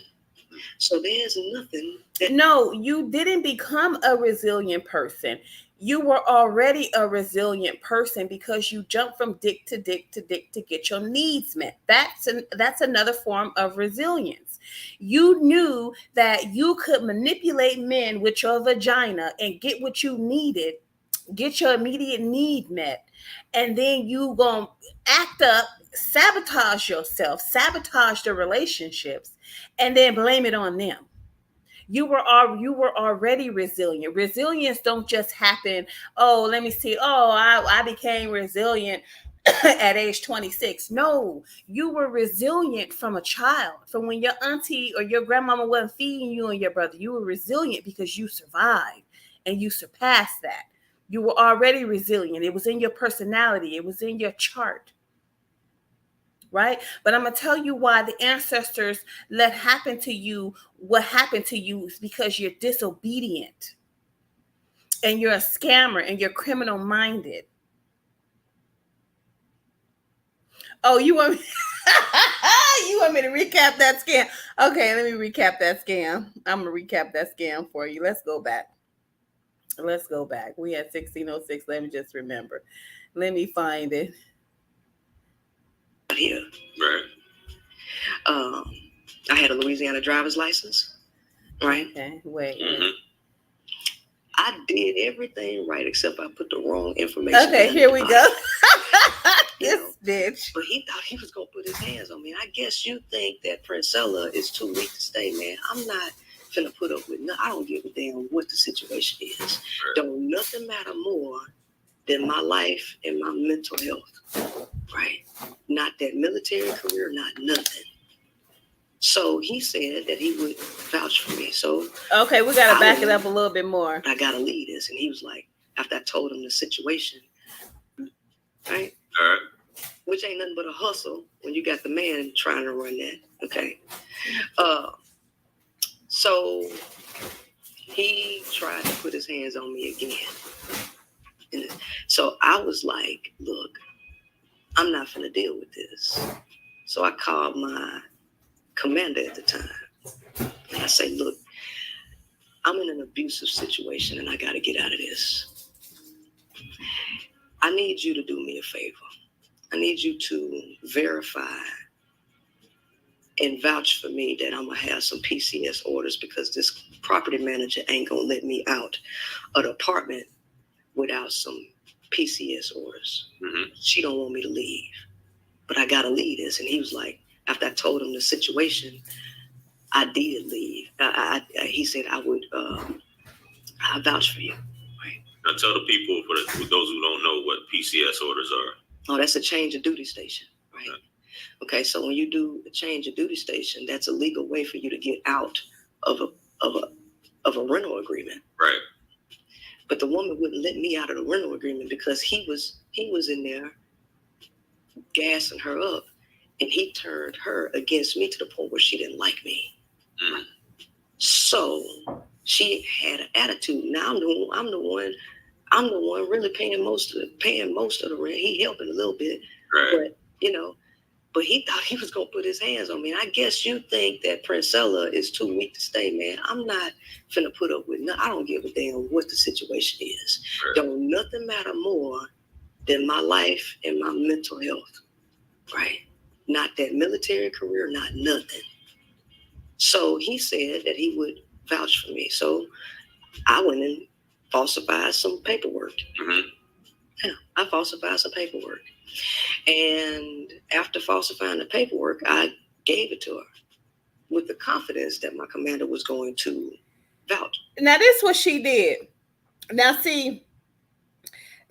So there's nothing that... No, you didn't become a resilient person. You were already a resilient person because you jumped from dick to dick to dick to get your needs met. That's another form of resilience. You knew that you could manipulate men with your vagina and get what you needed, get your immediate need met, and then you gonna act up, sabotage yourself, sabotage the relationships, and then blame it on them. You were already resilient. Resilience don't just happen. Oh, let me see. Oh, I became resilient at age 26. No, you were resilient from a child. From when your auntie or your grandmama wasn't feeding you and your brother. You were resilient because you survived and you surpassed that. You were already resilient. It was in your personality. It was in your chart. Right? But I'm going to tell you why the ancestors let happen to you what happened to you is because you're disobedient and you're a scammer and you're criminal minded. Oh, you want me, you want me to recap that scam? Okay, let me recap that scam. I'm going to recap that scam for you. Let's go back. We had 1606. Let me just remember. Let me find it. Here. Right. I had a Louisiana driver's license. Right. Okay. Wait. Mm-hmm. I did everything right except I put the wrong information. Okay, here we go. This bitch. But he thought he was gonna put his hands on me. I guess you think that Princella is too weak to stay, man. I'm not finna put up with I don't give a damn what the situation is. Right. Don't nothing matter more than my life and my mental health. Right. Not that military career, not nothing. So he said that he would vouch for me. So okay, we gotta back it up a little bit more. I gotta lead this. And he was like, after I told him the situation, right? All right. Which ain't nothing but a hustle when you got the man trying to run that. Okay. So he tried to put his hands on me again. And so I was like, look, I'm not finna deal with this. So I called my commander at the time. And I say, look, I'm in an abusive situation and I got to get out of this. I need you to do me a favor. I need you to verify and vouch for me that I'm going to have some PCS orders because this property manager ain't going to let me out of the apartment without some PCS orders. Mm-hmm. She don't want me to leave, but I got to leave this. And he was like, after I told him the situation, I did leave. He said I would, I vouch for you. Right. Now tell the people, for those who don't know what PCS orders are. Oh, that's a change of duty station, right? Okay, so when you do a change of duty station, that's a legal way for you to get out of a rental agreement. Right. But the woman wouldn't let me out of the rental agreement because he was in there gassing her up, and he turned her against me to the point where she didn't like me. Mm. So she had an attitude. Now I'm the one really paying most of the rent. He helping a little bit, right. But But he thought he was going to put his hands on me. And I guess you think that Princella is too weak to stay, man. I'm not finna put up with nothing. I don't give a damn what the situation is. Right. Don't nothing matter more than my life and my mental health, right? Not that military career, not nothing. So he said that he would vouch for me. So I went and falsified some paperwork. Mm-hmm. Yeah, I falsified some paperwork. And after falsifying the paperwork, I gave it to her with the confidence that my commander was going to vouch. Now this what she did. Now see,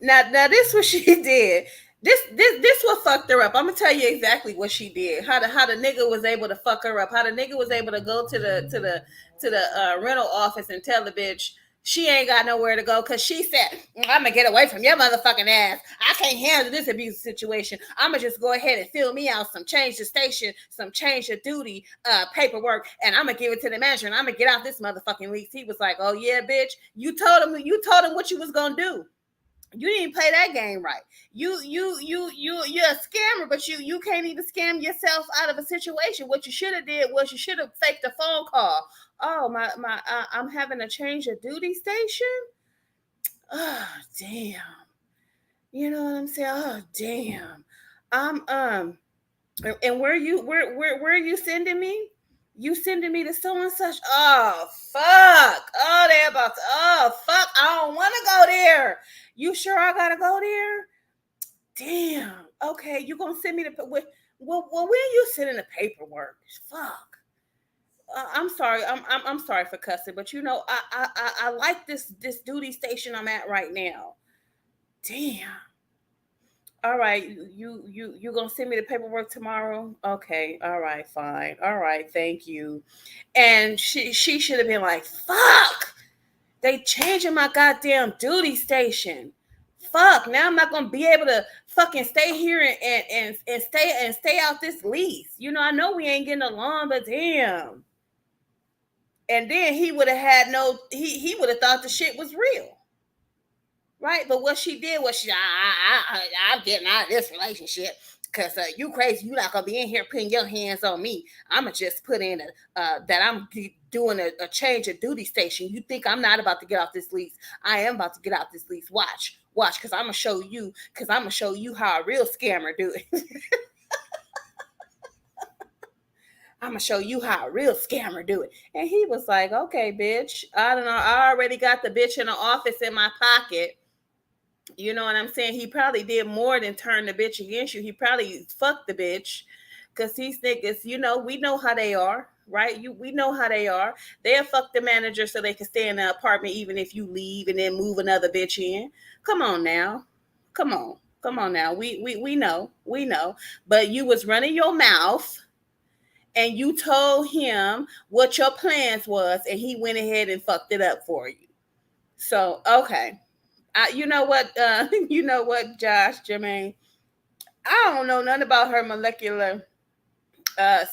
now this what she did. This what fucked her up. I'm gonna tell you exactly what she did. How the nigga was able to fuck her up. How the nigga was able to go to the rental office and tell the bitch she ain't got nowhere to go because she said, I'm gonna get away from your motherfucking ass. I can't handle this abusive situation. I'm gonna just go ahead and fill me out some change the station, some change of duty paperwork, and I'm gonna give it to the manager and I'm gonna get out this motherfucking lease. He was like, oh yeah, bitch, you told him what you was gonna do. You didn't play that game right. You're a scammer, but you can't even scam yourself out of a situation. What you should have did was you should have faked a phone call. Oh I'm having a change of duty station. Oh damn. You know what I'm saying? Oh damn. And where are you sending me? You sending me to so and such? Oh fuck! Oh, they about to. Oh fuck! I don't want to go there. You sure I gotta go there? Damn. Okay, you gonna send me the well? When you sending the paperwork? Fuck. I'm sorry. I'm sorry for cussing, but you know I like this duty station I'm at right now. Damn. All right, you gonna send me the paperwork tomorrow? Okay, all right, fine. All right, thank you. And she should have been like, fuck, they changing my goddamn duty station. Fuck, now I'm not gonna be able to fucking stay here and stay out this lease. You know, I know we ain't getting along, but damn. And then he would have had he would have thought the shit was real. Right, but what she did was I'm getting out of this relationship because you crazy. You not gonna be in here putting your hands on me. I'ma just put in that I'm doing a change of duty station. You think I'm not about to get off this lease? I am about to get out this lease. Watch, because I'm gonna show you. Because I'm gonna show you how a real scammer do it. I'm gonna show you how a real scammer do it. And he was like, okay, bitch. I don't know. I already got the bitch in the office in my pocket. You know what I'm saying? He probably did more than turn the bitch against you. He probably fucked the bitch because these niggas, you know, we know how they are, right? We know how they are. They'll fuck the manager so they can stay in the apartment even if you leave and then move another bitch in. Come on now. Come on now. We know. But you was running your mouth and you told him what your plans was and he went ahead and fucked it up for you. So, okay. You know what, Josh, Jermaine? I don't know nothing about her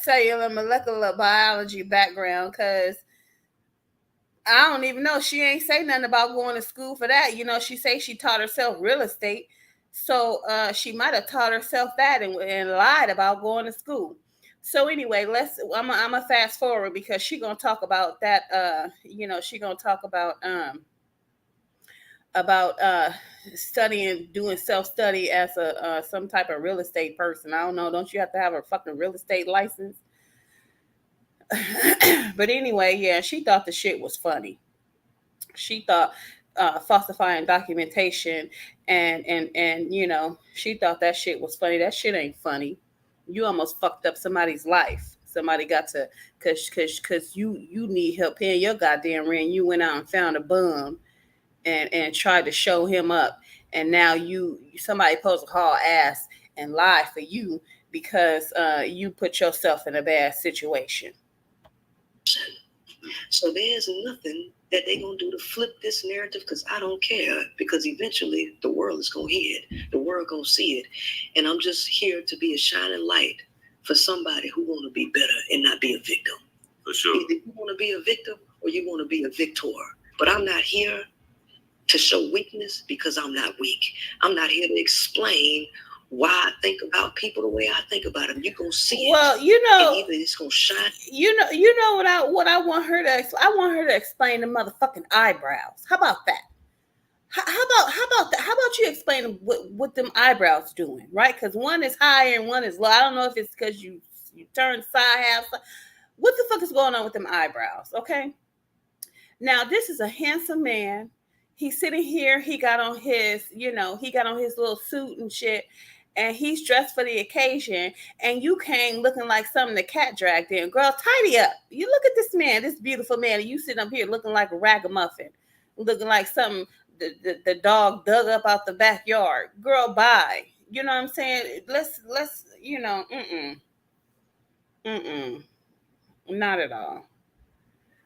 cellular molecular biology background because I don't even know. She ain't say nothing about going to school for that. You know, she say she taught herself real estate. So she might have taught herself that and lied about going to school. So anyway, I'm gonna fast forward because she gonna talk about that. She gonna talk about studying, doing self-study as a some type of real estate person. I don't know. Don't you have to have a fucking real estate license? But anyway, yeah, she thought the shit was funny. She thought falsifying documentation and she thought that shit was funny. That shit ain't funny. You almost fucked up somebody's life. Somebody got to cause you need help paying your goddamn rent. You went out and found a bum and tried to show him up, and now somebody supposed to haul ass and lie for you because you put yourself in a bad situation. So there's nothing that they're going to do to flip this narrative because I don't care, because eventually the world is going to hear it. The world going to see it. And I'm just here to be a shining light for somebody who want to be better and not be a victim. For sure. Either you want to be a victim or you want to be a victor. But I'm not here to show weakness because I'm not weak. I'm not here to explain why I think about people the way I think about them. You're gonna see Well, it. you know, And either it's gonna shine. you know what I want her to. I want her to explain the motherfucking eyebrows. How about that? How about that? How about you explain what them eyebrows doing, right? Because one is higher and one is low. I don't know if it's because you turn side half. What the fuck is going on with them eyebrows? Okay. Now this is a handsome man. He's sitting here. He got on his, he got on his little suit and shit, and he's dressed for the occasion. And you came looking like something the cat dragged in. Girl, tidy up. You look at this man, this beautiful man, and you sitting up here looking like a ragamuffin, looking like something the dog dug up out the backyard. Girl, bye. You know what I'm saying? Let's mm-mm, not at all.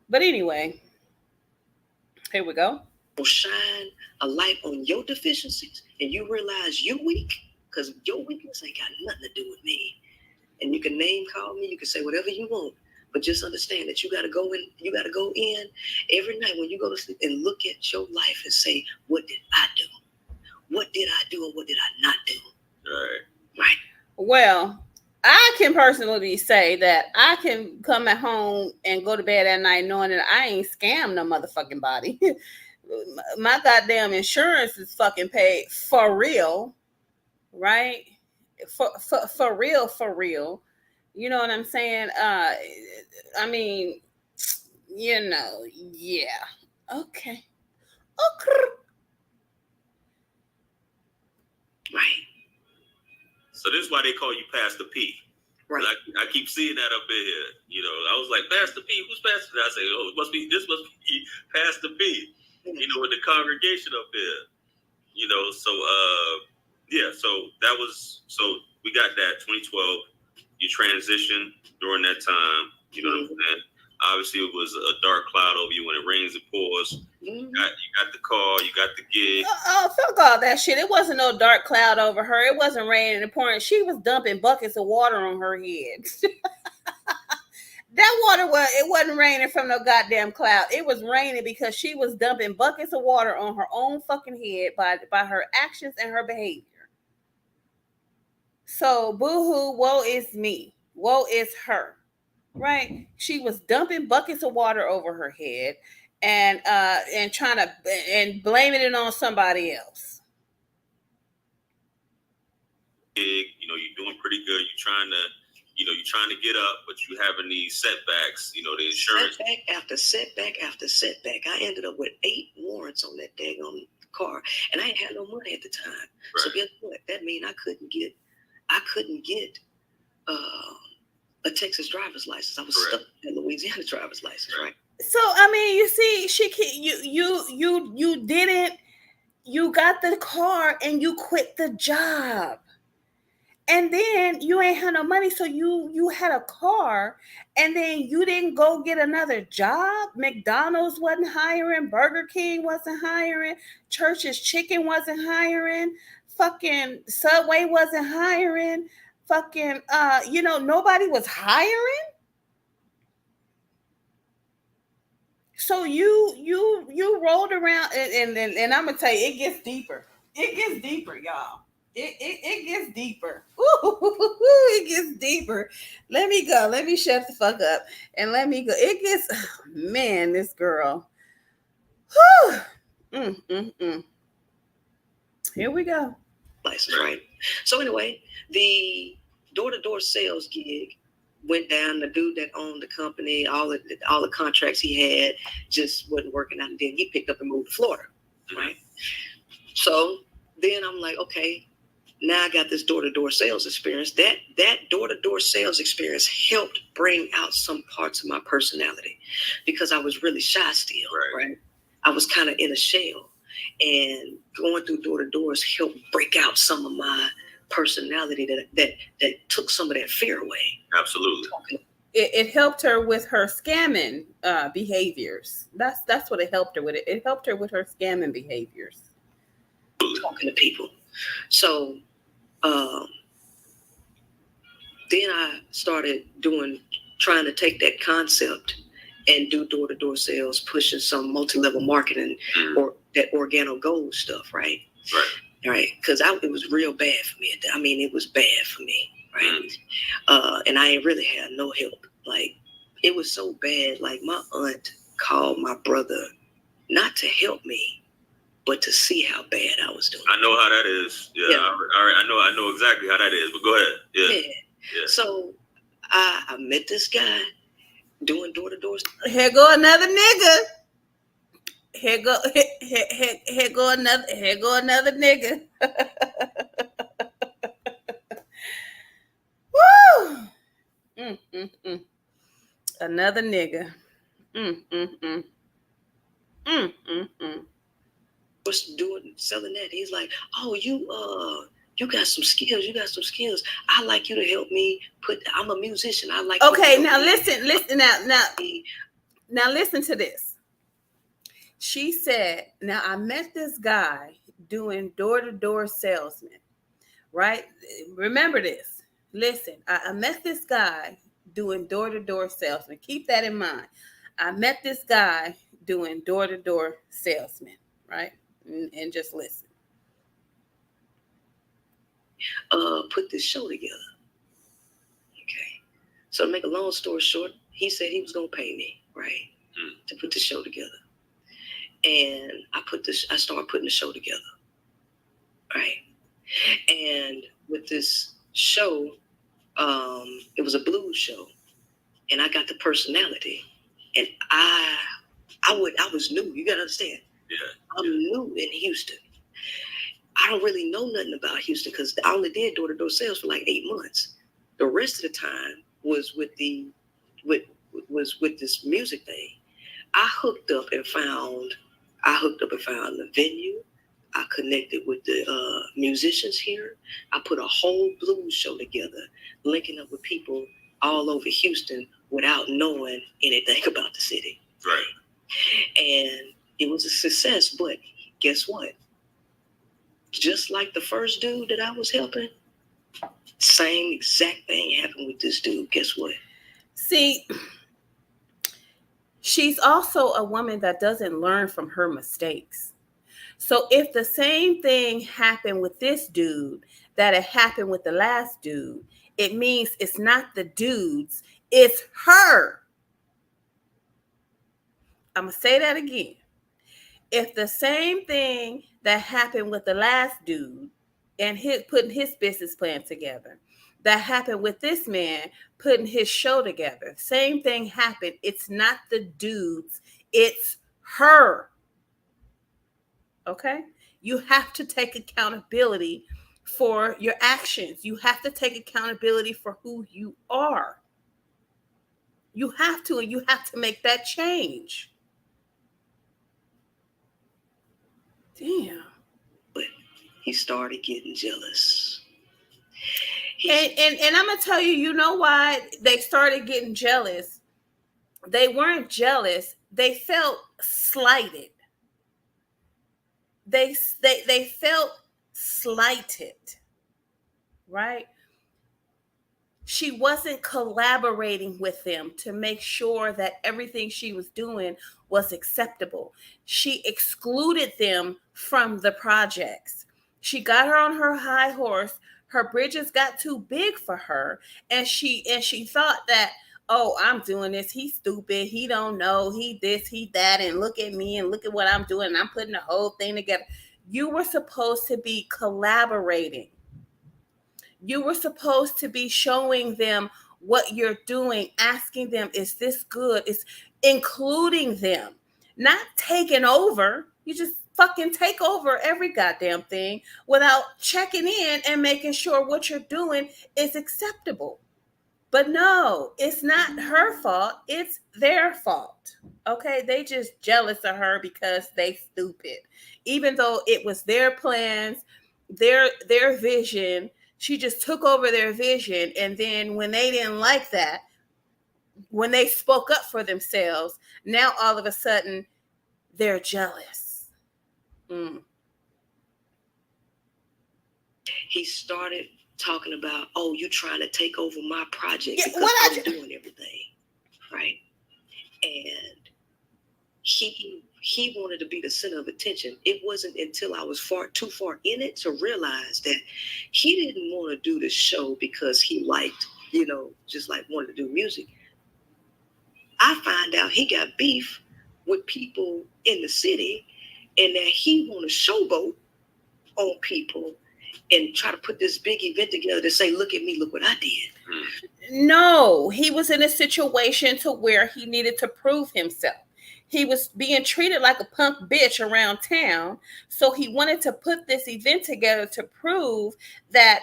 But anyway, here we go. Will shine a light on your deficiencies, and you realize you're weak, because your weakness ain't got nothing to do with me. And you can name call me, you can say whatever you want, but just understand that you gotta go in every night when you go to sleep and look at your life and say, what did I do? What did I do and what did I not do? Right. Well, I can personally say that I can come at home and go to bed at night knowing that I ain't scammed no motherfucking body. My goddamn insurance is fucking paid for real, right? For real. You know what I'm saying? I mean, yeah. Okay. Right. So this is why they call you Pastor P. Right. I keep seeing that up in here. I was like, Pastor P, who's Pastor P? I say, oh, this must be Pastor P. In the congregation up there. So we got that 2012. You transitioned during that time. You know what I'm saying? Obviously, it was a dark cloud over you. When it rains, it pours. You got the car, you got the gig. Oh, fuck all that shit. It wasn't no dark cloud over her. It wasn't raining and pouring. She was dumping buckets of water on her head. That water it wasn't raining from no goddamn cloud. It was raining because she was dumping buckets of water on her own fucking head by her actions and her behavior. So boo-hoo, woe is me. Woe is her. Right? She was dumping buckets of water over her head and trying to and blaming it on somebody else. You're doing pretty good. You're trying to get up, but you having these setbacks. The insurance setback after setback after setback. I ended up with 8 warrants on that daggone car, and I ain't had no money at the time. Right. So guess what? That means I couldn't get a Texas driver's license. I was stuck in Louisiana driver's license, right? So I mean, you see, you didn't. You got the car and you quit the job. And then you ain't had no money, so you had a car, and then you didn't go get another job. McDonald's wasn't hiring, Burger King wasn't hiring, Church's Chicken wasn't hiring, fucking Subway wasn't hiring, fucking nobody was hiring. So you rolled around, and I'm gonna tell you, it gets deeper. It gets deeper, y'all. It gets deeper. Ooh, it gets deeper. Let me go. Let me shut the fuck up and let me go. It gets, man, this girl. Here we go. License, right? So anyway, the door-to-door sales gig went down. The dude that owned the company, all the contracts he had just wasn't working out. And then he picked up and moved to Florida, right? So then I'm like, okay. Now I got this door-to-door sales experience. That door-to-door sales experience helped bring out some parts of my personality because I was really shy still, right? I was kind of in a shell, and going through door-to-doors helped break out some of my personality that took some of that fear away. Absolutely. It helped her with her scamming behaviors. That's what it helped her with. It helped her with her scamming behaviors. Talking to people. So then I started trying to take that concept and do door-to-door sales, pushing some multi-level marketing or that organo gold stuff, right? Right. right? Because it was real bad for me. I mean, it was bad for me, right? And I ain't really had no help. Like, it was so bad. Like, my aunt called my brother not to help me, but to see how bad I was doing. I know how that is. Yeah. I know exactly how that is. But go ahead. Yeah. So I met this guy doing door-to-door. Here go another nigga. Here go another nigga. Woo! Another nigga. Was doing selling that. He's like, oh, you got some skills. You got some skills. I like you to help me I'm a musician. I like. Okay, now listen now listen to this. She said, now I met this guy doing door-to-door salesman, right? Remember this. Listen, I met this guy doing door-to-door salesman. Keep that in mind. I met this guy doing door-to-door salesman, right? And just listen. Put this show together. Okay. So to make a long story short, he said he was gonna pay me, right, to put the show together. And I started putting the show together. Right. And with this show, it was a blues show. And I got the personality. And I was new. You gotta understand. Yeah. I'm new in Houston. I don't really know nothing about Houston because I only did door-to-door sales for like 8 months. The rest of the time was with this music thing. I hooked up and found the venue. I connected with the musicians here. I put a whole blues show together, linking up with people all over Houston without knowing anything about the city. Right. And it was a success, but guess what? Just like the first dude that I was helping, same exact thing happened with this dude. Guess what? See, she's also a woman that doesn't learn from her mistakes. So if the same thing happened with this dude that it happened with the last dude, it means it's not the dudes, it's her. I'm going to say that again. If the same thing that happened with the last dude and putting his business plan together, that happened with this man putting his show together, same thing happened. It's not the dudes, it's her. Okay? You have to take accountability for your actions. You have to take accountability for who you are. You have to, and you have to make that change. Damn. But he started getting jealous. And I'm going to tell you, you know why they started getting jealous? They weren't jealous. They felt slighted. They felt slighted, right? She wasn't collaborating with them to make sure that everything she was doing was acceptable. She excluded them from the projects. She got her on her high horse. Her bridges got too big for her. And she thought that, oh, I'm doing this. He's stupid. He don't know. He this, he that. And look at me and look at what I'm doing. And I'm putting the whole thing together. You were supposed to be collaborating. You were supposed to be showing them what you're doing, asking them, is this good? It's including them, not taking over. You just fucking take over every goddamn thing without checking in and making sure what you're doing is acceptable. But no, it's not her fault. It's their fault. Okay, they just jealous of her because they stupid. Even though it was their plans, their vision, she just took over their vision. And then when they didn't like that, when they spoke up for themselves, now all of a sudden they're jealous. He started talking about, oh, you trying to take over my project because I'm doing everything, right? And he he wanted to be the center of attention. It wasn't until I was too far in it to realize that he didn't want to do the show because he liked, just like wanted to do music. I find out he got beef with people in the city and that he want to showboat on people and try to put this big event together to say, look at me, look what I did. No, he was in a situation to where he needed to prove himself. He was being treated like a punk bitch around town. So he wanted to put this event together to prove that,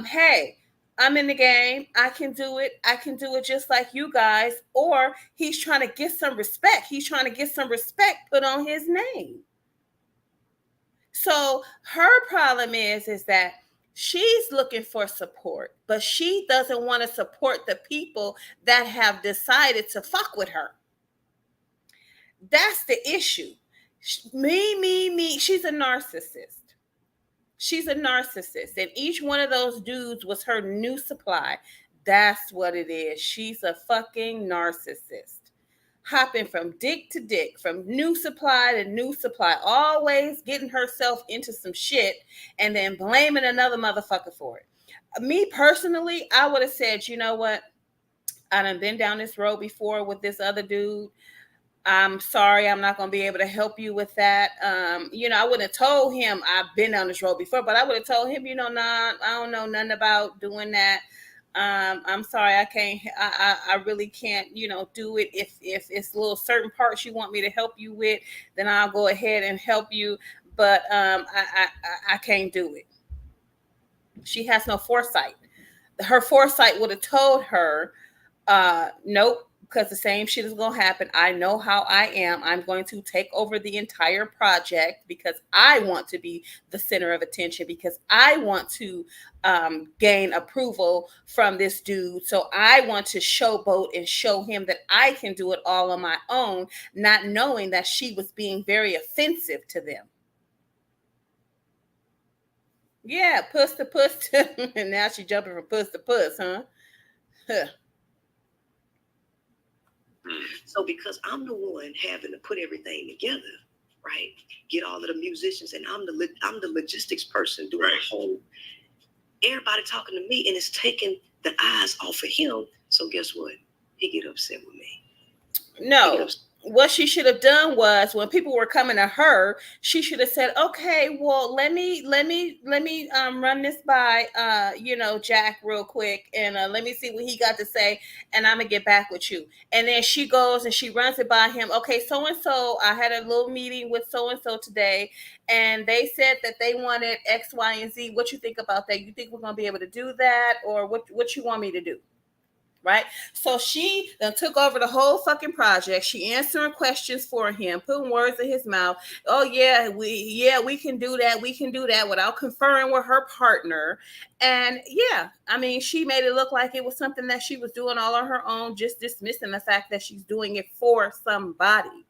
hey, I'm in the game. I can do it. I can do it just like you guys. Or he's trying to get some respect. He's trying to get some respect put on his name. So her problem is that she's looking for support, but she doesn't want to support the people that have decided to fuck with her. That's the issue. Me. She's a narcissist. She's a narcissist. And each one of those dudes was her new supply. That's what it is. She's a fucking narcissist. Hopping from dick to dick, from new supply to new supply, always getting herself into some shit and then blaming another motherfucker for it. Me personally, I would have said, you know what? I done been down this road before with this other dude. I'm sorry, I'm not going to be able to help you with that. I wouldn't have told him I've been down this road before, but I would have told him, nah, I don't know nothing about doing that. I'm sorry, I can't. I really can't. Do it. If it's little certain parts you want me to help you with, then I'll go ahead and help you. But I can't do it. She has no foresight. Her foresight would have told her, nope, because the same shit is going to happen. I know how I am. I'm going to take over the entire project because I want to be the center of attention, because I want to gain approval from this dude. So I want to showboat and show him that I can do it all on my own, not knowing that she was being very offensive to them. Yeah, puss to puss. And now she's jumping from puss to puss, huh? So because I'm the one having to put everything together, right? Get all of the musicians, and I'm the logistics person doing the whole. Everybody talking to me, and it's taking the eyes off of him. So guess what? He get upset with me. No. What she should have done was, when people were coming to her, she should have said, okay, well, let me run this by Jack real quick, and let me see what he got to say, and I'm gonna get back with you. And then she goes and she runs it by him. Okay, so and so, I had a little meeting with so and so today, and they said that they wanted X, Y, and Z. What you think about that? You think we're gonna be able to do that, or what you want me to do? Right? So she then took over the whole fucking project. She answering questions for him, putting words in his mouth. Oh yeah, we can do that. We can do that, without conferring with her partner. And yeah, I mean, she made it look like it was something that she was doing all on her own, just dismissing the fact that she's doing it for somebody.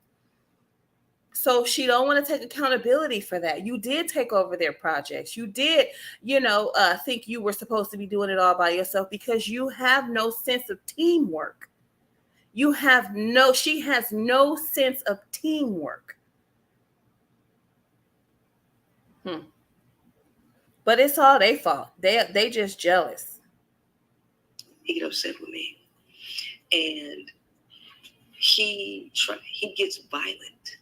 So she don't want to take accountability for that. You did take over their projects. You did, think you were supposed to be doing it all by yourself, because you have no sense of teamwork. She has no sense of teamwork. But it's all their fault. They just jealous. He get upset with me, and he gets violent.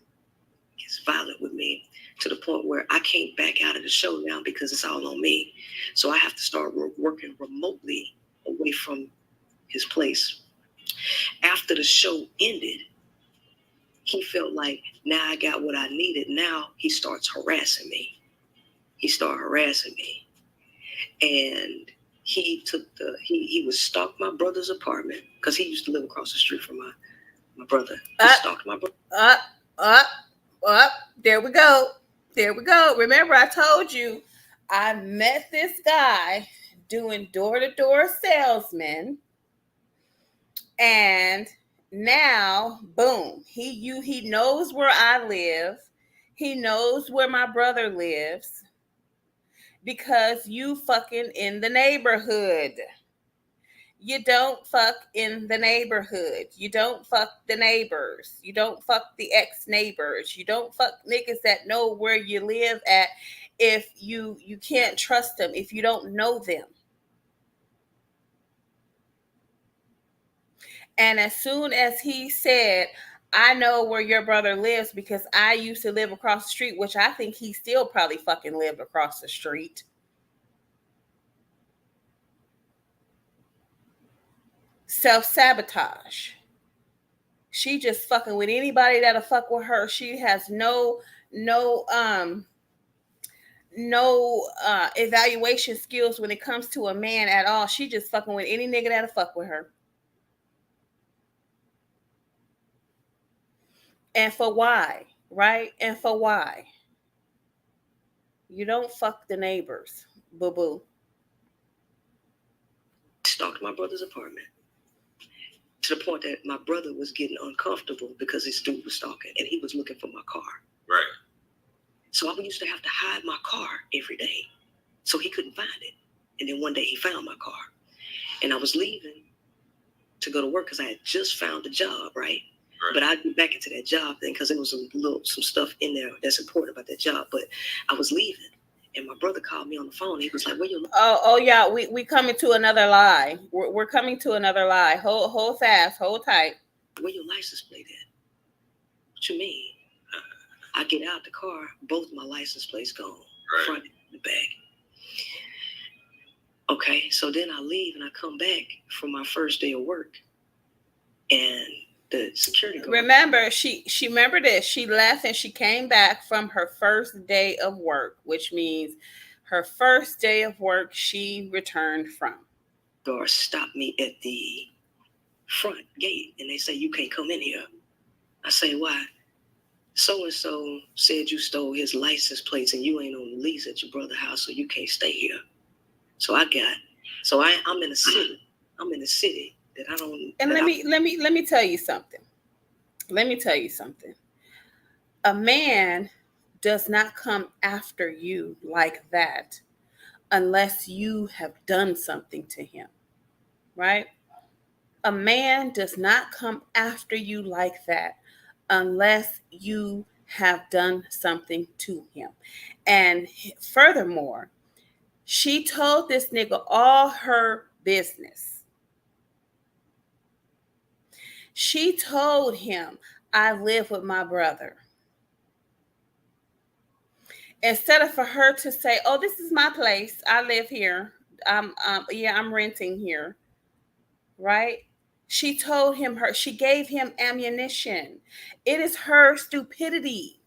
Violent with me to the point where I can't back out of the show now because it's all on me. So I have to start working remotely away from his place. After the show ended, he felt like, now I got what I needed. Now he starts harassing me. And he would stalk my brother's apartment, because he used to live across the street from my brother. He stalked my brother. There we go. Remember, I told you I met this guy doing door-to-door salesman, and now, boom, he knows where I live. He knows where my brother lives, because you fucking in the neighborhood. You don't fuck in the neighborhood. You don't fuck the neighbors. You don't fuck the ex-neighbors. You don't fuck niggas that know where you live at if you can't trust them, if you don't know them. And as soon as he said, I know where your brother lives because I used to live across the street, which I think he still probably fucking lived across the street. Self-sabotage. She just fucking with anybody that'll fuck with her. She has no evaluation skills when it comes to a man at all. She just fucking with any nigga that'll fuck with her. And for why, right? And for why? You don't fuck the neighbors, boo-boo. Stalked my brother's apartment to the point that my brother was getting uncomfortable because his dude was stalking and he was looking for my car. Right. So I used to have to hide my car every day so he couldn't find it. And then one day he found my car. And I was leaving to go to work because I had just found a job, right? But I'd be back into that job thing because there was some stuff in there that's important about that job. But I was leaving. And my brother called me on the phone. He was like, "Where you?" Oh yeah, we coming to another lie. We're coming to another lie. Hold fast, hold tight. "Where your license plate at?" "What you mean?" I get out the car, both my license plates gone, front and the back. Okay, so then I leave and I come back for my first day of work, and the security guard. Remember, she remember this. She left and she came back from her first day of work, which means her first day of work she returned from. Guards stopped me at the front gate and they say, "You can't come in here." I say, "Why?" "So-and-so said you stole his license plates and you ain't on the lease at your brother's house, so you can't stay here." So I'm in a city. I'm in a city that I don't. And let me tell you something. Let me tell you something. A man does not come after you like that unless you have done something to him, right? A man does not come after you like that unless you have done something to him. And furthermore, she told this nigga all her business. She told him, "I live with my brother." Instead of for her to say, "Oh, this is my place. I live here. I'm renting here." Right? She told him she gave him ammunition. It is her stupidity.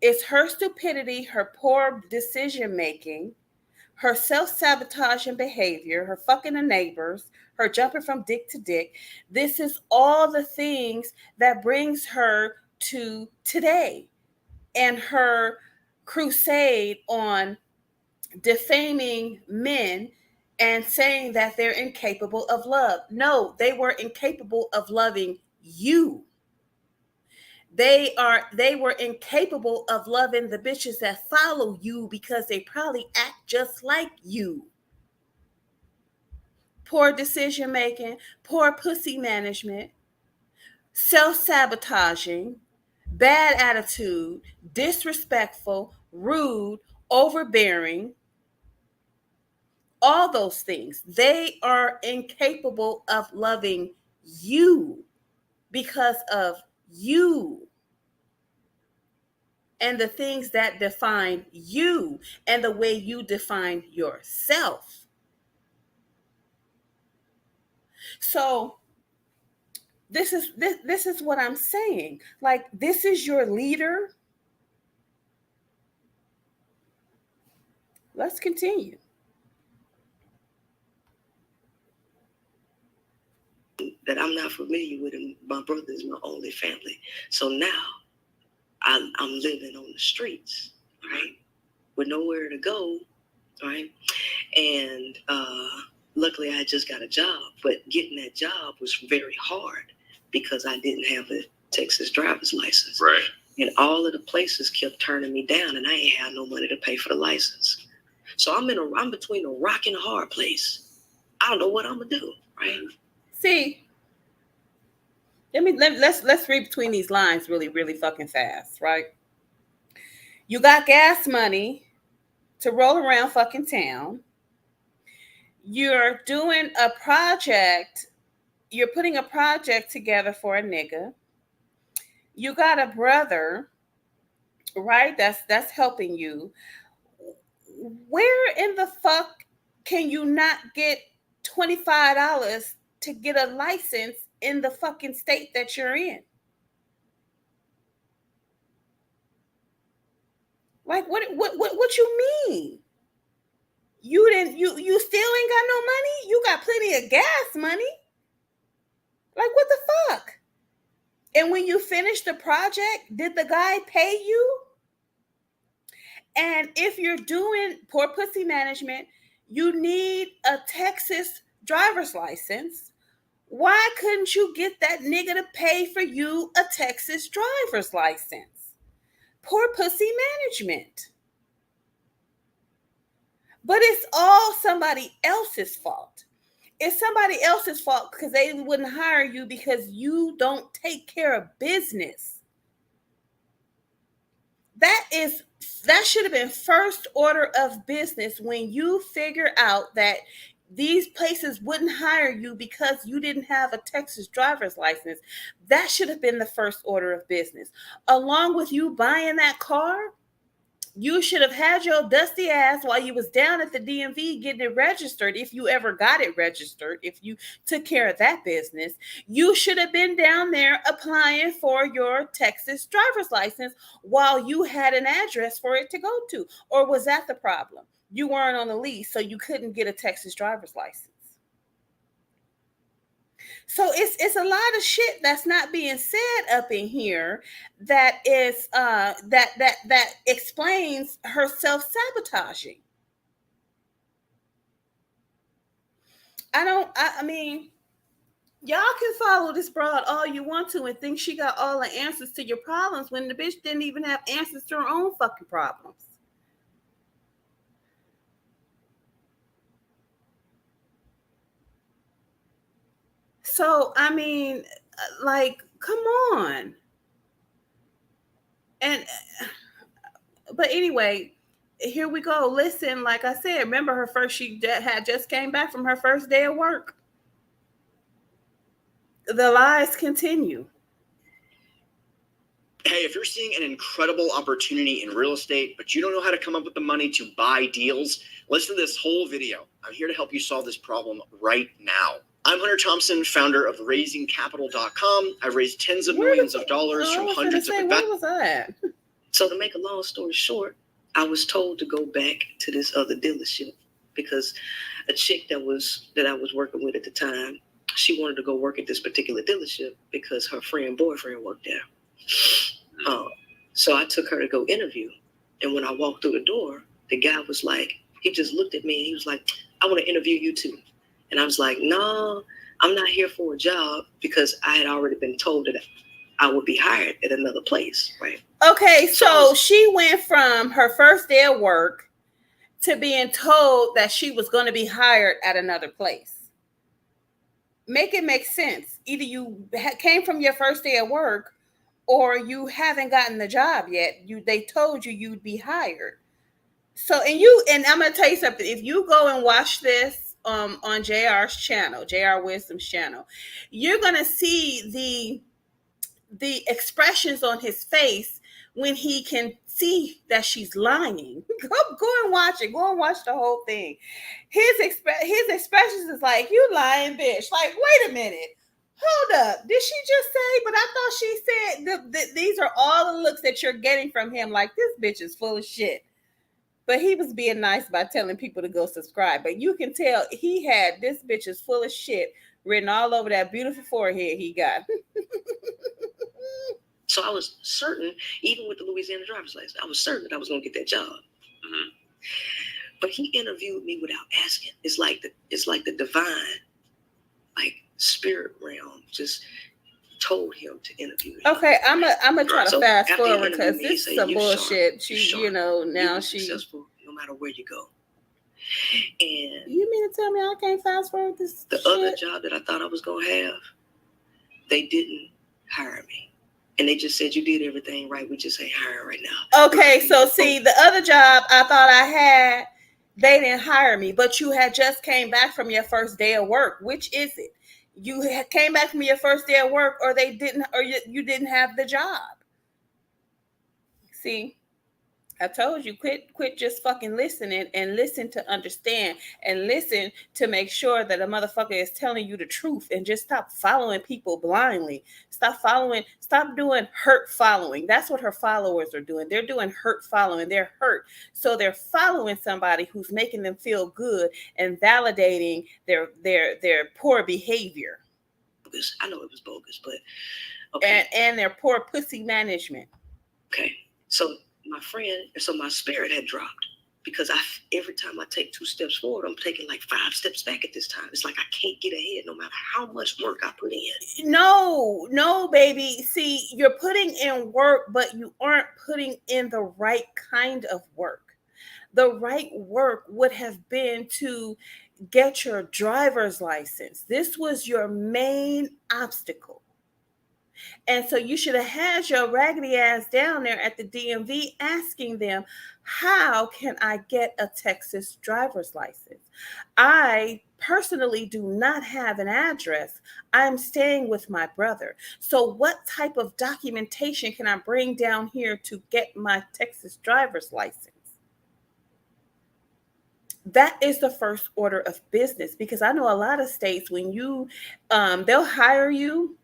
It's her stupidity, her poor decision making, her self-sabotaging behavior, her fucking the neighbors, her jumping from dick to dick. This is all the things that brings her to today and her crusade on defaming men and saying that they're incapable of love. No, they were incapable of loving you. They were incapable of loving the bitches that follow you because they probably act just like you. Poor decision making, poor pussy management, self-sabotaging, bad attitude, disrespectful, rude, overbearing, all those things. They are incapable of loving you because of you and the things that define you and the way you define yourself. So this is what I'm saying. Like, this is your leader. Let's continue. That I'm not familiar with, and my brother is my only family. So now I'm living on the streets, right, with nowhere to go, right? And luckily I just got a job, but getting that job was very hard because I didn't have a Texas driver's license. Right. And all of the places kept turning me down, and I ain't had no money to pay for the license. So I'm between a rock and a hard place. I don't know what I'm gonna do. right? See, let's read between these lines really, really fucking fast, right? You got gas money to roll around fucking town. You're doing a project. You're putting a project together for a nigga. You got a brother, right? That's helping you. Where in the fuck can you not get $25 to get a license in the fucking state that you're in? Like what you mean? You still ain't got no money? You got plenty of gas money. Like what the fuck? And when you finish the project, did the guy pay you? And if you're doing poor pussy management, you need a Texas driver's license. Why couldn't you get that nigga to pay for you a Texas driver's license? Poor pussy management. But it's all somebody else's fault. It's somebody else's fault because they wouldn't hire you because you don't take care of business. That should have been first order of business when you figure out that these places wouldn't hire you because you didn't have a Texas driver's license. That should have been the first order of business. Along with you buying that car, you should have had your dusty ass while you was down at the DMV getting it registered. If you ever got it registered, if you took care of that business, you should have been down there applying for your Texas driver's license while you had an address for it to go to. Or was that the problem? You weren't on a lease, so you couldn't get a Texas driver's license. So it's a lot of shit that's not being said up in here that is that explains her self-sabotaging. I mean, y'all can follow this broad all you want to and think she got all the answers to your problems when the bitch didn't even have answers to her own fucking problems. So, I mean, like, come on. And, but anyway, here we go. Listen, like I said, remember she had just came back from her first day of work. The lies continue. Hey, if you're seeing an incredible opportunity in real estate, but you don't know how to come up with the money to buy deals, listen to this whole video. I'm here to help you solve this problem right now. I'm Hunter Thompson, founder of RaisingCapital.com. I've raised tens of millions of dollars from hundreds of investors. Where was I? So to make a long story short, I was told to go back to this other dealership because a chick that I was working with at the time, she wanted to go work at this particular dealership because her boyfriend worked there. So I took her to go interview. And when I walked through the door, the guy was like, he just looked at me and he was like, I want to interview you too. And I was like, no, I'm not here for a job because I had already been told that I would be hired at another place, right? Okay, so she went from her first day of work to being told that she was going to be hired at another place. Make it make sense. Either you came from your first day of work or you haven't gotten the job yet. They told you you'd be hired. So, and I'm going to tell you something. If you go and watch this on JR's channel, JR Wisdom's channel, you're going to see the expressions on his face when he can see that she's lying. Go and watch it. Go and watch the whole thing. His expressions is like, you lying bitch. Like, wait a minute. Hold up. Did she just say? But I thought she said these are all the looks that you're getting from him. Like, this bitch is full of shit. But he was being nice by telling people to go subscribe. But you can tell he had this bitch is full of shit written all over that beautiful forehead he got. So I was certain, even with the Louisiana driver's license, I was certain that I was going to get that job. Mm-hmm. But he interviewed me without asking. It's like the divine, like spirit realm, just told him to interview me. Okay, I'm gonna try to fast forward because this is some bullshit. She, now she successful no matter where you go. And you mean to tell me I can't fast forward this the shit? other job that I thought I was going to have, they didn't hire me. And they just said, you did everything right. We just ain't hiring right now. Okay, so see, the other job I thought I had, they didn't hire me, but you had just came back from your first day of work. Which is it? You came back from your first day of work, or they didn't, or you didn't have the job. See, I told you, quit just fucking listening and listen to understand and listen to make sure that a motherfucker is telling you the truth, and just stop following people blindly. Stop doing hurt following. That's what her followers are doing. They're doing hurt following. They're hurt. So they're following somebody who's making them feel good and validating their poor behavior. I know it was bogus, but okay. And their poor pussy management. Okay. So my spirit had dropped because every time I take 2 steps forward, I'm taking like 5 steps back at this time. It's like I can't get ahead no matter how much work I put in. No, baby. See, you're putting in work, but you aren't putting in the right kind of work. The right work would have been to get your driver's license. This was your main obstacle. And so you should have had your raggedy ass down there at the DMV asking them, how can I get a Texas driver's license? I personally do not have an address. I'm staying with my brother. So what type of documentation can I bring down here to get my Texas driver's license? That is the first order of business, because I know a lot of states, when you, they'll hire you,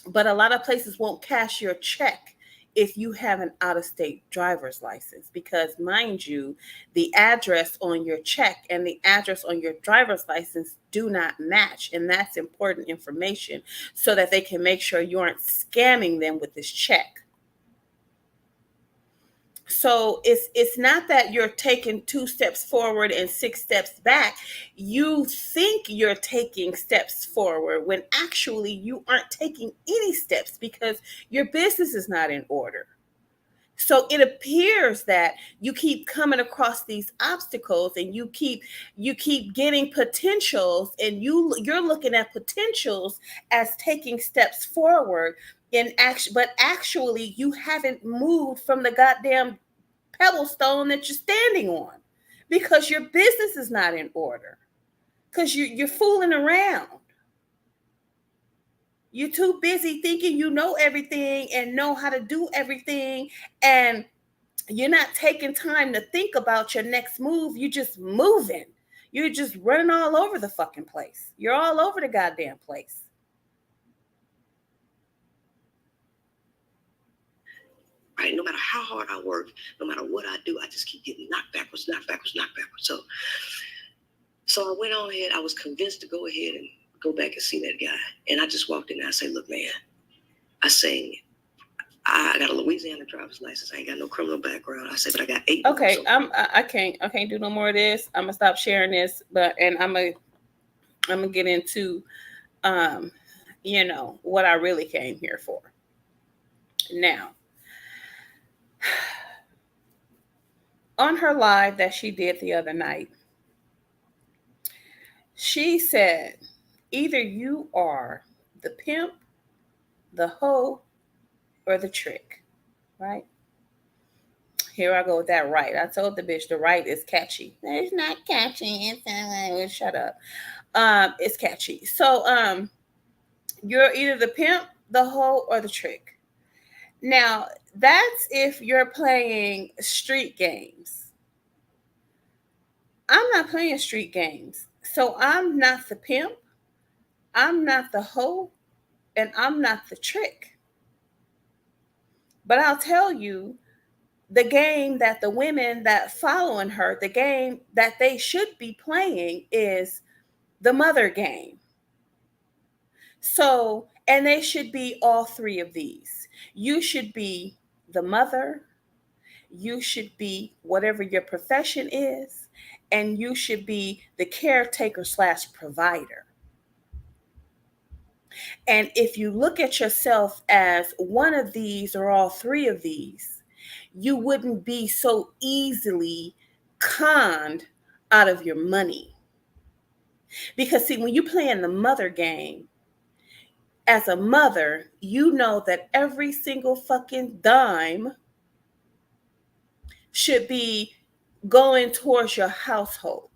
but a lot of places won't cash your check if you have an out-of-state driver's license, because, mind you, the address on your check and the address on your driver's license do not match. And that's important information so that they can make sure you aren't scamming them with this check. So it's not that you're taking 2 steps forward and 6 steps back. You think you're taking steps forward when actually you aren't taking any steps, because your business is not in order. So it appears that you keep coming across these obstacles, and you keep getting potentials, and you're looking at potentials as taking steps forward but actually you haven't moved from the goddamn pebble stone that you're standing on, because your business is not in order, because you're fooling around. You're too busy thinking you know everything and know how to do everything, and you're not taking time to think about your next move. You're just moving. You're just running all over the fucking place. You're all over the goddamn place. Right? No matter how hard I work, no matter what I do, I just keep getting knocked backwards. So I went on ahead. I was convinced to go ahead and go back and see that guy. And I just walked in there. I said, look, man, I got a Louisiana driver's license. I ain't got no criminal background. I said, but I got 8. Okay, I can't do no more of this. I'm gonna stop sharing this, and I'm gonna get into what I really came here for. Now, on her live that she did the other night, she said, either you are the pimp, the hoe, or the trick, right? Here I go with that right. I told the bitch the right is catchy. It's not catchy. It's shut up. It's catchy. So you're either the pimp, the hoe, or the trick. Now, that's if you're playing street games. I'm not playing street games. So I'm not the pimp, I'm not the hoe, and I'm not the trick. But I'll tell you, the game that the women that following her, the game that they should be playing is the mother game. So, and they should be all 3 of these. You should be the mother, you should be whatever your profession is, and you should be the caretaker / provider. And if you look at yourself as one of these or all 3 of these, you wouldn't be so easily conned out of your money. Because see, when you play in the mother game, as a mother, you know that every single fucking dime should be going towards your household.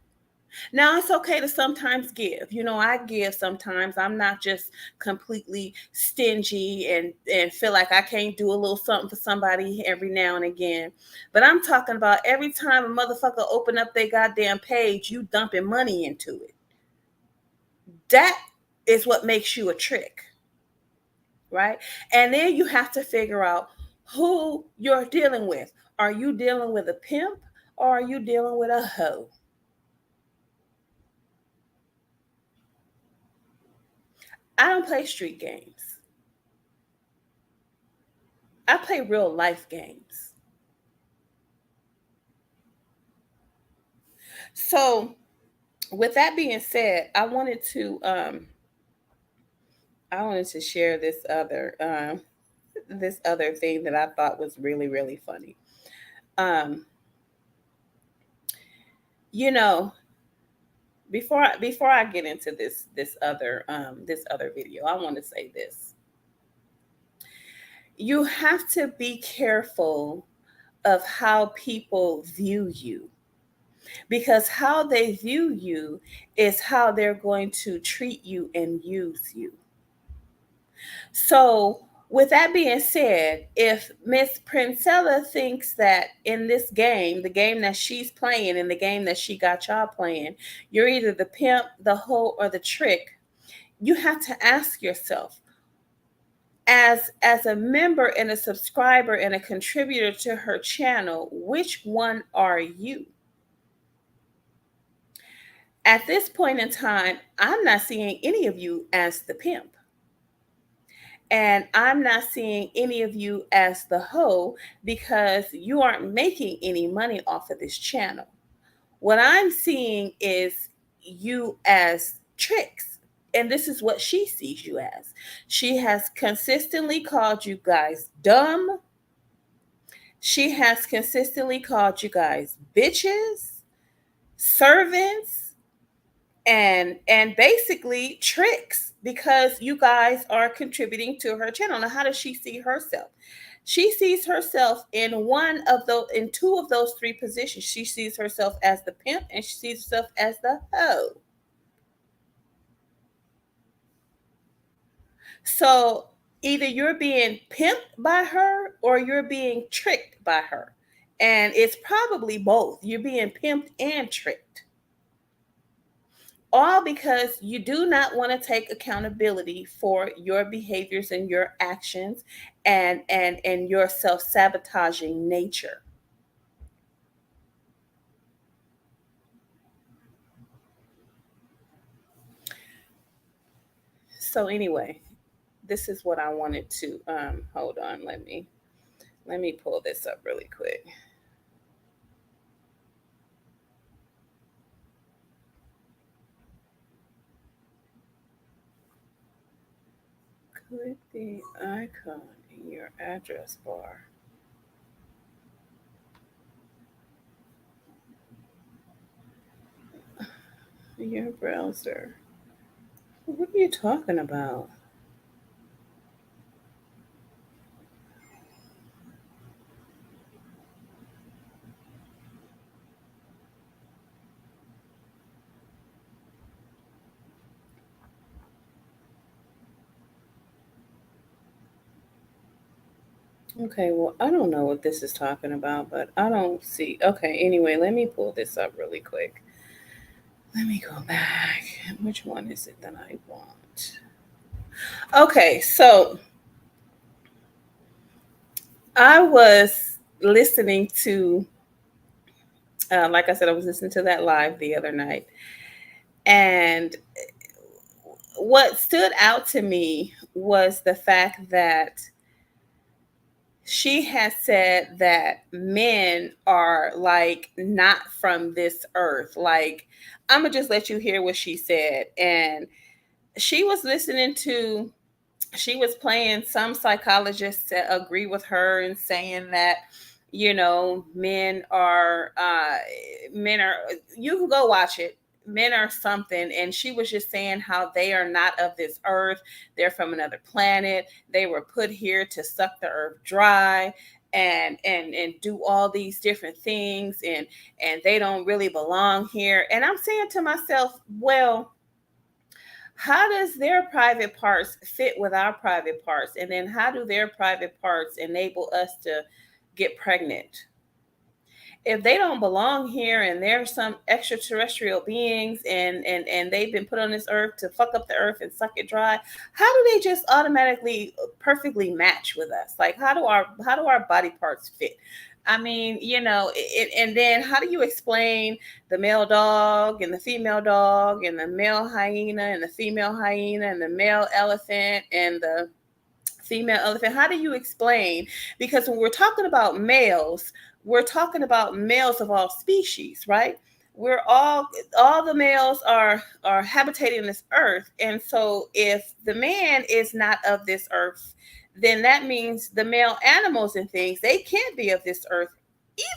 Now, it's okay to sometimes give. You know, I give sometimes. I'm not just completely stingy and feel like I can't do a little something for somebody every now and again. But I'm talking about every time a motherfucker open up their goddamn page, you dumping money into it. That is what makes you a trick, right? And then you have to figure out who you're dealing with. Are you dealing with a pimp or are you dealing with a hoe? I don't play street games. I play real life games. So, with that being said, I wanted to share this other thing that I thought was really really funny. Um, you know, before I get into this other video, I want to say this. You have to be careful of how people view you, because how they view you is how they're going to treat you and use you. So, with that being said, if Miss Princella thinks that in this game, the game that she's playing and the game that she got y'all playing, you're either the pimp, the hoe, or the trick, you have to ask yourself, as a member and a subscriber and a contributor to her channel, which one are you? At this point in time, I'm not seeing any of you as the pimp. And I'm not seeing any of you as the hoe because you aren't making any money off of this channel. What I'm seeing is you as tricks. And this is what she sees you as. She has consistently called you guys dumb. She has consistently called you guys bitches, servants, and basically tricks, because you guys are contributing to her channel. Now, how does she see herself? She sees herself in in two of those three positions. She sees herself as the pimp and she sees herself as the hoe. So either you're being pimped by her or you're being tricked by her. And it's probably both. You're being pimped and tricked. All because you do not want to take accountability for your behaviors and your actions and your self-sabotaging nature. So anyway, this is what I wanted to hold on, let me pull this up really quick. Click the icon in your address bar. Your browser. What are you talking about? Okay, well, I don't know what this is talking about, but I don't see. Okay, anyway, let me pull this up really quick. Let me go back. Which one is it that I want? Okay, so I was listening to, like I said, I was listening to that live the other night. And what stood out to me was the fact that she has said that men are like not from this earth. Like, I'm gonna just let you hear what she said. And she was listening to, she was playing some psychologists that agree with her and saying that Men are, you can go watch it. Men are something. And she was just saying how they are not of this earth. They're from another planet. They were put here to suck the earth dry and do all these different things, and they don't really belong here. And I'm saying to myself, well, how does their private parts fit with our private parts? And then how do their private parts enable us to get pregnant? If they don't belong here and they're some extraterrestrial beings, and they've been put on this earth to fuck up the earth and suck it dry, how do they just automatically perfectly match with us? Like, how do our body parts fit? I mean, and then how do you explain the male dog and the female dog and the male hyena and the female hyena and the male elephant and the female elephant? How do you explain? Because when we're talking about males, we're talking about males of all species, right? We're all the males are habitating this earth. And so if the man is not of this earth, then that means the male animals and things, they can't be of this earth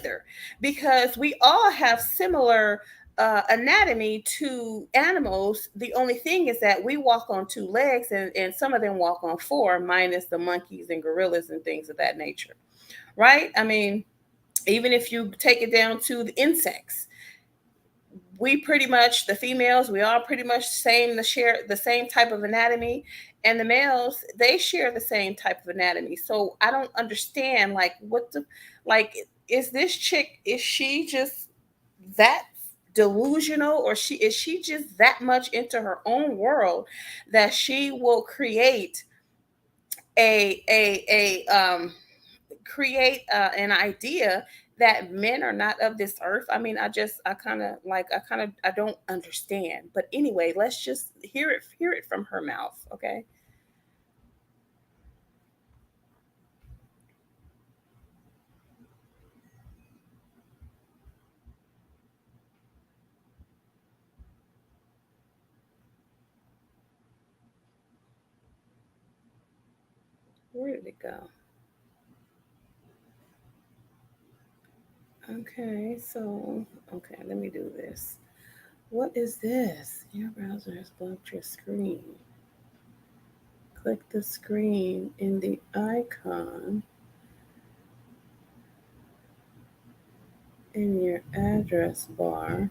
either, because we all have similar anatomy to animals. The only thing is that we walk on two legs, and some of them walk on four, minus the monkeys and gorillas and things of that nature, right? I mean, even if you take it down to the insects, we pretty much, the females, we all pretty much share the same type of anatomy, and the males, they share the same type of anatomy. So I don't understand, like, like, is this chick, is she just that delusional, or is she just that much into her own world that she will a create an idea that men are not of this earth? I mean, I don't understand. But anyway, let's just hear it from her mouth, okay? Where did it go? Okay, so, okay, let me do this. What is this? Your browser has blocked your screen. Click the screen in the icon in your address bar.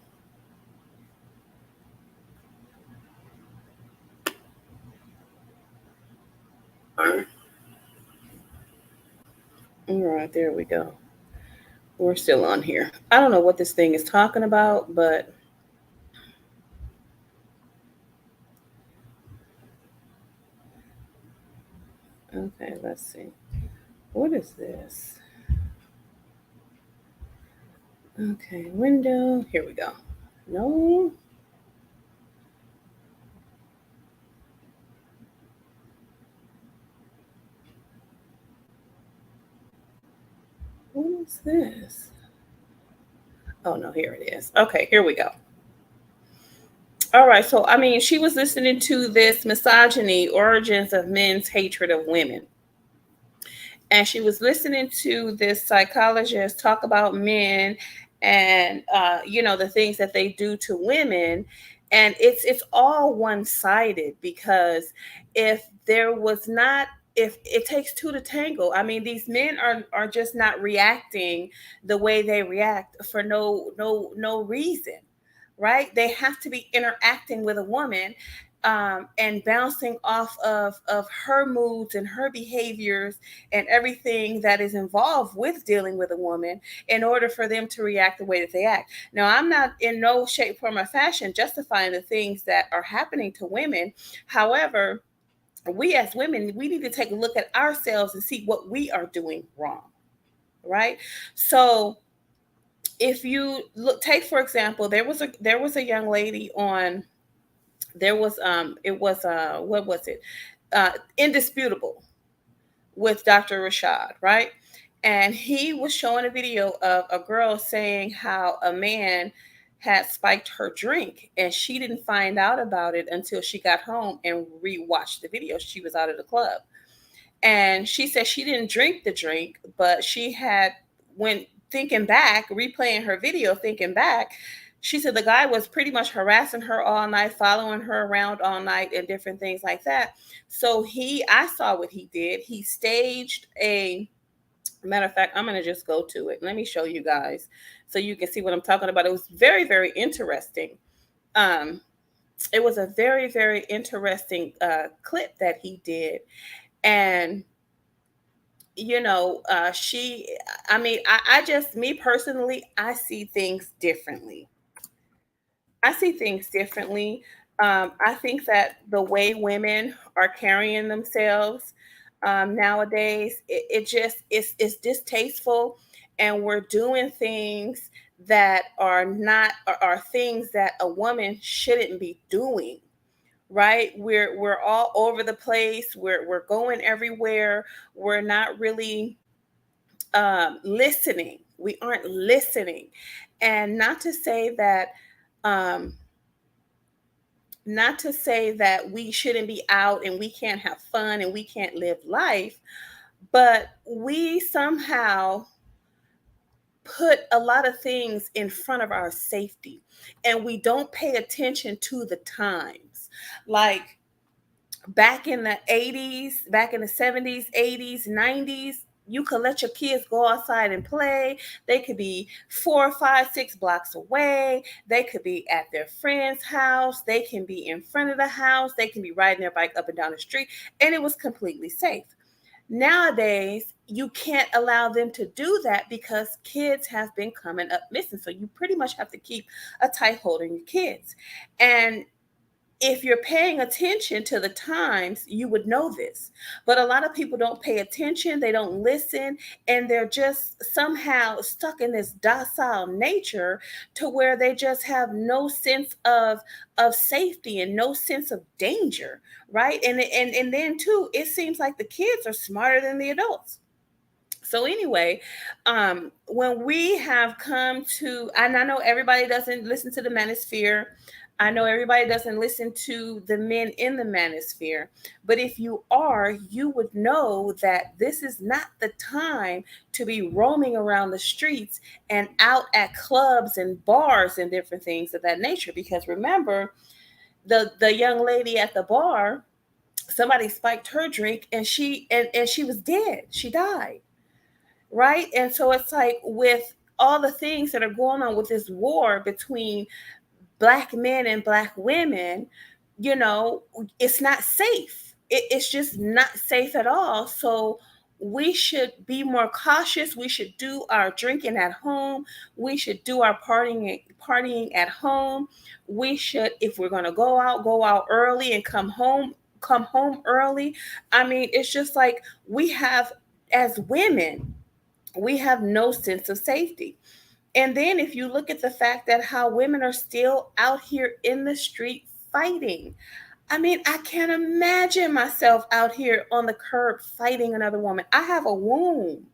All right, there we go. We're still on here. I don't know what this thing is talking about, but okay, let's see. What is this? Okay, window. Here we go. No. What is this? Oh, no, here it is. Okay, here we go. All right, so I mean, she was listening to this misogyny, origins of men's hatred of women. And she was listening to this psychologist talk about men and the things that they do to women. And it's all one-sided, because if there was not, if it takes two to tango, I mean, these men are just not reacting the way they react for no reason, right? They have to be interacting with a woman, and bouncing off of her moods and her behaviors and everything that is involved with dealing with a woman, in order for them to react the way that they act. Now, I'm not in no shape, form, or fashion justifying the things that are happening to women. However, we as women, we need to take a look at ourselves and see what we are doing wrong, right? So if you look, take for example, there was a young lady on, there was it was what was it, Indisputable, with Dr. Rashad, right? And he was showing a video of a girl saying how a man had spiked her drink, and she didn't find out about it until she got home and rewatched the video. She was out of the club, and she said she didn't drink the drink, but she had when thinking back, replaying her video, thinking back, she said the guy was pretty much harassing her all night, following her around all night, and different things like that. So I saw what he did. He staged a, matter of fact, I'm going to just go to it. Let me show you guys so you can see what I'm talking about. It was very, very interesting. Um, it was a very, very interesting clip that he did. And I mean, I just, me personally, I see things differently. I see things differently. I think that the way women are carrying themselves nowadays, it just it's distasteful, and we're doing things that are not are things that a woman shouldn't be doing. Right? We're all over the place. We're going everywhere. We're not really listening. We aren't listening, and um, not to say that we shouldn't be out and we can't have fun and we can't live life, but we somehow put a lot of things in front of our safety, and we don't pay attention to the times. Like back in the 80s, back in the 70s, 80s, 90s, you could let your kids go outside and play. They could be 4, 5, 6 blocks away. They could be at their friend's house. They can be in front of the house. They can be riding their bike up and down the street, and it was completely safe. Nowadays, you can't allow them to do that because kids have been coming up missing. So you pretty much have to keep a tight hold on your kids. And if you're paying attention to the times, you would know this. But a lot of people don't pay attention, they don't listen, and they're just somehow stuck in this docile nature to where they just have no sense of safety and no sense of danger, right? And then too, it seems like the kids are smarter than the adults. So anyway, when we have come to, and I know everybody doesn't listen to the manosphere. I know everybody doesn't listen to the men in the manosphere. But if you are, you would know that this is not the time to be roaming around the streets and out at clubs and bars and different things of that nature. Because remember, the young lady at the bar, somebody spiked her drink and and she was dead. She died, right? And so it's like with all the things that are going on with this war between black men and black women, it's not safe. It's just not safe at all. So we should be more cautious. We should do our drinking at home. We should do our partying at home. We should, if we're going to go out early and come home early. I mean, it's just like we have, as women, we have no sense of safety. And then if you look at the fact that how women are still out here in the street fighting, I mean, I can't imagine myself out here on the curb fighting another woman. I have a womb.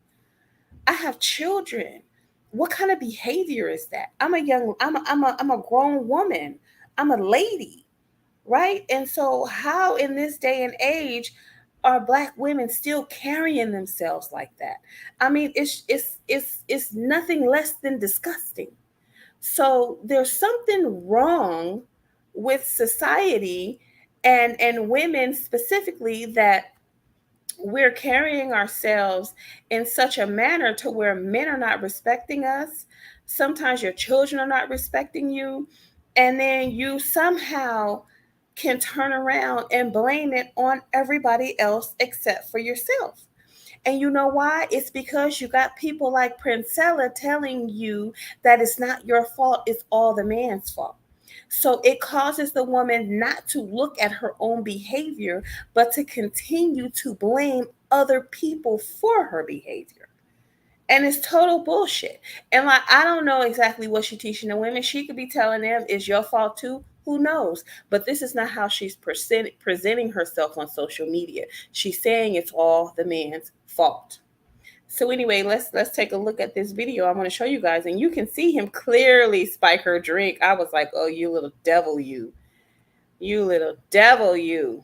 I have children. What kind of behavior is that? I'm a grown woman. I'm a lady, right? And so how in this day and age are black women still carrying themselves like that? I mean, it's nothing less than disgusting. So there's something wrong with society and women specifically, that we're carrying ourselves in such a manner to where men are not respecting us. Sometimes your children are not respecting you. And then you somehow can turn around and blame it on everybody else except for yourself. And you know why? It's because you got people like Princella telling you that it's not your fault, it's all the man's fault. So it causes the woman not to look at her own behavior, but to continue to blame other people for her behavior. And it's total bullshit. And like, I don't know exactly what she's teaching the women. She could be telling them it's your fault too. Who knows? But this is not how she's presenting herself on social media. She's saying it's all the man's fault. So anyway, let's take a look at this video. I want to show you guys, and you can see him clearly spike her drink. I was like, oh, you little devil, you little devil, you.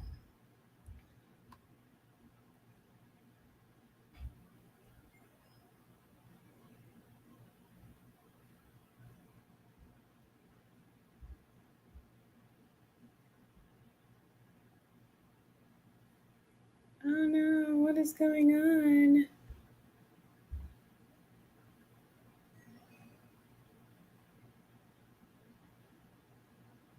is going on?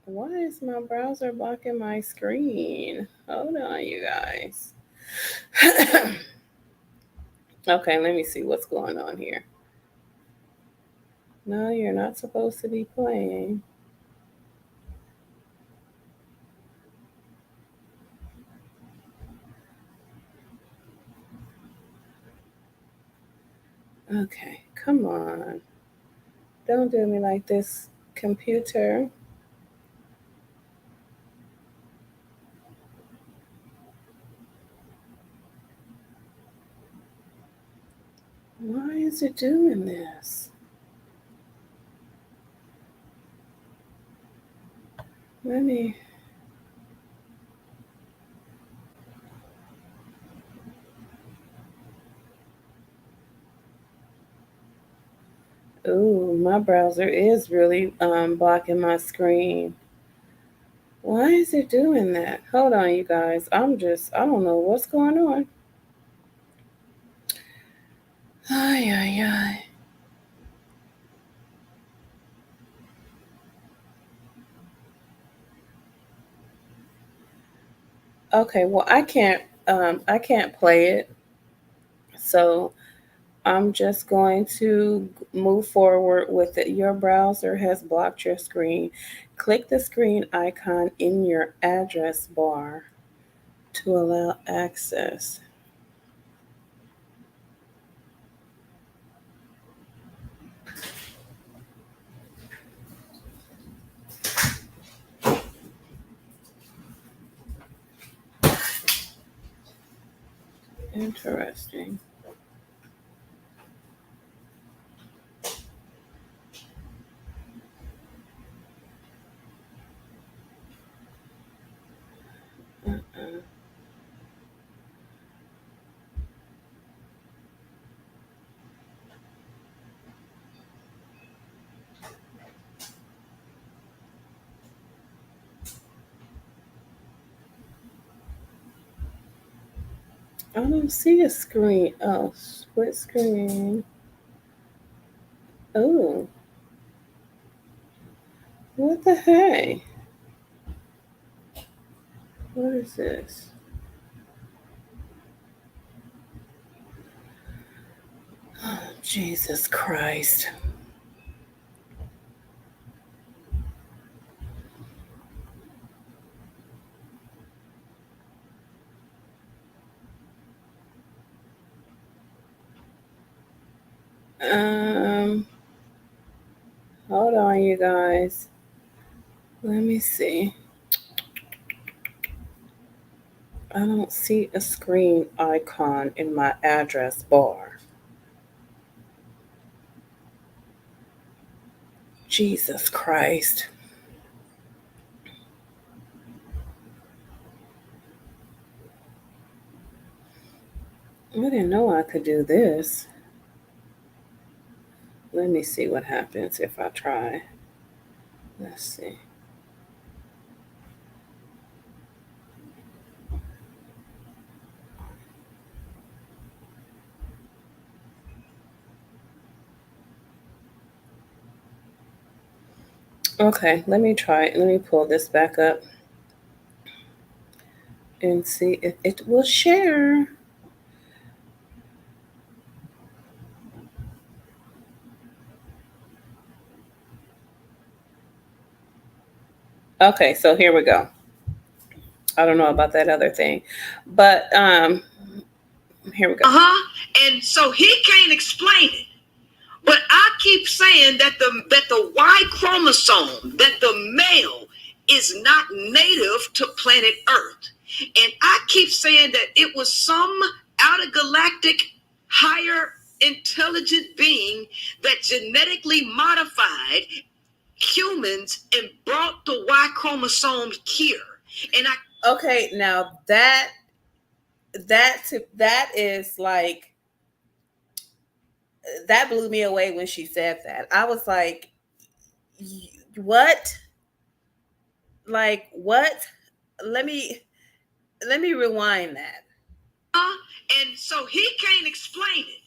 Why is my browser blocking my screen? Hold on, you guys. Okay, let me see what's going on here. No, you're not supposed to be playing. Okay, come on. Don't do me like this, computer. Why is it doing this? Let me. Ooh, my browser is really blocking my screen. Why is it doing that? Hold on, you guys. I don't know what's going on. Ay, ay, ay. Okay, well, I can't play it. So I'm just going to move forward with it. Your browser has blocked your screen. Click the screen icon in your address bar to allow access. Interesting. Uh-uh. I don't see a screen. Oh, split screen. Oh, what the heck? What is this? Oh, Jesus Christ. Um, Hold on, you guys. Let me see. I don't see a screen icon in my address bar. Jesus Christ. I didn't know I could do this. Let me see what happens if I try. Let's see. Okay, let me try it. Let me pull this back up and see if it will share. Okay, so here we go. I don't know about that other thing, but here we go. And so he can't explain it. But I keep saying that the Y chromosome, that the male is not native to planet Earth. And I keep saying that it was some outer galactic higher intelligent being that genetically modified humans and brought the Y chromosome here. And Okay, now that is like, that blew me away when she said that. I was like, what? Like what? Let me rewind that. And so he can't explain it.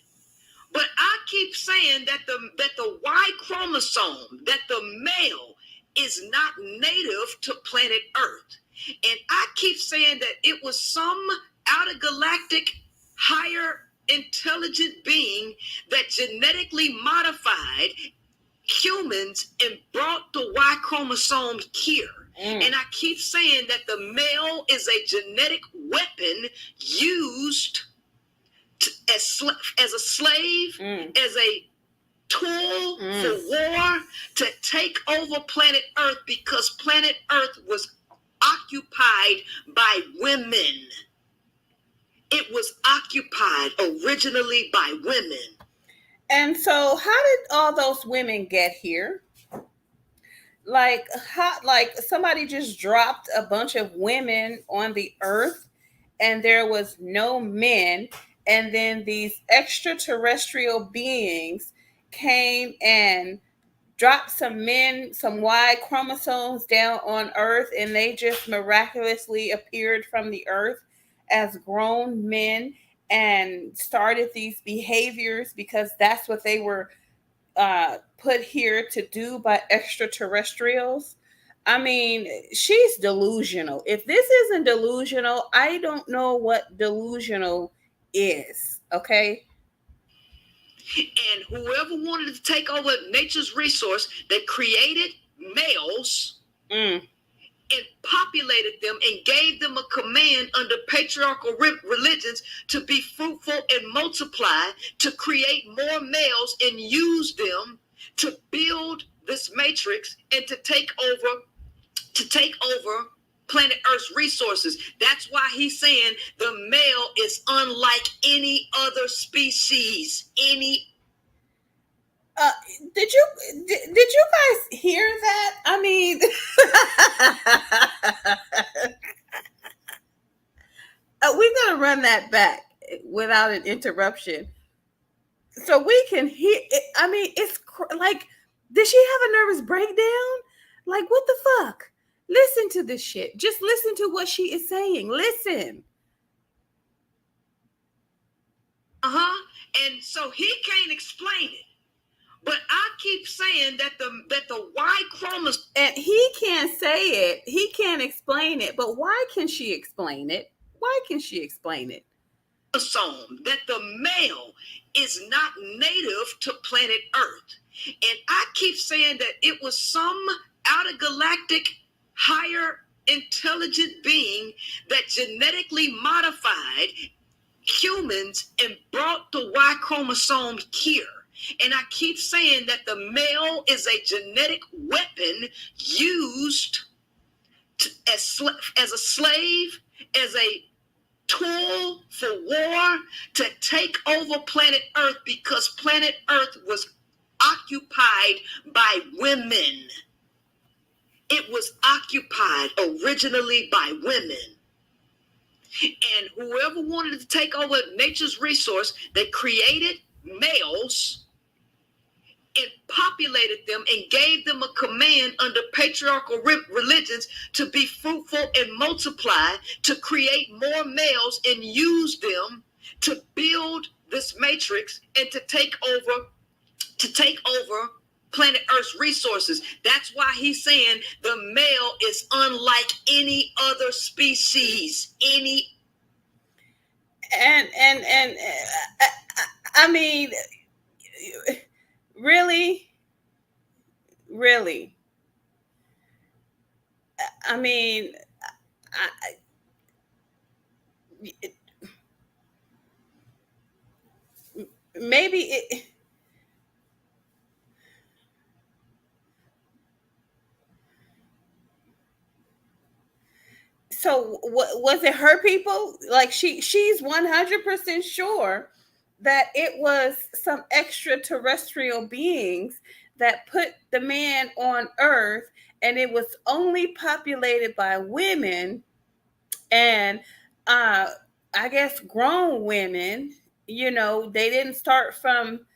But I keep saying that the Y chromosome, that the male is not native to planet Earth. And I keep saying that it was some outer galactic higher intelligent being that genetically modified humans and brought the Y chromosome here. And I keep saying that the male is a genetic weapon used as a slave, as a tool for war to take over planet Earth, because planet Earth was occupied by women. It was occupied originally by women. And so how did all those women get here? Like somebody just dropped a bunch of women on the earth and there was no men, and then these extraterrestrial beings came and dropped some men, some Y chromosomes down on earth, and they just miraculously appeared from the earth as grown men and started these behaviors because that's what they were put here to do by extraterrestrials. I mean, she's delusional. If this isn't delusional, I don't know what delusional is. Okay. And whoever wanted to take over nature's resource, they created males and populated them and gave them a command under patriarchal religions to be fruitful and multiply, to create more males and use them to build this matrix and to take over planet Earth's resources. That's why he's saying the male is unlike any other species. Did you guys hear that? I mean, we're gonna run that back without an interruption, so we can hear it. I mean, it's like, did she have a nervous breakdown? Like, what the fuck? Listen to this shit. Just listen to what she is saying. Listen. And so he can't explain it. But I keep saying that the Y chromosome, and he can't say it. He can't explain it. But why can she explain it? Why can she explain it? That the male is not native to planet Earth. And I keep saying that it was some outer galactic higher intelligent being that genetically modified humans and brought the Y chromosome here. And I keep saying that the male is a genetic weapon used as a slave, as a tool for war to take over planet Earth, because planet Earth was occupied by women. It was occupied originally by women. And whoever wanted to take over nature's resource, they created males and populated them and gave them a command under patriarchal religions to be fruitful and multiply, to create more males and use them to build this matrix and to take over planet Earth's resources. That's why he's saying the male is unlike any other species. I mean, really, I mean, maybe it. So was it her people? Like she's 100% sure that it was some extraterrestrial beings that put the man on Earth, and it was only populated by women, and I guess grown women. You know, they didn't start from,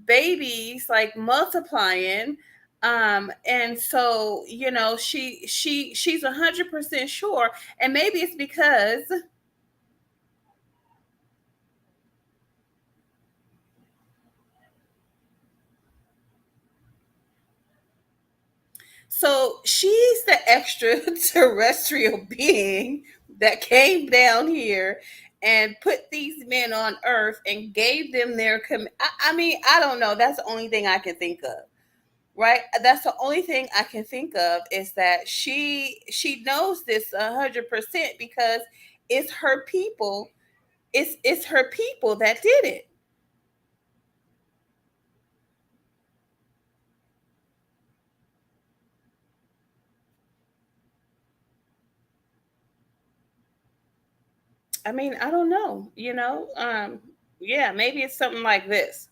babies like multiplying. And so, she's 100% sure, and maybe it's because So she's the extraterrestrial being that came down here and put these men on Earth and gave them their. I mean, I don't know. That's the only thing I can think of. Right? That's the only thing I can think of is that she knows this 100% because it's her people. It's her people that did it. I mean, I don't know. Yeah, maybe it's something like this.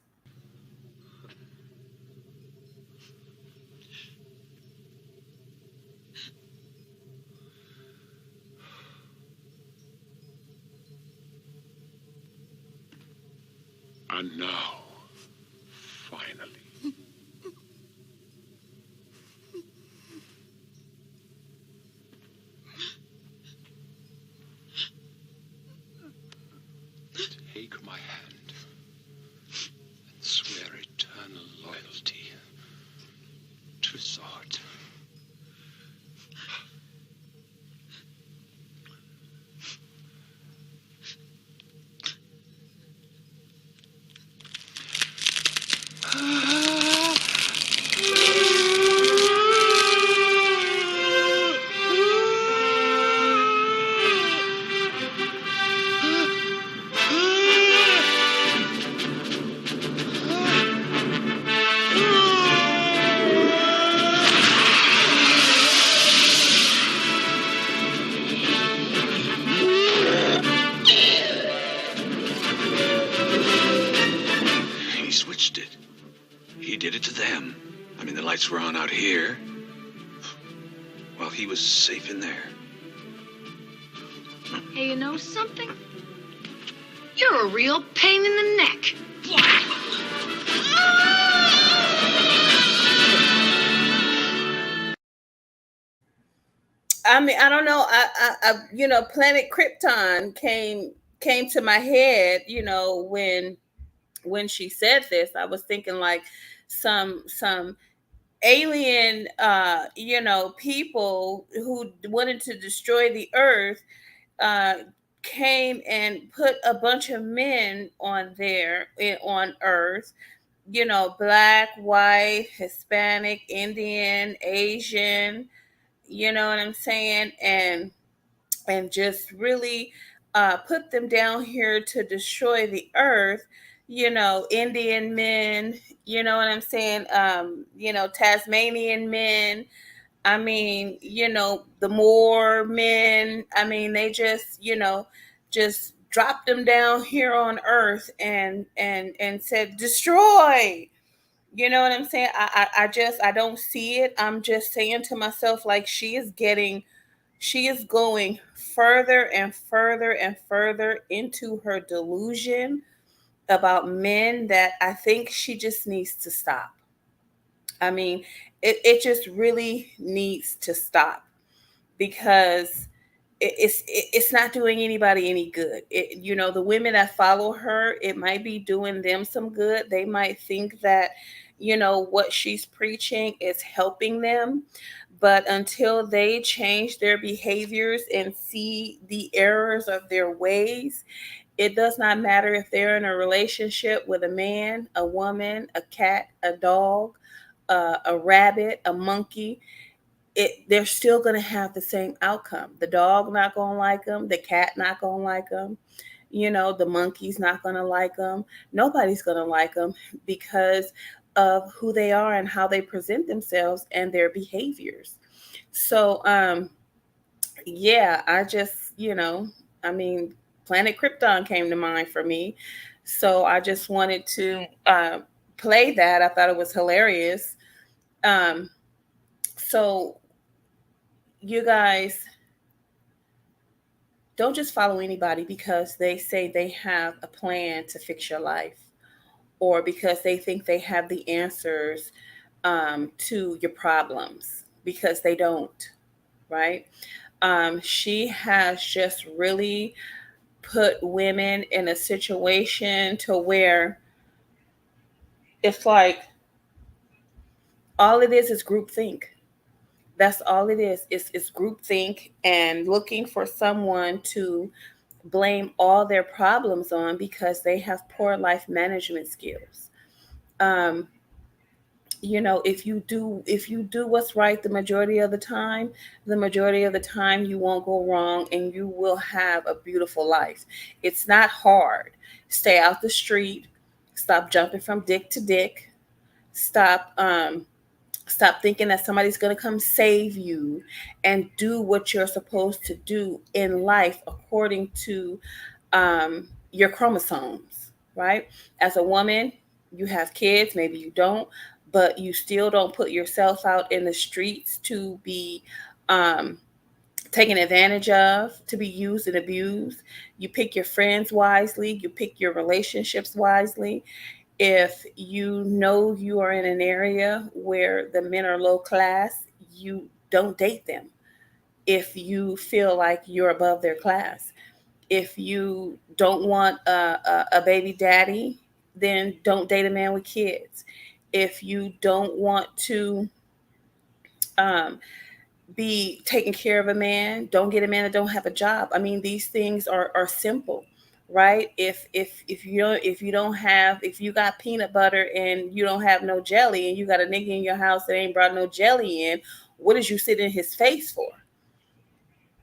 And now, finally, take my hand and swear eternal loyalty to Zod. He switched it. He did it to them. I mean, the lights were on out here, while he was safe in there. Hey, you know something? You're a real pain in the neck. I mean, I don't know. Planet Krypton came to my head. When she said this, I was thinking like some alien, people who wanted to destroy the Earth, uh, came and put a bunch of men on Earth. Black, white, Hispanic, Indian, Asian. You know what I'm saying? And just really put them down here to destroy the earth. Indian men. You know what I'm saying? Tasmanian men. I mean, the Moor men. I mean, they just dropped them down here on earth and said destroy. You know what I'm saying? I don't see it. I'm just saying to myself, like, she is going further and further and further into her delusion about men that I think she just needs to stop. I mean, it just really needs to stop because it's not doing anybody any good. The women that follow her, it might be doing them some good. They might think that what she's preaching is helping them, but until they change their behaviors and see the errors of their ways, it does not matter if they're in a relationship with a man, a woman, a cat, a dog, a rabbit, a monkey. They're still going to have the same outcome. The dog not going to like them. The cat not going to like them. The monkey's not going to like them. Nobody's going to like them because of who they are and how they present themselves and their behaviors. So, yeah, I mean, Planet Krypton came to mind for me. So I just wanted to play that. I thought it was hilarious. Um, so, you guys, don't just follow anybody because they say they have a plan to fix your life or because they think they have the answers to your problems, because they don't, right? She has just really put women in a situation to where it's like all it is groupthink. That's all it is. It's groupthink and looking for someone to blame all their problems on because they have poor life management skills. Um, if you do what's right the majority of the time you won't go wrong and you will have a beautiful life. It's not hard. Stay out the street. Stop jumping from dick to dick. Stop um stop thinking that somebody's going to come save you, and do what you're supposed to do in life according to your chromosomes, right? As a woman, you have kids, maybe you don't, but you still don't put yourself out in the streets to be um, taken advantage of, to be used and abused. You pick your friends wisely, you pick your relationships wisely. If you know you are in an area where the men are low class, you don't date them. If you feel like you're above their class, if you don't want a baby daddy, then don't date a man with kids. If you don't want to um, be taking care of a man, don't get a man that don't have a job. I mean, these things are simple, right? If you got peanut butter and you don't have no jelly, and you got a nigga in your house that ain't brought no jelly in, what is you sit in his face for?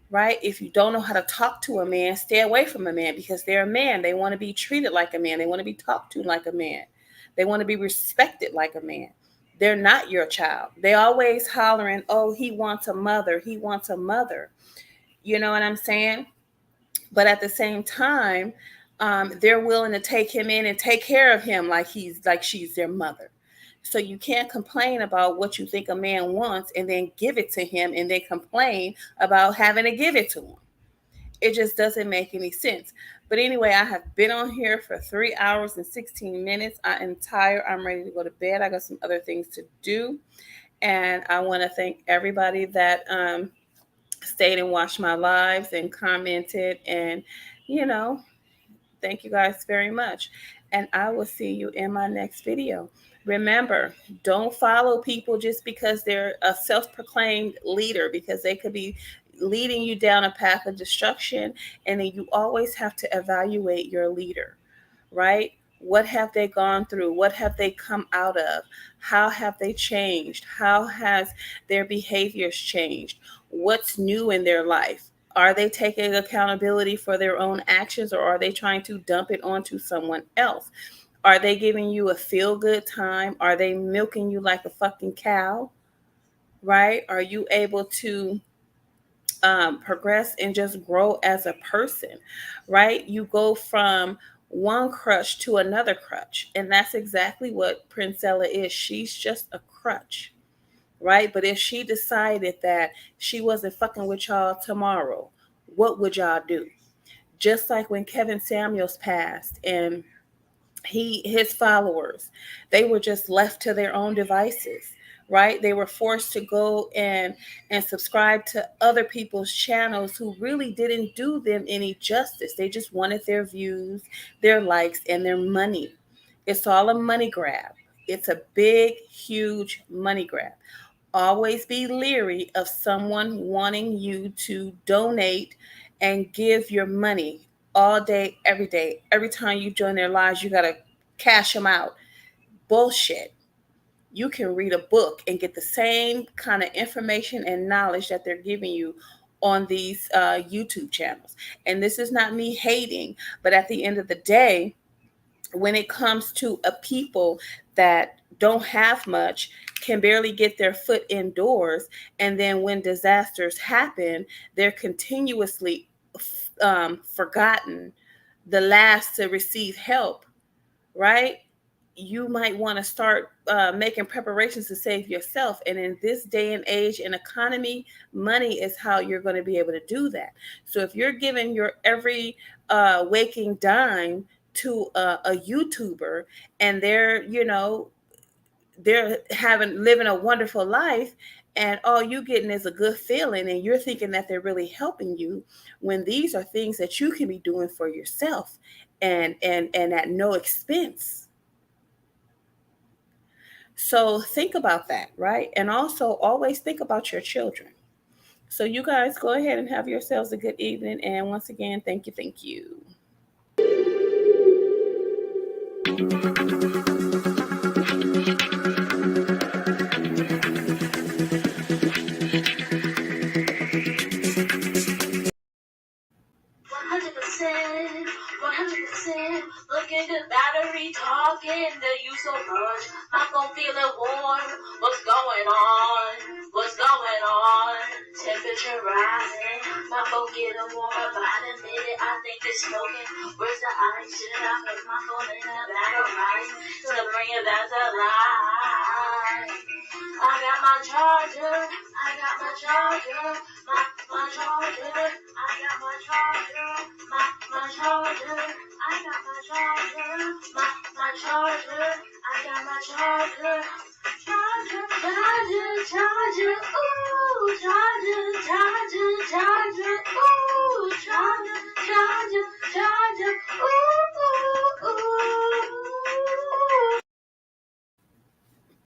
Right? If you don't know how to talk to a man, stay away from a man, because they're a man. They want to be treated like a man. They want to be talked to like a man. They want to be respected like a man. They're not your child. They always hollering, "Oh, he wants a mother. He wants a mother." You know what I'm saying? But at the same time, they're willing to take him in and take care of him like she's their mother. So you can't complain about what you think a man wants and then give it to him and then complain about having to give it to him. It just doesn't make any sense. But anyway, I have been on here for 3 hours and 16 minutes. I am tired. I'm ready to go to bed. I got some other things to do. And I want to thank everybody that stayed and watched my lives and commented. And, you know, thank you guys very much. And I will see you in my next video. Remember, don't follow people just because they're a self proclaimed leader, because they could be leading you down a path of destruction. And then you always have to evaluate your leader, right? What have they gone through? What have they come out of? How have they changed? How has their behaviors changed? What's new in their life? Are they taking accountability for their own actions, or are they trying to dump it onto someone else? Are they giving you a feel good time? Are they milking you like a fucking cow? Right? Are you able to progress and just grow as a person? Right? You go from one crutch to another crutch. And that's exactly what Princella is. She's just a crutch. Right? But if she decided that she wasn't fucking with y'all tomorrow, what would y'all do? Just like when Kevin Samuels passed, and his followers, they were just left to their own devices, right? They were forced to go and subscribe to other people's channels who really didn't do them any justice. They just wanted their views, their likes, and their money. It's all a money grab. It's a big, huge money grab. Always be leery of someone wanting you to donate and give your money all day, every day. Every time you join their lives, you got to cash them out. Bullshit. You can read a book and get the same kind of information and knowledge that they're giving you on these YouTube channels. And this is not me hating, but at the end of the day, when it comes to a people that don't have much, can barely get their foot indoors, and then when disasters happen, they're continuously forgotten, the last to receive help, right? You might want to start making preparations to save yourself. And in this day and age and economy, money is how you're going to be able to do that. So if you're giving your every waking dime to a YouTuber, and they're having living a wonderful life, and all you getting is a good feeling, and you're thinking that they're really helping you, when these are things that you can be doing for yourself, and at no expense. So think about that, right? And also always think about your children. So you guys go ahead and have yourselves a good evening. And once again, thank you. Thank you. 100%, looking good, battery talking to you so much. My phone feeling warm. What's going on? What's going on? Temperature rising. My phone getting warmer by the minute. I think it's smoking. Where's the ice? Should I put my phone in a bag of rice to bring it back to life? I got my charger. I got my charger. My charger. I got my charger. My charger. I got my charger. My charger. I got my charger.